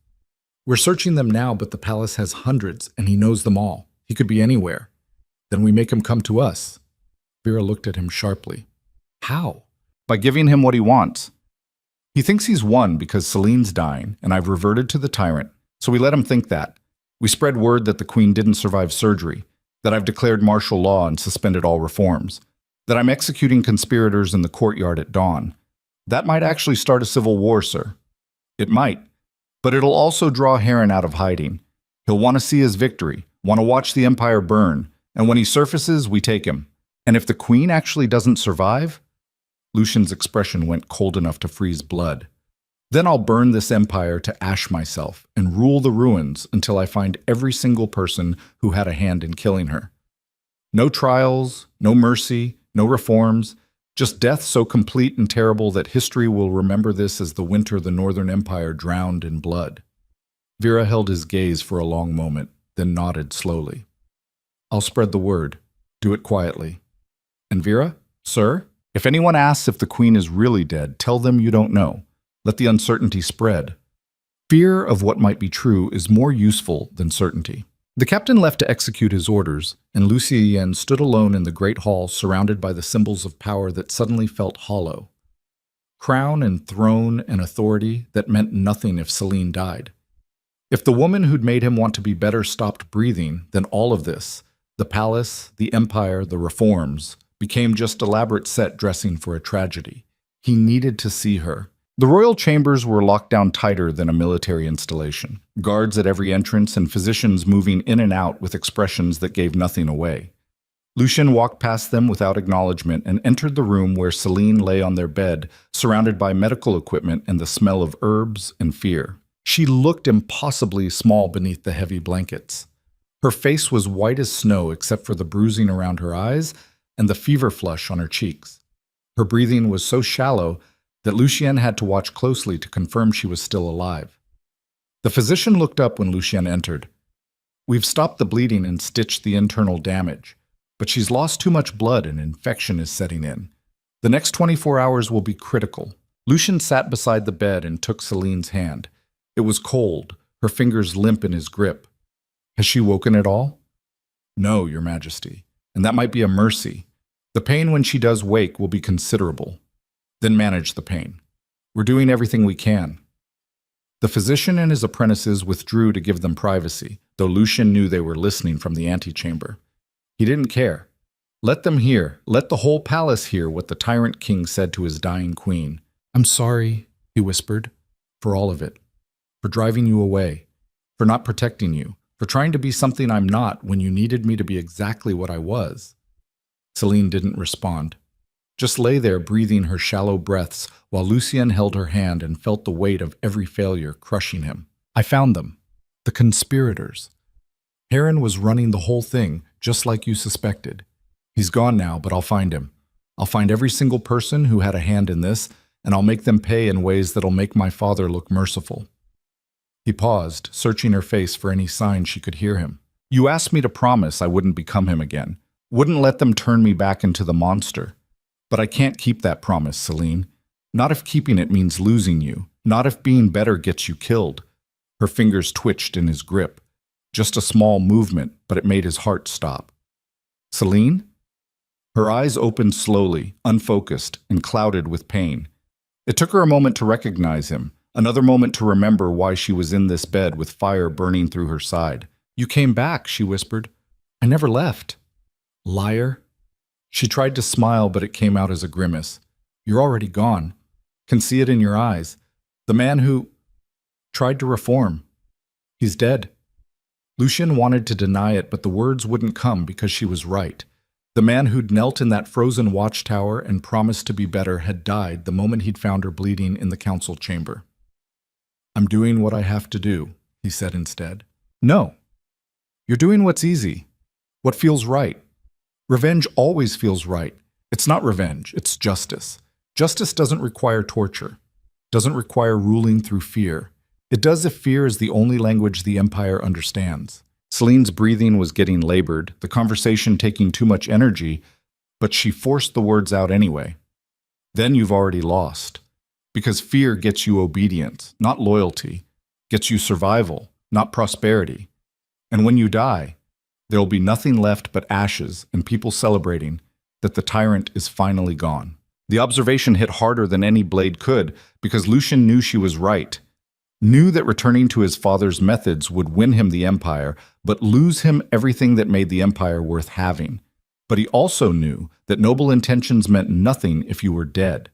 Speaker 1: We're searching them now, but the palace has hundreds, and he knows them all. He could be anywhere. Then we make him come to us. Vera looked at him sharply. How? By giving him what he wants. He thinks he's won because Celine's dying, and I've reverted to the tyrant, so we let him think that. We spread word that the queen didn't survive surgery, that I've declared martial law and suspended all reforms, that I'm executing conspirators in the courtyard at dawn. That might actually start a civil war, sir. It might, but it'll also draw Heron out of hiding. He'll want to see his victory, want to watch the empire burn, and when he surfaces, we take him. And if the queen actually doesn't survive? Lucian's expression went cold enough to freeze blood. Then I'll burn this empire to ash myself and rule the ruins until I find every single person who had a hand in killing her. No trials, no mercy, no reforms, just death so complete and terrible that history will remember this as the winter the Northern Empire drowned in blood. Vera held his gaze for a long moment, then nodded slowly. I'll spread the word. Do it quietly. And Vera, sir, if anyone asks if the queen is really dead, tell them you don't know. Let the uncertainty spread. Fear of what might be true is more useful than certainty. The captain left to execute his orders, and Lucien stood alone in the great hall surrounded by the symbols of power that suddenly felt hollow. Crown and throne and authority that meant nothing if Celine died. If the woman who'd made him want to be better stopped breathing, then all of this, the palace, the empire, the reforms, became just elaborate set dressing for a tragedy. He needed to see her. The royal chambers were locked down tighter than a military installation. Guards at every entrance and physicians moving in and out with expressions that gave nothing away. Lucien walked past them without acknowledgement and entered the room where Celine lay on their bed, surrounded by medical equipment and the smell of herbs and fear. She looked impossibly small beneath the heavy blankets. Her face was white as snow except for the bruising around her eyes and the fever flush on her cheeks. Her breathing was so shallow that Lucien had to watch closely to confirm she was still alive. The physician looked up when Lucien entered. We've stopped the bleeding and stitched the internal damage, but she's lost too much blood and infection is setting in. The next 24 hours will be critical. Lucien sat beside the bed and took Celine's hand. It was cold, her fingers limp in his grip. Has she woken at all? No, Your Majesty, and that might be a mercy. The pain when she does wake will be considerable. Then manage the pain. We're doing everything we can. The physician and his apprentices withdrew to give them privacy, though Lucian knew they were listening from the antechamber. He didn't care. Let them hear, let the whole palace hear what the tyrant king said to his dying queen. "I'm sorry," he whispered, "for all of it. For driving you away. For not protecting you. For trying to be something I'm not when you needed me to be exactly what I was." Celine didn't respond. Just lay there breathing her shallow breaths while Lucien held her hand and felt the weight of every failure crushing him. "I found them. The conspirators. Heron was running the whole thing, just like you suspected. He's gone now, but I'll find him. I'll find every single person who had a hand in this, and I'll make them pay in ways that'll make my father look merciful." He paused, searching her face for any sign she could hear him. "You asked me to promise I wouldn't become him again. Wouldn't let them turn me back into the monster. But I can't keep that promise, Celine. Not if keeping it means losing you. Not if being better gets you killed." Her fingers twitched in his grip. Just a small movement, but it made his heart stop. "Celine?" Her eyes opened slowly, unfocused, and clouded with pain. It took her a moment to recognize him, another moment to remember why she was in this bed with fire burning through her side. "You came back," she whispered. "I never left." "Liar." She tried to smile, but it came out as a grimace. "You're already gone. Can see it in your eyes. The man who tried to reform. He's dead." Lucien wanted to deny it, but the words wouldn't come because she was right. The man who'd knelt in that frozen watchtower and promised to be better had died the moment he'd found her bleeding in the council chamber. "I'm doing what I have to do," he said instead. "No. You're doing what's easy. What feels right. Revenge always feels right. It's not revenge, it's justice. Justice doesn't require torture, doesn't require ruling through fear. It does if fear is the only language the Empire understands." Celine's breathing was getting labored, the conversation taking too much energy, but she forced the words out anyway. "Then you've already lost. Because fear gets you obedience, not loyalty. Gets you survival, not prosperity. And when you die, there'll be nothing left but ashes and people celebrating that the tyrant is finally gone." The observation hit harder than any blade could because Lucien knew she was right. Knew that returning to his father's methods would win him the Empire, but lose him everything that made the Empire worth having. But he also knew that noble intentions meant nothing if you were dead.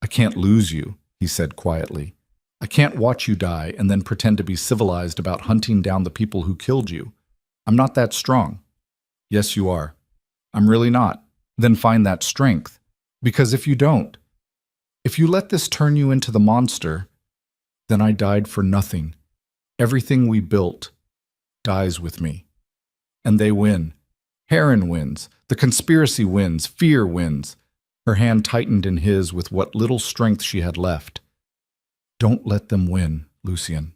Speaker 1: "I can't lose you," he said quietly. "I can't watch you die and then pretend to be civilized about hunting down the people who killed you. I'm not that strong." "Yes, you are." "I'm really not." "Then find that strength. Because if you don't, if you let this turn you into the monster, then I died for nothing. Everything we built dies with me. And they win. Heron wins. The conspiracy wins. Fear wins." Her hand tightened in his with what little strength she had left. "Don't let them win, Lucien."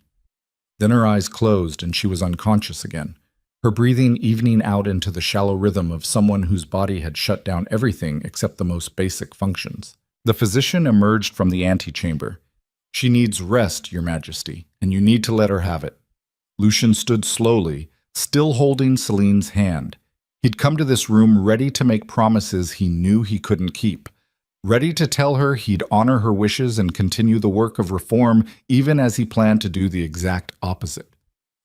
Speaker 1: Then her eyes closed and she was unconscious again, her breathing evening out into the shallow rhythm of someone whose body had shut down everything except the most basic functions. The physician emerged from the antechamber. "She needs rest, Your Majesty, and you need to let her have it." Lucien stood slowly, still holding Celine's hand. He'd come to this room ready to make promises he knew he couldn't keep, ready to tell her he'd honor her wishes and continue the work of reform even as he planned to do the exact opposite.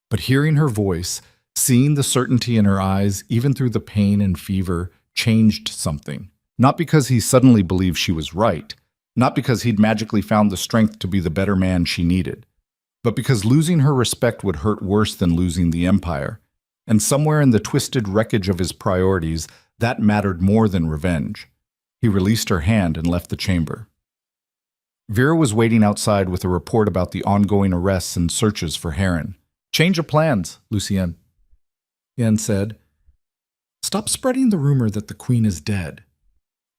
Speaker 1: But hearing her voice, seeing the certainty in her eyes, even through the pain and fever, changed something. Not because he suddenly believed she was right, not because he'd magically found the strength to be the better man she needed, but because losing her respect would hurt worse than losing the Empire. And somewhere in the twisted wreckage of his priorities, that mattered more than revenge. He released her hand and left the chamber. Vera was waiting outside with a report about the ongoing arrests and searches for Heron. "Change of plans, Lucien," Yen said. "Stop spreading the rumor that the Queen is dead."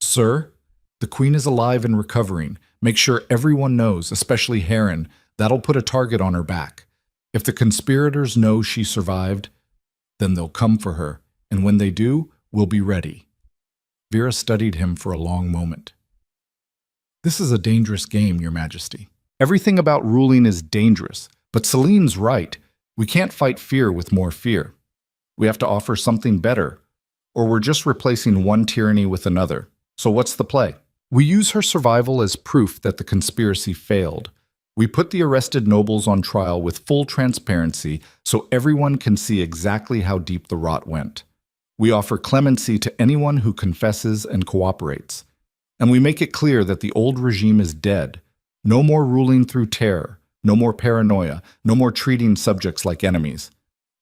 Speaker 1: "Sir, the Queen is alive and recovering. Make sure everyone knows, especially Heron. That'll put a target on her back. If the conspirators know she survived, then they'll come for her, and when they do, we'll be ready." Vera studied him for a long moment. "This is a dangerous game, Your Majesty. Everything about ruling is dangerous, but Celine's right. We can't fight fear with more fear. We have to offer something better, or we're just replacing one tyranny with another. So what's the play? We use her survival as proof that the conspiracy failed. We put the arrested nobles on trial with full transparency so everyone can see exactly how deep the rot went. We offer clemency to anyone who confesses and cooperates. And we make it clear that the old regime is dead. No more ruling through terror, no more paranoia, no more treating subjects like enemies.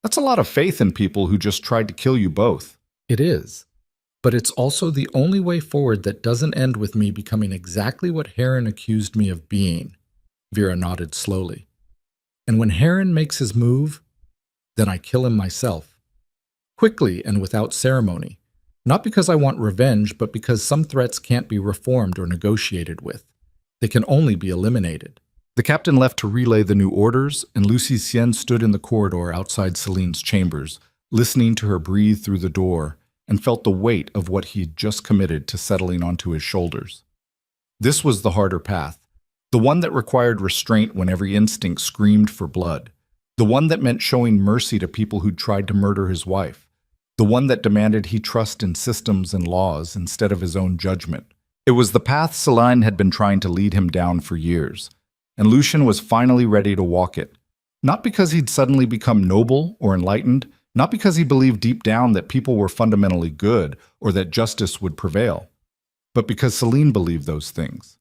Speaker 1: That's a lot of faith in people who just tried to kill you both. It is. But it's also the only way forward that doesn't end with me becoming exactly what Heron accused me of being. Vera nodded slowly. And when Heron makes his move, then I kill him myself. Quickly and without ceremony. Not because I want revenge, but because some threats can't be reformed or negotiated with. They can only be eliminated. The captain left to relay the new orders, and Lucy Sien stood in the corridor outside Celine's chambers, listening to her breathe through the door, and felt the weight of what he'd just committed to settling onto his shoulders. This was the harder path, the one that required restraint when every instinct screamed for blood, the one that meant showing mercy to people who'd tried to murder his wife, the one that demanded he trust in systems and laws instead of his own judgment. It was the path Celine had been trying to lead him down for years, and Lucien was finally ready to walk it. Not because he'd suddenly become noble or enlightened, not because he believed deep down that people were fundamentally good or that justice would prevail, but because Celine believed those things.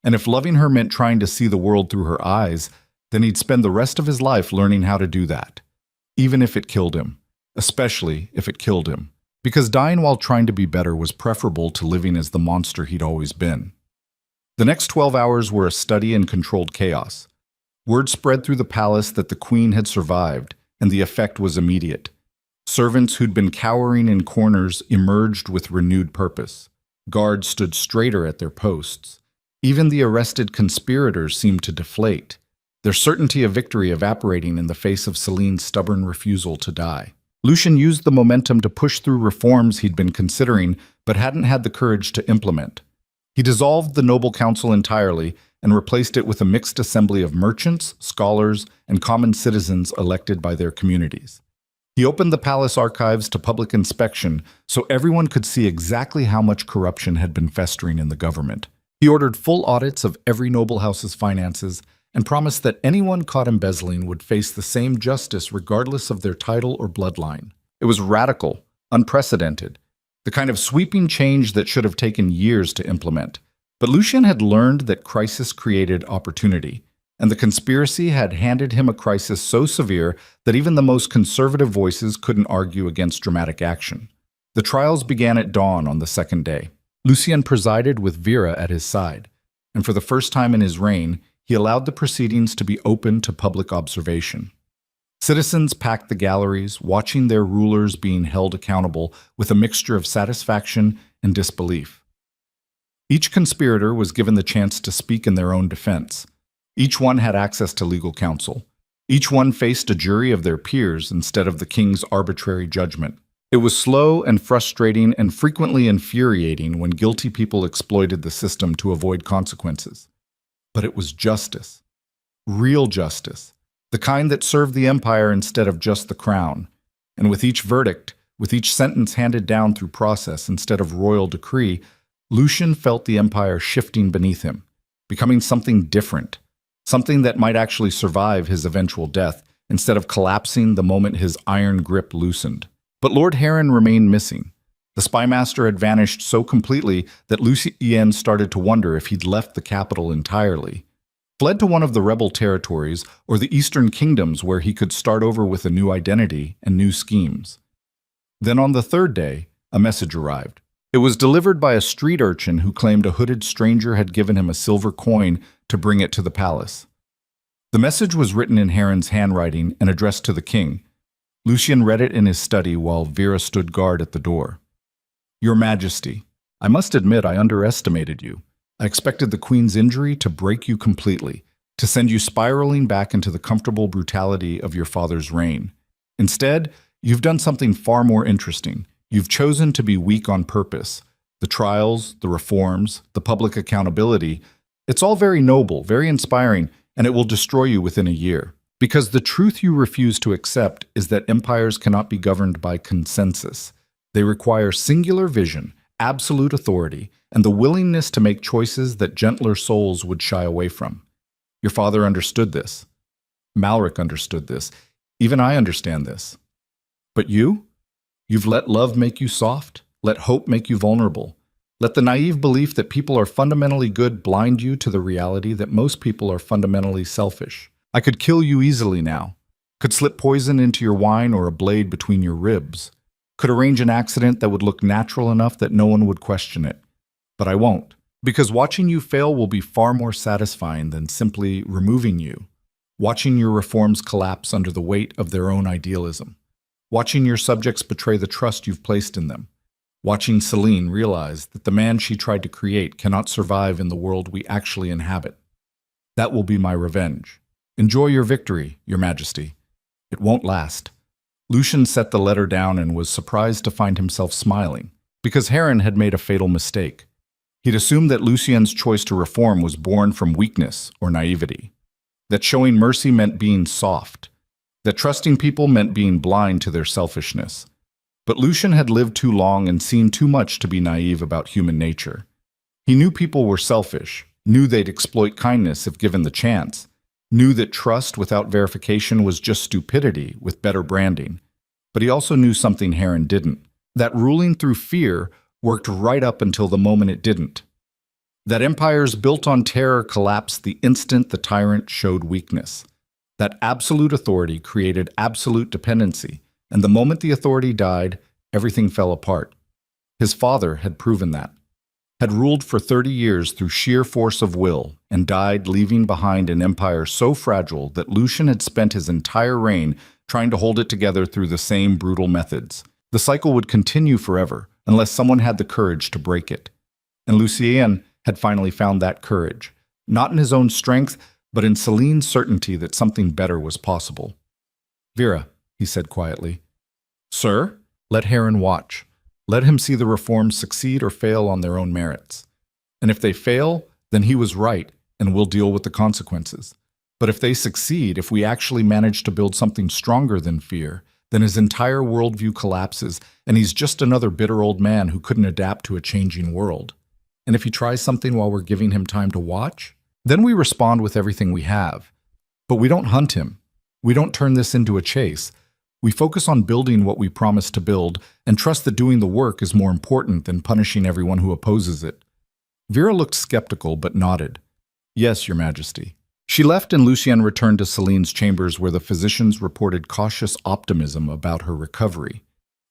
Speaker 1: And if loving her meant trying to see the world through her eyes, then he'd spend the rest of his life learning how to do that, even if it killed him, especially if it killed him, because dying while trying to be better was preferable to living as the monster he'd always been. The next 12 hours were a study in controlled chaos. Word spread through the palace that the queen had survived, and the effect was immediate. Servants who'd been cowering in corners emerged with renewed purpose. Guards stood straighter at their posts. Even the arrested conspirators seemed to deflate, their certainty of victory evaporating in the face of Celine's stubborn refusal to die. Lucien used the momentum to push through reforms he'd been considering but hadn't had the courage to implement. He dissolved the noble council entirely and replaced it with a mixed assembly of merchants, scholars, and common citizens elected by their communities. He opened the palace archives to public inspection so everyone could see exactly how much corruption had been festering in the government. He ordered full audits of every noble house's finances and promised that anyone caught embezzling would face the same justice regardless of their title or bloodline. It was radical, unprecedented, the kind of sweeping change that should have taken years to implement. But Lucien had learned that crisis created opportunity, and the conspiracy had handed him a crisis so severe that even the most conservative voices couldn't argue against dramatic action. The trials began at dawn on the second day. Lucien presided with Vera at his side, and for the first time in his reign, he allowed the proceedings to be open to public observation. Citizens packed the galleries, watching their rulers being held accountable with a mixture of satisfaction and disbelief. Each conspirator was given the chance to speak in their own defense. Each one had access to legal counsel. Each one faced a jury of their peers instead of the king's arbitrary judgment. It was slow and frustrating and frequently infuriating when guilty people exploited the system to avoid consequences. But it was justice. Real justice. The kind that served the empire instead of just the crown. And with each verdict, with each sentence handed down through process instead of royal decree, Lucien felt the empire shifting beneath him, becoming something different, something that might actually survive his eventual death instead of collapsing the moment his iron grip loosened. But Lord Heron remained missing. The spymaster had vanished so completely that Lucien started to wonder if he'd left the capital entirely, fled to one of the rebel territories or the eastern kingdoms where he could start over with a new identity and new schemes. Then on the third day, a message arrived. It was delivered by a street urchin who claimed a hooded stranger had given him a silver coin to bring it to the palace. The message was written in Heron's handwriting and addressed to the king. Lucien read it in his study while Vera stood guard at the door. Your Majesty, I must admit I underestimated you. I expected the Queen's injury to break you completely, to send you spiraling back into the comfortable brutality of your father's reign. Instead, you've done something far more interesting. You've chosen to be weak on purpose. The trials, the reforms, the public accountability, it's all very noble, very inspiring, and it will destroy you within a year. Because the truth you refuse to accept is that empires cannot be governed by consensus. They require singular vision, absolute authority, and the willingness to make choices that gentler souls would shy away from. Your father understood this. Malric understood this. Even I understand this. But you? You've let love make you soft, let hope make you vulnerable. Let the naive belief that people are fundamentally good blind you to the reality that most people are fundamentally selfish. I could kill you easily now. Could slip poison into your wine or a blade between your ribs. Could arrange an accident that would look natural enough that no one would question it. But I won't, because watching you fail will be far more satisfying than simply removing you. Watching your reforms collapse under the weight of their own idealism. Watching your subjects betray the trust you've placed in them. Watching Celine realize that the man she tried to create cannot survive in the world we actually inhabit. That will be my revenge. Enjoy your victory, Your Majesty. It won't last. Lucien set the letter down and was surprised to find himself smiling, because Heron had made a fatal mistake. He'd assumed that Lucien's choice to reform was born from weakness or naivety, that showing mercy meant being soft, that trusting people meant being blind to their selfishness. But Lucien had lived too long and seen too much to be naive about human nature. He knew people were selfish, knew they'd exploit kindness if given the chance, knew that trust without verification was just stupidity with better branding. But he also knew something Heron didn't, that ruling through fear worked right up until the moment it didn't. That empires built on terror collapsed the instant the tyrant showed weakness. That absolute authority created absolute dependency, and the moment the authority died, everything fell apart. His father had proven that, had ruled for 30 years through sheer force of will, and died leaving behind an empire so fragile that Lucien had spent his entire reign trying to hold it together through the same brutal methods. The cycle would continue forever, unless someone had the courage to break it. And Lucien had finally found that courage, not in his own strength, but in Celine's certainty that something better was possible. "Vera," he said quietly. "Sir?" "Let Heron watch. Let him see the reforms succeed or fail on their own merits. And if they fail, then he was right, and we'll deal with the consequences. But if they succeed, if we actually manage to build something stronger than fear, then his entire worldview collapses, and he's just another bitter old man who couldn't adapt to a changing world. And if he tries something while we're giving him time to watch, then we respond with everything we have. But we don't hunt him. We don't turn this into a chase. We focus on building what we promised to build and trust that doing the work is more important than punishing everyone who opposes it." Vera looked skeptical but nodded. "Yes, Your Majesty." She left and Lucien returned to Celine's chambers where the physicians reported cautious optimism about her recovery.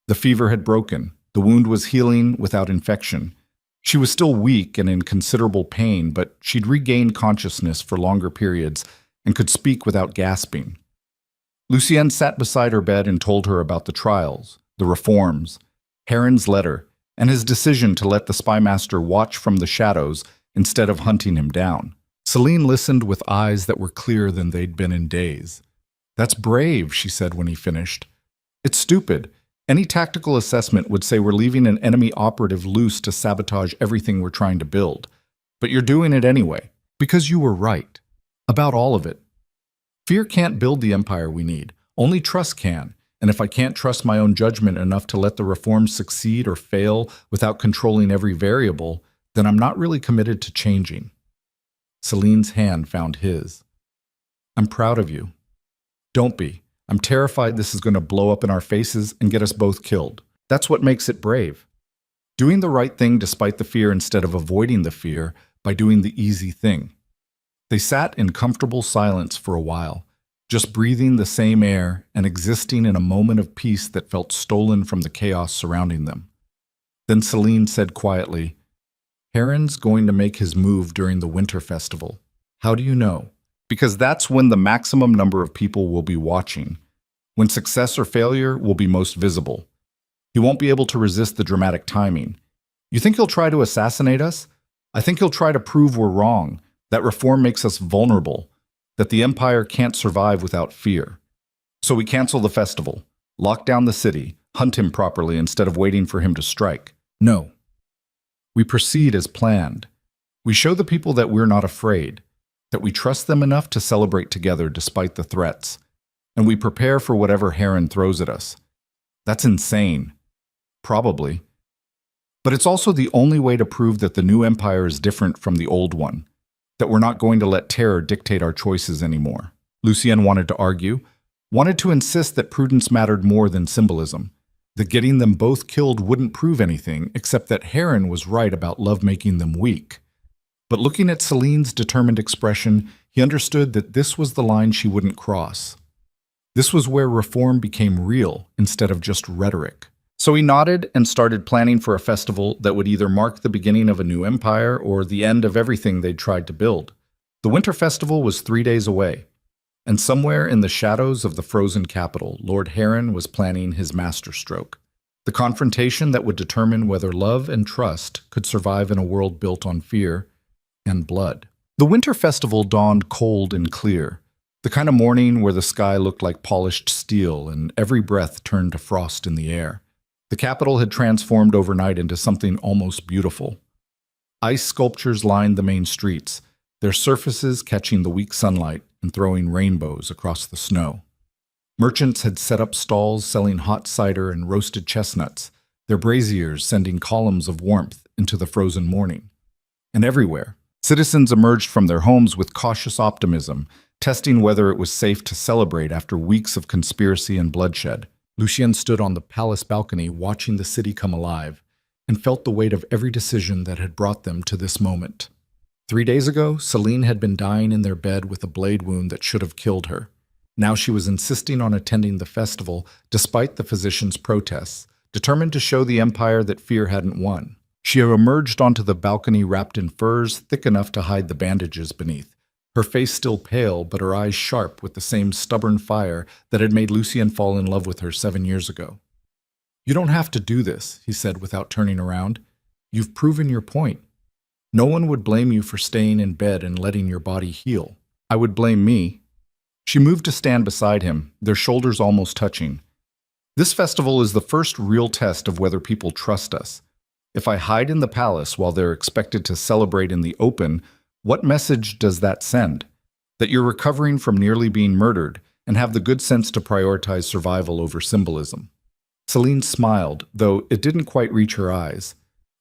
Speaker 1: The fever had broken. The wound was healing without infection. She was still weak and in considerable pain, but she'd regained consciousness for longer periods and could speak without gasping. Lucien sat beside her bed and told her about the trials, the reforms, Heron's letter, and his decision to let the spymaster watch from the shadows instead of hunting him down. Celine listened with eyes that were clearer than they'd been in days. "That's brave," she said when he finished. "It's stupid. Any tactical assessment would say we're leaving an enemy operative loose to sabotage everything we're trying to build. But you're doing it anyway, because you were right. About all of it. Fear can't build the empire we need. Only trust can. And if I can't trust my own judgment enough to let the reforms succeed or fail without controlling every variable, then I'm not really committed to changing." Celine's hand found his. "I'm proud of you." "Don't be. I'm terrified this is going to blow up in our faces and get us both killed. That's what makes it brave. Doing the right thing despite the fear instead of avoiding the fear by doing the easy thing." They sat in comfortable silence for a while, just breathing the same air and existing in a moment of peace that felt stolen from the chaos surrounding them. Then Celine said quietly, "Heron's going to make his move during the winter festival. How do you know?" "Because that's when the maximum number of people will be watching, when success or failure will be most visible. He won't be able to resist the dramatic timing. You think he'll try to assassinate us? I think he'll try to prove we're wrong, that reform makes us vulnerable, that the empire can't survive without fear. So we cancel the festival, lock down the city, hunt him properly instead of waiting for him to strike. No. We proceed as planned. We show the people that we're not afraid, that we trust them enough to celebrate together despite the threats, and we prepare for whatever Heron throws at us. That's insane. Probably. But it's also the only way to prove that the new empire is different from the old one, that we're not going to let terror dictate our choices anymore. Lucien wanted to argue, wanted to insist that prudence mattered more than symbolism, that getting them both killed wouldn't prove anything except that Heron was right about love making them weak. But looking at Celine's determined expression, he understood that this was the line she wouldn't cross. This was where reform became real instead of just rhetoric. So he nodded and started planning for a festival that would either mark the beginning of a new empire or the end of everything they'd tried to build. The Winter Festival was 3 days away, and somewhere in the shadows of the frozen capital, Lord Heron was planning his masterstroke. The confrontation that would determine whether love and trust could survive in a world built on fear and blood. The Winter Festival dawned cold and clear, the kind of morning where the sky looked like polished steel and every breath turned to frost in the air. The capital had transformed overnight into something almost beautiful. Ice sculptures lined the main streets, their surfaces catching the weak sunlight and throwing rainbows across the snow. Merchants had set up stalls selling hot cider and roasted chestnuts, their braziers sending columns of warmth into the frozen morning. And everywhere, citizens emerged from their homes with cautious optimism, testing whether it was safe to celebrate after weeks of conspiracy and bloodshed. Lucien stood on the palace balcony watching the city come alive and felt the weight of every decision that had brought them to this moment. 3 days ago, Celine had been dying in their bed with a blade wound that should have killed her. Now she was insisting on attending the festival despite the physician's protests, determined to show the empire that fear hadn't won. She emerged onto the balcony wrapped in furs thick enough to hide the bandages beneath, her face still pale but her eyes sharp with the same stubborn fire that had made Lucien fall in love with her 7 years ago. "You don't have to do this," he said without turning around. "You've proven your point. No one would blame you for staying in bed and letting your body heal. I would blame me." She moved to stand beside him, their shoulders almost touching. "This festival is the first real test of whether people trust us. If I hide in the palace while they're expected to celebrate in the open, what message does that send? That you're recovering from nearly being murdered and have the good sense to prioritize survival over symbolism." Celine smiled, though it didn't quite reach her eyes.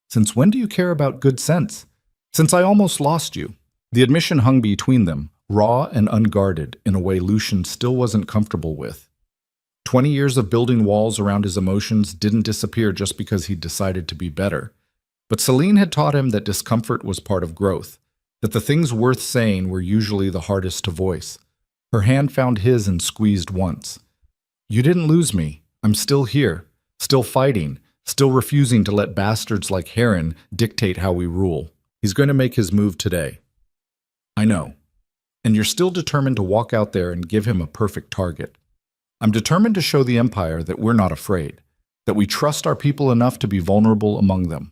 Speaker 1: "Since when do you care about good sense?" "Since I almost lost you." The admission hung between them, raw and unguarded in a way Lucien still wasn't comfortable with. 20 years of building walls around his emotions didn't disappear just because he'd decided to be better. But Celine had taught him that discomfort was part of growth, that the things worth saying were usually the hardest to voice. Her hand found his and squeezed once. "You didn't lose me. I'm still here, still fighting, still refusing to let bastards like Heron dictate how we rule. He's going to make his move today." "I know. And you're still determined to walk out there and give him a perfect target." "I'm determined to show the Empire that we're not afraid, that we trust our people enough to be vulnerable among them.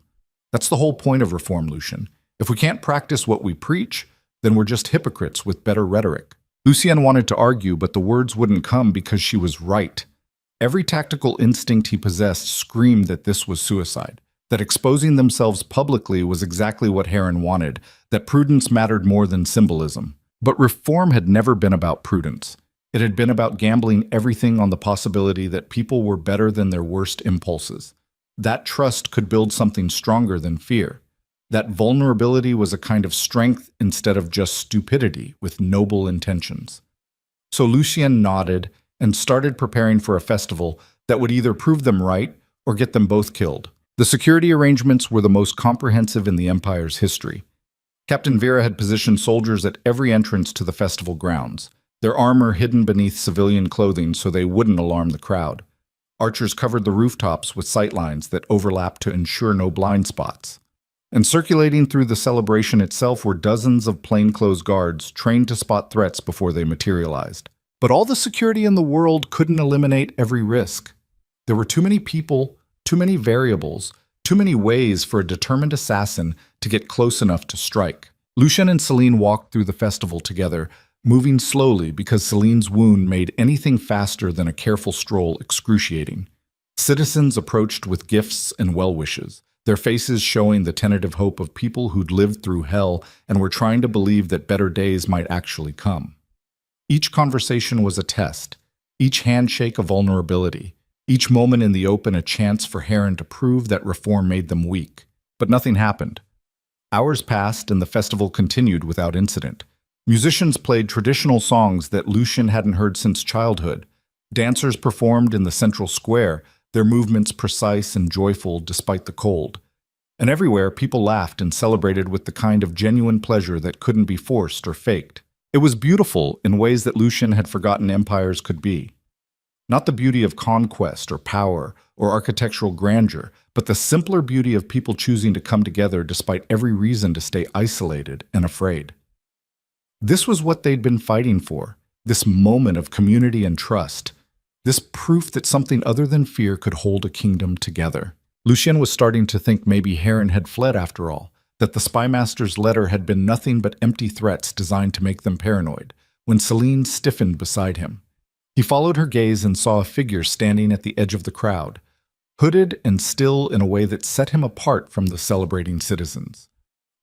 Speaker 1: That's the whole point of reform, Lucien. If we can't practice what we preach, then we're just hypocrites with better rhetoric." Lucien wanted to argue, but the words wouldn't come because she was right. Every tactical instinct he possessed screamed that this was suicide, that exposing themselves publicly was exactly what Heron wanted, that prudence mattered more than symbolism. But reform had never been about prudence. It had been about gambling everything on the possibility that people were better than their worst impulses. That trust could build something stronger than fear. That vulnerability was a kind of strength instead of just stupidity with noble intentions. So Lucien nodded and started preparing for a festival that would either prove them right or get them both killed. The security arrangements were the most comprehensive in the Empire's history. Captain Vera had positioned soldiers at every entrance to the festival grounds, their armor hidden beneath civilian clothing so they wouldn't alarm the crowd. Archers covered the rooftops with sightlines that overlapped to ensure no blind spots. And circulating through the celebration itself were dozens of plainclothes guards trained to spot threats before they materialized. But all the security in the world couldn't eliminate every risk. There were too many people, too many variables, too many ways for a determined assassin to get close enough to strike. Lucien and Celine walked through the festival together, moving slowly because Celine's wound made anything faster than a careful stroll excruciating. Citizens approached with gifts and well-wishes, their faces showing the tentative hope of people who'd lived through hell and were trying to believe that better days might actually come. Each conversation was a test, each handshake a vulnerability, each moment in the open a chance for Heron to prove that reform made them weak. But nothing happened. Hours passed and the festival continued without incident. Musicians played traditional songs that Lucian hadn't heard since childhood. Dancers performed in the central square, their movements precise and joyful despite the cold. And everywhere, people laughed and celebrated with the kind of genuine pleasure that couldn't be forced or faked. It was beautiful in ways that Lucian had forgotten empires could be. Not the beauty of conquest or power or architectural grandeur, but the simpler beauty of people choosing to come together despite every reason to stay isolated and afraid. This was what they'd been fighting for, this moment of community and trust, this proof that something other than fear could hold a kingdom together. Lucien was starting to think maybe Heron had fled after all, that the spymaster's letter had been nothing but empty threats designed to make them paranoid, when Celine stiffened beside him. He followed her gaze and saw a figure standing at the edge of the crowd, hooded and still in a way that set him apart from the celebrating citizens.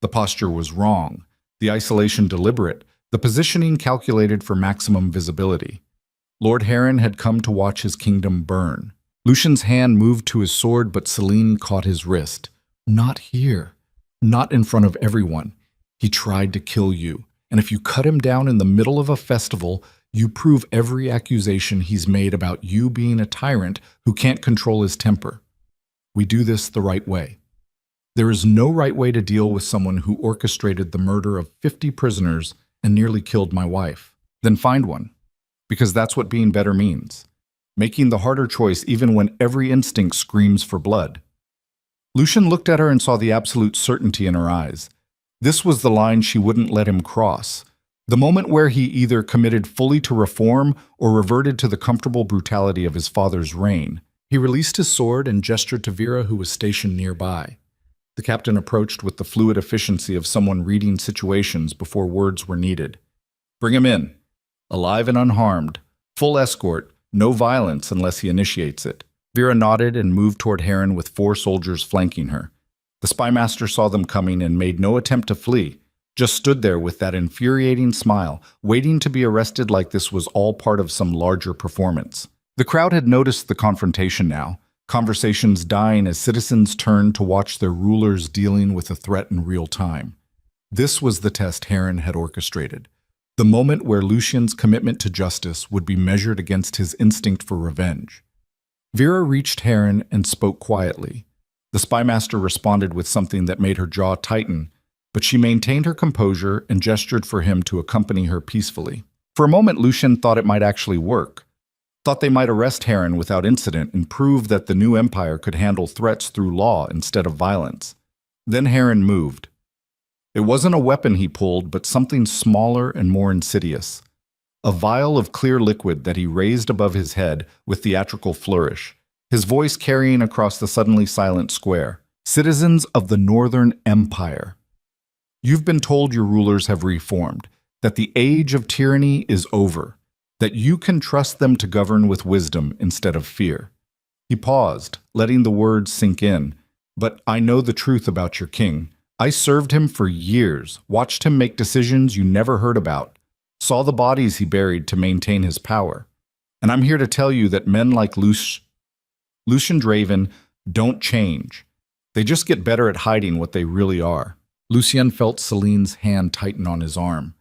Speaker 1: The posture was wrong, the isolation deliberate, the positioning calculated for maximum visibility. Lord Heron had come to watch his kingdom burn. Lucian's hand moved to his sword, but Celine caught his wrist. Not here. Not in front of everyone. He tried to kill you, and if you cut him down in the middle of a festival, you prove every accusation he's made about you being a tyrant who can't control his temper. We do this the right way. There is no right way to deal with someone who orchestrated the murder of 50 prisoners and nearly killed my wife. Then find one, because that's what being better means. Making the harder choice even when every instinct screams for blood. Lucian looked at her and saw the absolute certainty in her eyes. This was the line she wouldn't let him cross. The moment where he either committed fully to reform or reverted to the comfortable brutality of his father's reign. He released his sword and gestured to Vera, who was stationed nearby. The captain approached with the fluid efficiency of someone reading situations before words were needed. Bring him in. Alive and unharmed. Full escort. No violence unless he initiates it. Vera nodded and moved toward Heron with 4 soldiers flanking her. The spymaster saw them coming and made no attempt to flee, just stood there with that infuriating smile, waiting to be arrested like this was all part of some larger performance. The crowd had noticed the confrontation now, conversations dying as citizens turned to watch their rulers dealing with a threat in real time. This was the test Heron had orchestrated. The moment where Lucian's commitment to justice would be measured against his instinct for revenge. Vera reached Heron and spoke quietly. The spymaster responded with something that made her jaw tighten, but she maintained her composure and gestured for him to accompany her peacefully. For a moment, Lucian thought it might actually work. Thought they might arrest Heron without incident and prove that the new empire could handle threats through law instead of violence. Then Heron moved. It wasn't a weapon he pulled, but something smaller and more insidious. A vial of clear liquid that he raised above his head with theatrical flourish, his voice carrying across the suddenly silent square. Citizens of the Northern Empire. You've been told your rulers have reformed, that the age of tyranny is over, that you can trust them to govern with wisdom instead of fear. He paused, letting the words sink in. But I know the truth about your king. I served him for years, watched him make decisions you never heard about, saw the bodies he buried to maintain his power. And I'm here to tell you that men like Lucian Draven don't change. They just get better at hiding what they really are. Lucien felt Celine's hand tighten on his arm,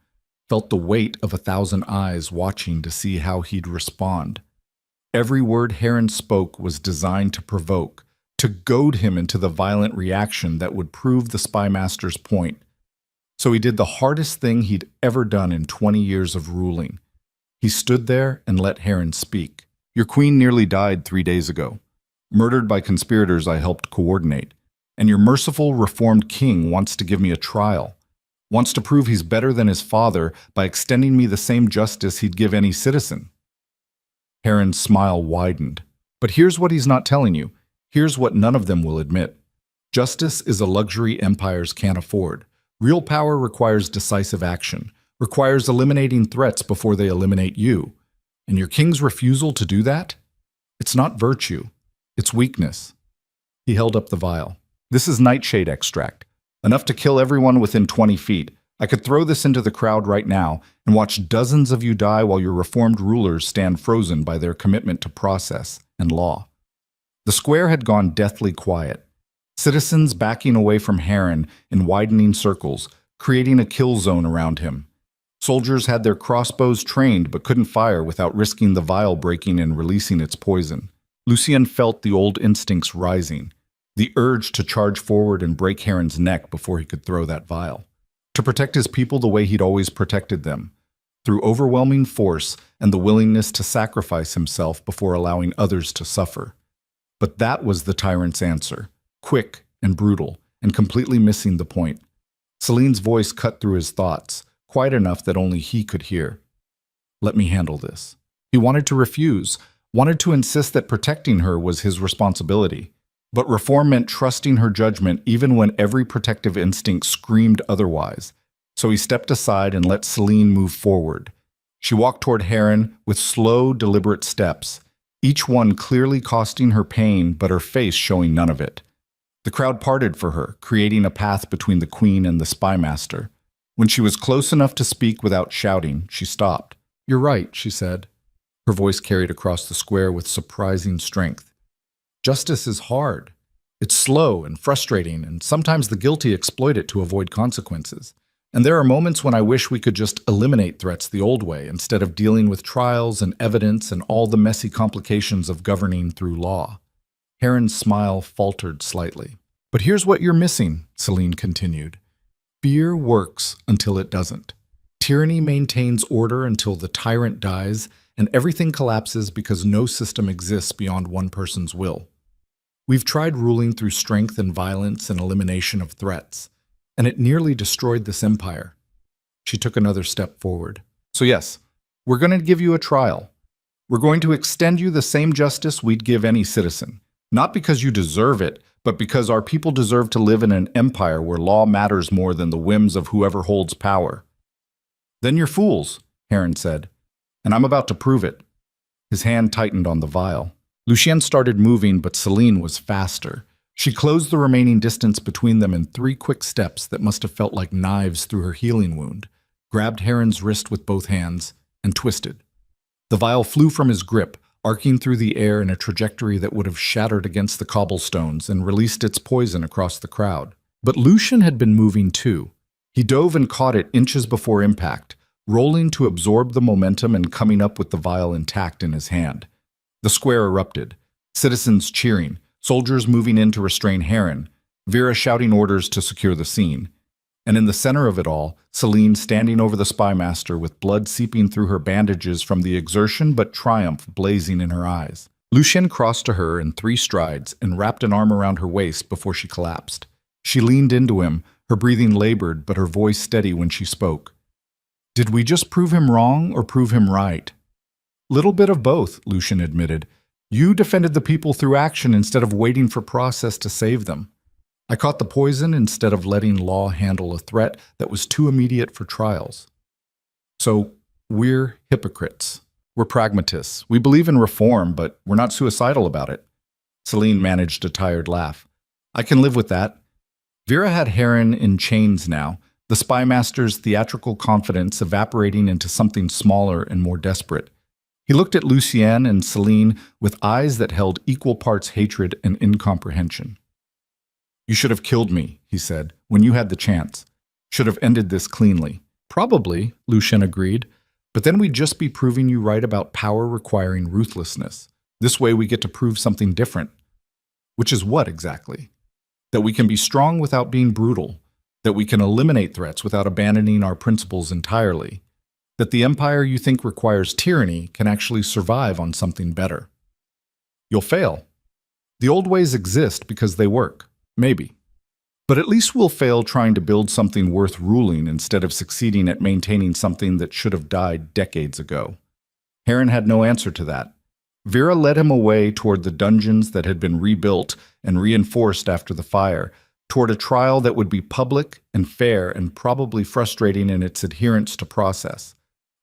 Speaker 1: felt the weight of 1,000 eyes watching to see how he'd respond. Every word Heron spoke was designed to provoke, to goad him into the violent reaction that would prove the spymaster's point. So he did the hardest thing he'd ever done in 20 years of ruling. He stood there and let Heron speak. Your queen nearly died 3 days ago, murdered by conspirators I helped coordinate. And your merciful, reformed king wants to give me a trial, wants to prove he's better than his father by extending me the same justice he'd give any citizen. Heron's smile widened. But here's what he's not telling you. Here's what none of them will admit. Justice is a luxury empires can't afford. Real power requires decisive action, requires eliminating threats before they eliminate you. And your king's refusal to do that? It's not virtue. It's weakness. He held up the vial. This is nightshade extract, enough to kill everyone within 20 feet. I could throw this into the crowd right now and watch dozens of you die while your reformed rulers stand frozen by their commitment to process and law. The square had gone deathly quiet. Citizens backing away from Heron in widening circles, creating a kill zone around him. Soldiers had their crossbows trained but couldn't fire without risking the vial breaking and releasing its poison. Lucien felt the old instincts rising, the urge to charge forward and break Heron's neck before he could throw that vial. To protect his people the way he'd always protected them, through overwhelming force and the willingness to sacrifice himself before allowing others to suffer. But that was the tyrant's answer, quick and brutal, and completely missing the point. Celine's voice cut through his thoughts, quiet enough that only he could hear. Let me handle this. He wanted to refuse, wanted to insist that protecting her was his responsibility. But reform meant trusting her judgment even when every protective instinct screamed otherwise. So he stepped aside and let Celine move forward. She walked toward Heron with slow, deliberate steps, each one clearly costing her pain but her face showing none of it. The crowd parted for her, creating a path between the queen and the spymaster. When she was close enough to speak without shouting, she stopped. "You're right," she said. Her voice carried across the square with surprising strength. Justice is hard. It's slow and frustrating, and sometimes the guilty exploit it to avoid consequences. And there are moments when I wish we could just eliminate threats the old way instead of dealing with trials and evidence and all the messy complications of governing through law. Heron's smile faltered slightly. "But here's what you're missing," Celine continued. "Fear works until it doesn't. Tyranny maintains order until the tyrant dies, and everything collapses because no system exists beyond one person's will. We've tried ruling through strength and violence and elimination of threats, and it nearly destroyed this empire." She took another step forward. "So yes, we're going to give you a trial. We're going to extend you the same justice we'd give any citizen. Not because you deserve it, but because our people deserve to live in an empire where law matters more than the whims of whoever holds power." "Then you're fools," Heron said, "and I'm about to prove it." His hand tightened on the vial. Lucien started moving, but Celine was faster. She closed the remaining distance between them in 3 quick steps that must have felt like knives through her healing wound, grabbed Heron's wrist with both hands, and twisted. The vial flew from his grip, arcing through the air in a trajectory that would have shattered against the cobblestones and released its poison across the crowd. But Lucien had been moving too. He dove and caught it inches before impact, rolling to absorb the momentum and coming up with the vial intact in his hand. The square erupted, citizens cheering, soldiers moving in to restrain Heron, Vera shouting orders to secure the scene. And in the center of it all, Celine standing over the spymaster with blood seeping through her bandages from the exertion but triumph blazing in her eyes. Lucien crossed to her in 3 strides and wrapped an arm around her waist before she collapsed. She leaned into him, her breathing labored but her voice steady when she spoke. "Did we just prove him wrong or prove him right?" "Little bit of both," Lucien admitted. "You defended the people through action instead of waiting for process to save them. I caught the poison instead of letting law handle a threat that was too immediate for trials. So, we're hypocrites. We're pragmatists. We believe in reform, but we're not suicidal about it." Celine managed a tired laugh. "I can live with that." Vera had Heron in chains now, the spymaster's theatrical confidence evaporating into something smaller and more desperate. He looked at Lucien and Celine with eyes that held equal parts hatred and incomprehension. "You should have killed me," he said, "when you had the chance. Should have ended this cleanly." "Probably," Lucien agreed, "but then we'd just be proving you right about power requiring ruthlessness. This way we get to prove something different." "Which is what exactly?" "That we can be strong without being brutal. That we can eliminate threats without abandoning our principles entirely. That the empire you think requires tyranny can actually survive on something better." "You'll fail. The old ways exist because they work. Maybe. But at least we'll fail trying to build something worth ruling instead of succeeding at maintaining something that should have died decades ago." Heron had no answer to that. Vera led him away toward the dungeons that had been rebuilt and reinforced after the fire, toward a trial that would be public and fair and probably frustrating in its adherence to process.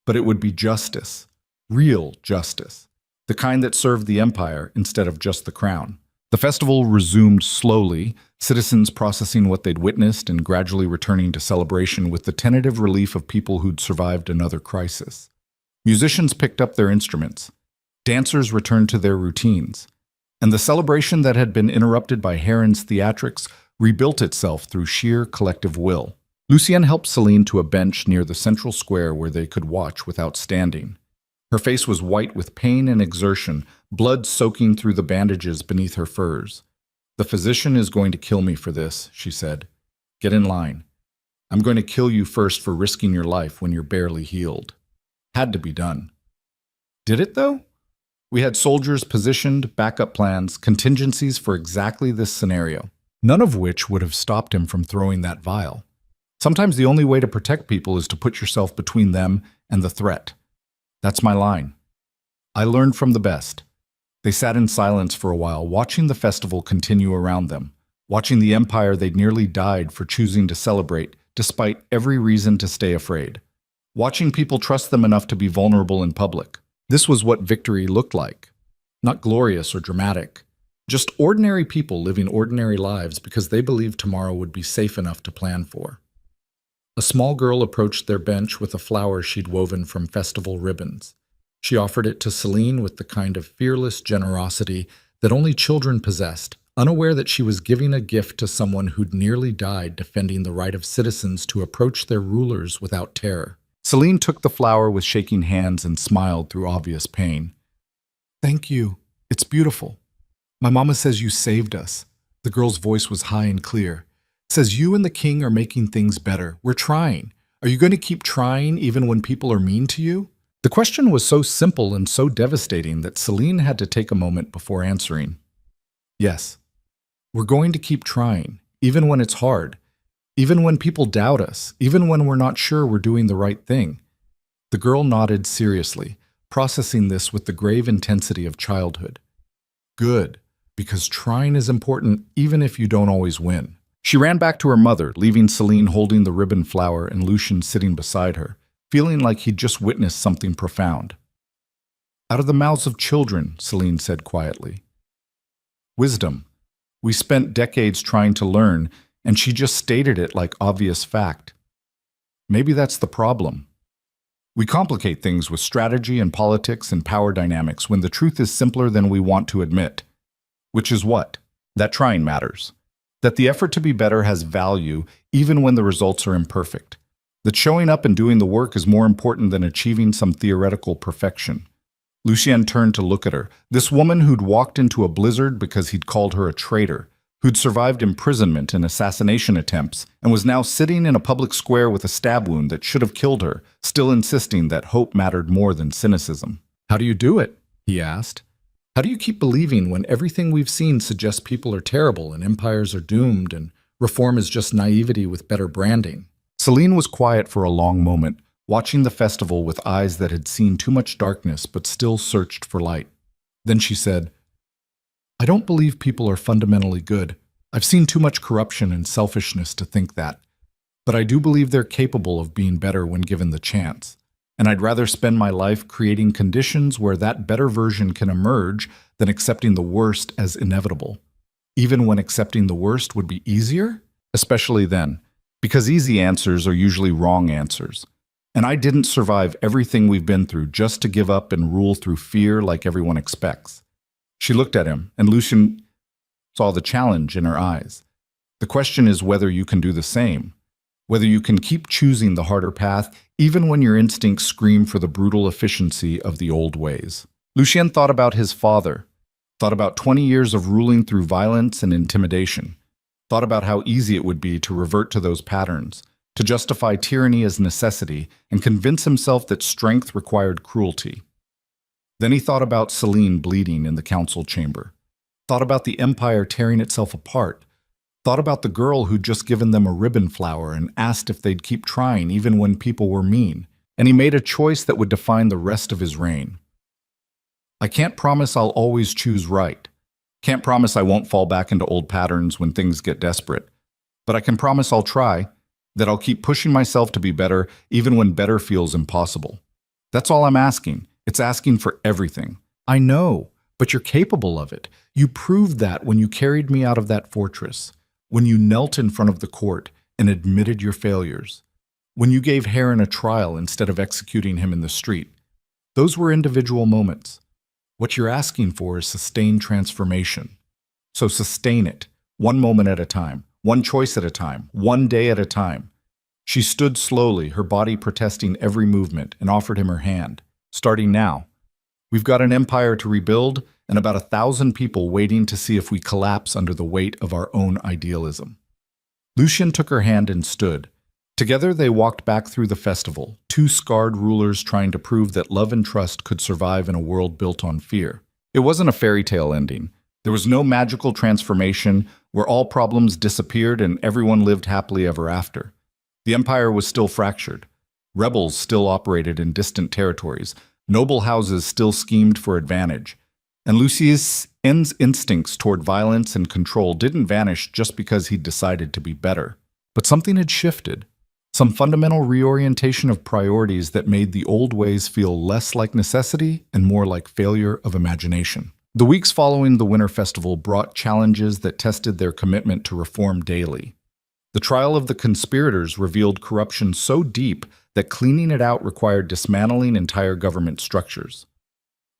Speaker 1: But it would be justice, real justice, the kind that served the empire instead of just the crown. The festival resumed slowly, citizens processing what they'd witnessed and gradually returning to celebration with the tentative relief of people who'd survived another crisis. Musicians picked up their instruments. Dancers returned to their routines. And the celebration that had been interrupted by Heron's theatrics rebuilt itself through sheer collective will. Lucienne helped Celine to a bench near the central square where they could watch without standing. Her face was white with pain and exertion, blood soaking through the bandages beneath her furs. "The physician is going to kill me for this," she said. "Get in line. I'm going to kill you first for risking your life when you're barely healed." Had to be done. Did it, though? We had soldiers positioned, backup plans, contingencies for exactly this scenario, none of which would have stopped him from throwing that vial. Sometimes the only way to protect people is to put yourself between them and the threat. That's my line. I learned from the best. They sat in silence for a while, watching the festival continue around them, watching the empire they'd nearly died for choosing to celebrate, despite every reason to stay afraid. Watching people trust them enough to be vulnerable in public. This was what victory looked like. Not glorious or dramatic. Just ordinary people living ordinary lives because they believed tomorrow would be safe enough to plan for. A small girl approached their bench with a flower she'd woven from festival ribbons. She offered it to Celine with the kind of fearless generosity that only children possessed, unaware that she was giving a gift to someone who'd nearly died defending the right of citizens to approach their rulers without terror. Celine took the flower with shaking hands and smiled through obvious pain. "Thank you. It's beautiful. My mama says you saved us." The girl's voice was high and clear. "Says you and the king are making things better. We're trying. Are you going to keep trying even when people are mean to you?" The question was so simple and so devastating that Celine had to take a moment before answering. "Yes. We're going to keep trying, even when it's hard. Even when people doubt us, even when we're not sure we're doing the right thing." The girl nodded seriously, processing this with the grave intensity of childhood. "Good, because trying is important even if you don't always win." She ran back to her mother, leaving Celine holding the ribbon flower and Lucien sitting beside her, feeling like he'd just witnessed something profound. "Out of the mouths of children," Celine said quietly. "Wisdom. We spent decades trying to learn, and she just stated it like obvious fact. Maybe that's the problem. We complicate things with strategy and politics and power dynamics when the truth is simpler than we want to admit. Which is what? That trying matters. That the effort to be better has value even when the results are imperfect. That showing up and doing the work is more important than achieving some theoretical perfection." Lucien turned to look at her, this woman who'd walked into a blizzard because he'd called her a traitor, who'd survived imprisonment and assassination attempts, and was now sitting in a public square with a stab wound that should have killed her, still insisting that hope mattered more than cynicism. "How do you do it?" he asked. "How do you keep believing when everything we've seen suggests people are terrible and empires are doomed and reform is just naivety with better branding?" Celine was quiet for a long moment, watching the festival with eyes that had seen too much darkness but still searched for light. Then she said, "I don't believe people are fundamentally good. I've seen too much corruption and selfishness to think that. But I do believe they're capable of being better when given the chance. And I'd rather spend my life creating conditions where that better version can emerge than accepting the worst as inevitable. Even when accepting the worst would be easier? Especially then, because easy answers are usually wrong answers. And I didn't survive everything we've been through just to give up and rule through fear like everyone expects." She looked at him, and Lucien saw the challenge in her eyes. "The question is whether you can do the same. Whether you can keep choosing the harder path, even when your instincts scream for the brutal efficiency of the old ways." Lucien thought about his father, thought about 20 years of ruling through violence and intimidation, thought about how easy it would be to revert to those patterns, to justify tyranny as necessity, and convince himself that strength required cruelty. Then he thought about Celine bleeding in the council chamber, thought about the empire tearing itself apart, thought about the girl who'd just given them a ribbon flower and asked if they'd keep trying even when people were mean, and he made a choice that would define the rest of his reign. "I can't promise I'll always choose right. Can't promise I won't fall back into old patterns when things get desperate. But I can promise I'll try, that I'll keep pushing myself to be better even when better feels impossible. That's all I'm asking. It's asking for everything. I know, but you're capable of it. You proved that when you carried me out of that fortress, when you knelt in front of the court and admitted your failures, when you gave Heron a trial instead of executing him in the street. Those were individual moments. What you're asking for is sustained transformation. So sustain it, one moment at a time, one choice at a time, one day at a time. She stood slowly, her body protesting every movement, and offered him her hand. Starting now. We've got an empire to rebuild, and about 1,000 people waiting to see if we collapse under the weight of our own idealism. Lucien took her hand and stood. Together they walked back through the festival, two scarred rulers trying to prove that love and trust could survive in a world built on fear. It wasn't a fairy tale ending. There was no magical transformation where all problems disappeared and everyone lived happily ever after. The empire was still fractured. Rebels still operated in distant territories. Noble houses still schemed for advantage. And Lucien's instincts toward violence and control didn't vanish just because he'd decided to be better. But something had shifted. Some fundamental reorientation of priorities that made the old ways feel less like necessity and more like failure of imagination. The weeks following the Winter Festival brought challenges that tested their commitment to reform daily. The trial of the conspirators revealed corruption so deep that cleaning it out required dismantling entire government structures.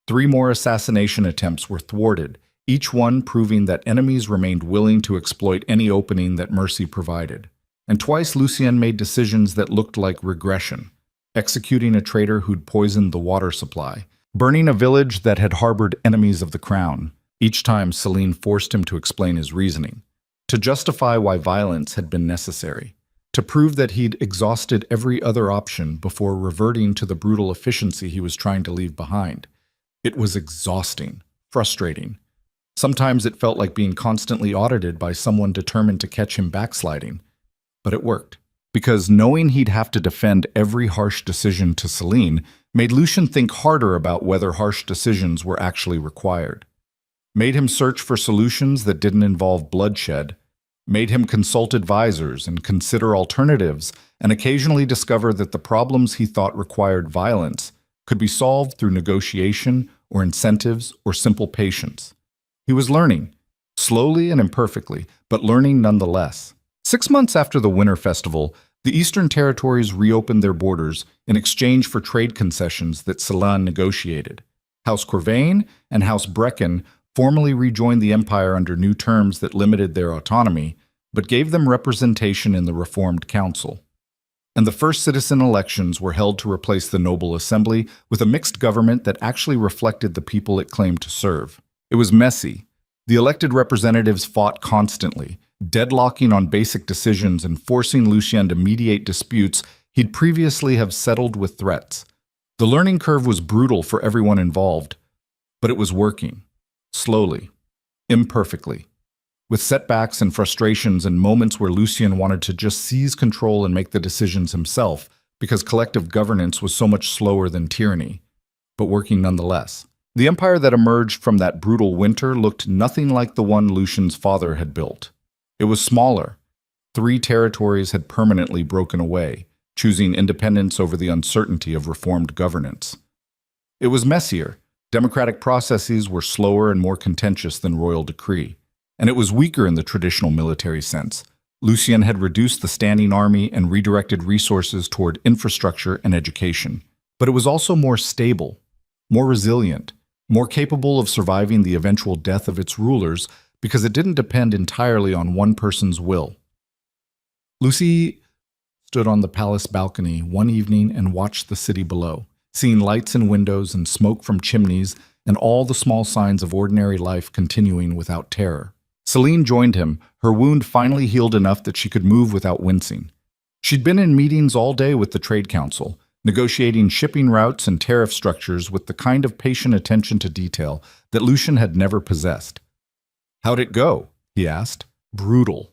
Speaker 1: 3 more assassination attempts were thwarted, each one proving that enemies remained willing to exploit any opening that mercy provided. And twice Lucien made decisions that looked like regression, executing a traitor who'd poisoned the water supply, burning a village that had harbored enemies of the crown. Each time Celine forced him to explain his reasoning, to justify why violence had been necessary, to prove that he'd exhausted every other option before reverting to the brutal efficiency he was trying to leave behind. It was exhausting, frustrating. Sometimes it felt like being constantly audited by someone determined to catch him backsliding. But it worked, because knowing he'd have to defend every harsh decision to Celine made Lucien think harder about whether harsh decisions were actually required. Made him search for solutions that didn't involve bloodshed, made him consult advisors and consider alternatives, and occasionally discover that the problems he thought required violence could be solved through negotiation or incentives or simple patience. He was learning, slowly and imperfectly, but learning nonetheless. 6 months after the Winter Festival, the Eastern Territories reopened their borders in exchange for trade concessions that Celine negotiated. House Corvain and House Brecken formally rejoined the empire under new terms that limited their autonomy, but gave them representation in the Reformed Council. And the first citizen elections were held to replace the Noble Assembly with a mixed government that actually reflected the people it claimed to serve. It was messy. The elected representatives fought constantly, deadlocking on basic decisions and forcing Lucien to mediate disputes he'd previously have settled with threats. The learning curve was brutal for everyone involved, but it was working. Slowly, imperfectly, with setbacks and frustrations and moments where Lucien wanted to just seize control and make the decisions himself because collective governance was so much slower than tyranny, but working nonetheless. The empire that emerged from that brutal winter looked nothing like the one Lucien's father had built. It was smaller. 3 territories had permanently broken away, choosing independence over the uncertainty of reformed governance. It was messier. Democratic processes were slower and more contentious than royal decree. And it was weaker in the traditional military sense. Lucien had reduced the standing army and redirected resources toward infrastructure and education. But it was also more stable, more resilient, more capable of surviving the eventual death of its rulers because it didn't depend entirely on one person's will. Lucy stood on the palace balcony one evening and watched the city below, seeing lights in windows and smoke from chimneys and all the small signs of ordinary life continuing without terror. Celine joined him, her wound finally healed enough that she could move without wincing. She'd been in meetings all day with the Trade Council, negotiating shipping routes and tariff structures with the kind of patient attention to detail that Lucien had never possessed. "How'd it go?" he asked. "Brutal.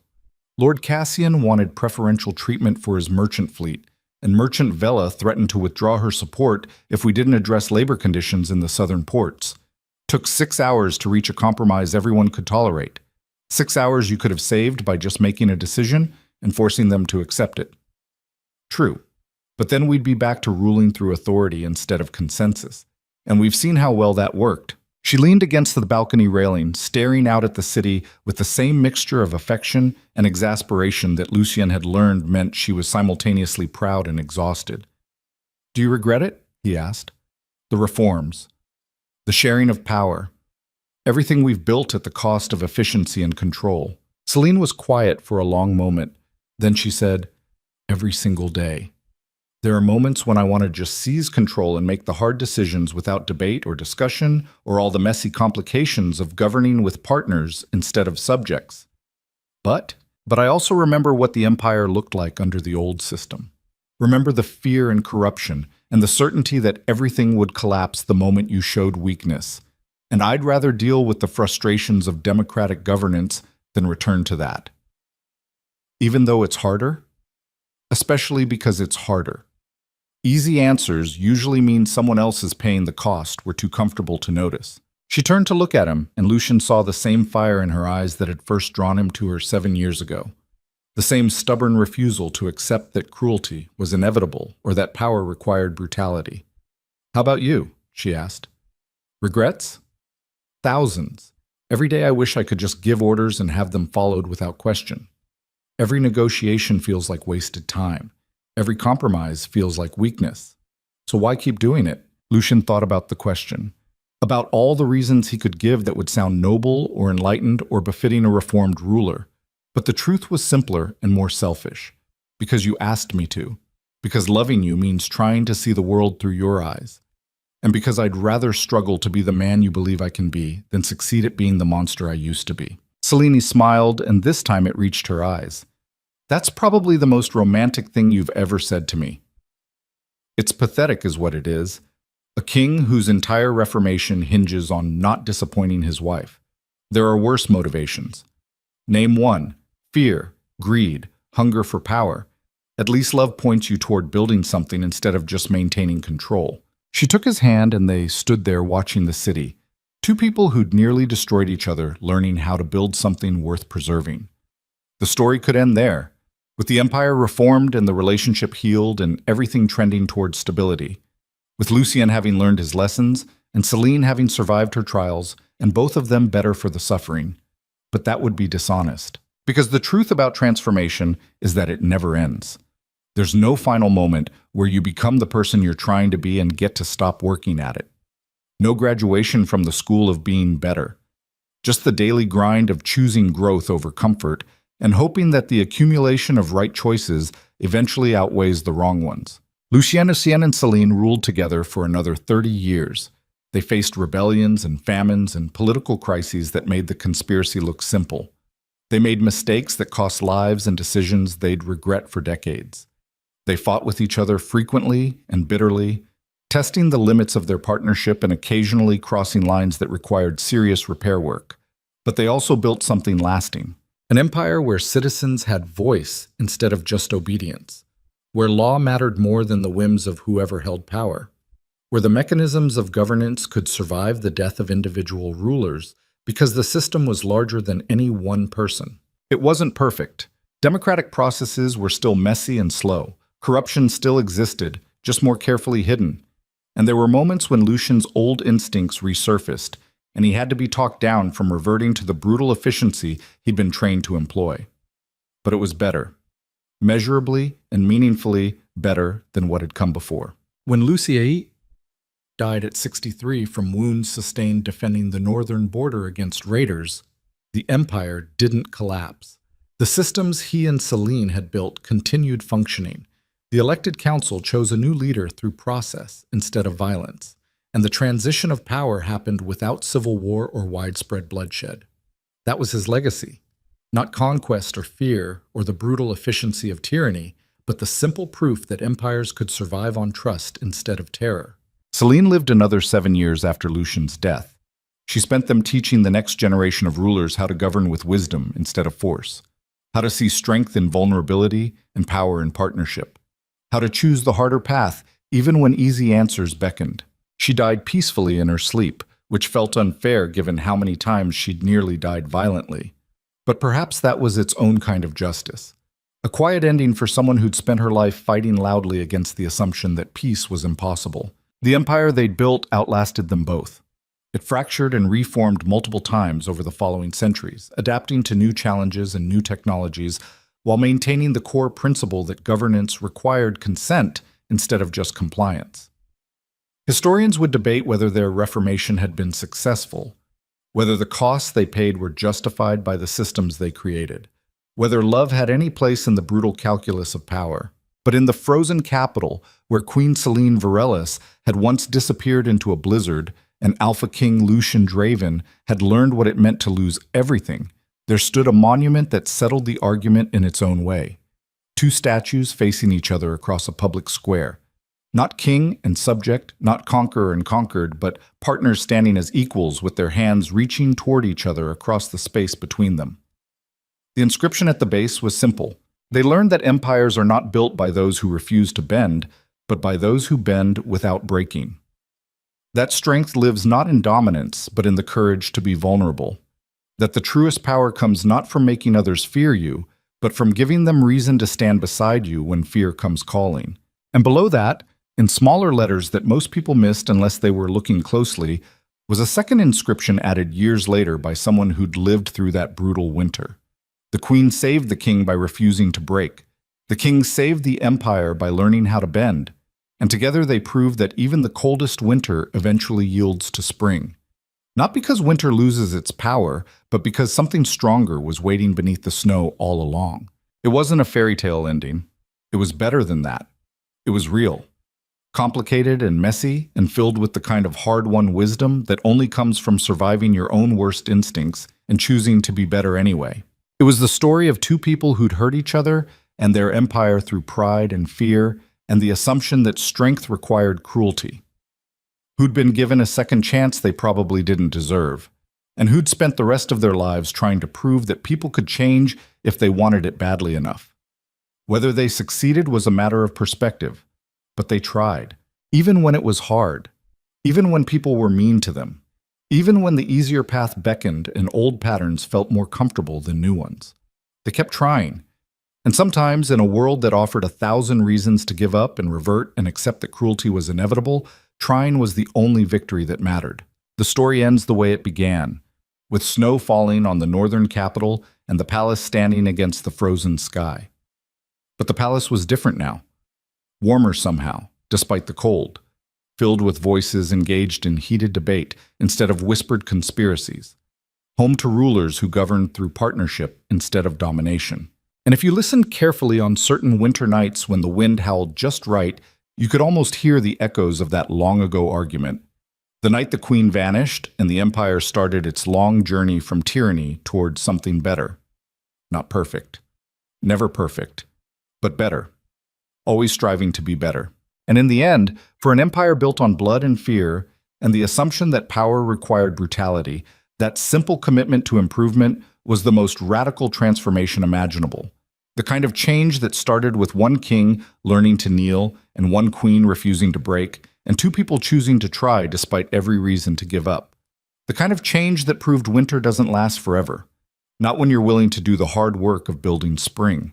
Speaker 1: Lord Cassian wanted preferential treatment for his merchant fleet, and Merchant Vela threatened to withdraw her support if we didn't address labor conditions in the southern ports. Took 6 hours to reach a compromise everyone could tolerate. 6 hours you could have saved by just making a decision and forcing them to accept it." True. But then we'd be back to ruling through authority instead of consensus. And we've seen how well that worked. She leaned against the balcony railing, staring out at the city with the same mixture of affection and exasperation that Lucien had learned meant she was simultaneously proud and exhausted. "Do you regret it?" he asked. "The reforms. The sharing of power. Everything we've built at the cost of efficiency and control. Celine was quiet for a long moment. Then she said, "Every single day. There are moments when I want to just seize control and make the hard decisions without debate or discussion or all the messy complications of governing with partners instead of subjects. But I also remember what the empire looked like under the old system. Remember the fear and corruption and the certainty that everything would collapse the moment you showed weakness. And I'd rather deal with the frustrations of democratic governance than return to that. Even though it's harder, especially because it's harder. Easy answers usually mean someone else is paying the cost we're too comfortable to notice." She turned to look at him, and Lucien saw the same fire in her eyes that had first drawn him to her 7 years ago. The same stubborn refusal to accept that cruelty was inevitable or that power required brutality. "How about you?" she asked. "Regrets?" "Thousands. Every day I wish I could just give orders and have them followed without question. Every negotiation feels like wasted time. Every compromise feels like weakness. So why keep doing it?" Lucien thought about the question, about all the reasons he could give that would sound noble or enlightened or befitting a reformed ruler. But the truth was simpler and more selfish. Because you asked me to. Because loving you means trying to see the world through your eyes. And because I'd rather struggle to be the man you believe I can be than succeed at being the monster I used to be. Celine smiled, and this time it reached her eyes. "That's probably the most romantic thing you've ever said to me." "It's pathetic is what it is. A king whose entire reformation hinges on not disappointing his wife. There are worse motivations. Name one: fear, greed, hunger for power. At least love points you toward building something instead of just maintaining control." She took his hand and they stood there watching the city. Two people who'd nearly destroyed each other, learning how to build something worth preserving. The story could end there, with the empire reformed and the relationship healed and everything trending toward stability. With Lucien having learned his lessons and Celine having survived her trials, and both of them better for the suffering. But that would be dishonest. Because the truth about transformation is that it never ends. There's no final moment where you become the person you're trying to be and get to stop working at it. No graduation from the school of being better. Just the daily grind of choosing growth over comfort and hoping that the accumulation of right choices eventually outweighs the wrong ones. Lucien and Celine ruled together for another 30 years. They faced rebellions and famines and political crises that made the conspiracy look simple. They made mistakes that cost lives and decisions they'd regret for decades. They fought with each other frequently and bitterly, testing the limits of their partnership and occasionally crossing lines that required serious repair work. But they also built something lasting. An empire where citizens had voice instead of just obedience. Where law mattered more than the whims of whoever held power. Where the mechanisms of governance could survive the death of individual rulers because the system was larger than any one person. It wasn't perfect. Democratic processes were still messy and slow. Corruption still existed, just more carefully hidden. And there were moments when Lucien's old instincts resurfaced, and he had to be talked down from reverting to the brutal efficiency he'd been trained to employ. But it was better. Measurably and meaningfully better than what had come before. When Lucien died at 63 from wounds sustained defending the northern border against raiders, the empire didn't collapse. The systems he and Celine had built continued functioning. The elected council chose a new leader through process instead of violence, and the transition of power happened without civil war or widespread bloodshed. That was his legacy. Not conquest or fear or the brutal efficiency of tyranny, but the simple proof that empires could survive on trust instead of terror. Celine lived another 7 years after Lucien's death. She spent them teaching the next generation of rulers how to govern with wisdom instead of force, how to see strength in vulnerability and power in partnership, how to choose the harder path even when easy answers beckoned. She died peacefully in her sleep, which felt unfair given how many times she'd nearly died violently. But perhaps that was its own kind of justice. A quiet ending for someone who'd spent her life fighting loudly against the assumption that peace was impossible. The empire they'd built outlasted them both. It fractured and reformed multiple times over the following centuries, adapting to new challenges and new technologies while maintaining the core principle that governance required consent instead of just compliance. Historians would debate whether their reformation had been successful, whether the costs they paid were justified by the systems they created, whether love had any place in the brutal calculus of power. But in the frozen capital, where Queen Selene Varellus had once disappeared into a blizzard, and Alpha King Lucian Draven had learned what it meant to lose everything, there stood a monument that settled the argument in its own way. Two statues facing each other across a public square. Not king and subject, not conqueror and conquered, but partners standing as equals with their hands reaching toward each other across the space between them. The inscription at the base was simple. They learned that empires are not built by those who refuse to bend, but by those who bend without breaking. That strength lives not in dominance, but in the courage to be vulnerable. That the truest power comes not from making others fear you, but from giving them reason to stand beside you when fear comes calling. And below that, in smaller letters that most people missed unless they were looking closely, was a second inscription added years later by someone who'd lived through that brutal winter. The queen saved the king by refusing to break. The king saved the empire by learning how to bend. And together they proved that even the coldest winter eventually yields to spring. Not because winter loses its power, but because something stronger was waiting beneath the snow all along. It wasn't a fairy tale ending. It was better than that. It was real. Complicated and messy, and filled with the kind of hard-won wisdom that only comes from surviving your own worst instincts and choosing to be better anyway. It was the story of two people who'd hurt each other and their empire through pride and fear and the assumption that strength required cruelty. Who'd been given a second chance they probably didn't deserve, and who'd spent the rest of their lives trying to prove that people could change if they wanted it badly enough. Whether they succeeded was a matter of perspective, but they tried, even when it was hard, even when people were mean to them. Even when the easier path beckoned and old patterns felt more comfortable than new ones. They kept trying. And sometimes, in a world that offered 1,000 reasons to give up and revert and accept that cruelty was inevitable, trying was the only victory that mattered. The story ends the way it began, with snow falling on the northern capital and the palace standing against the frozen sky. But the palace was different now. Warmer somehow, despite the cold. Filled with voices engaged in heated debate instead of whispered conspiracies. Home to rulers who governed through partnership instead of domination. And if you listened carefully on certain winter nights when the wind howled just right, you could almost hear the echoes of that long-ago argument. The night the queen vanished and the empire started its long journey from tyranny toward something better. Not perfect. Never perfect. But better. Always striving to be better. And in the end, for an empire built on blood and fear, and the assumption that power required brutality, that simple commitment to improvement was the most radical transformation imaginable. The kind of change that started with one king learning to kneel, and one queen refusing to break, and two people choosing to try despite every reason to give up. The kind of change that proved winter doesn't last forever. Not when you're willing to do the hard work of building spring.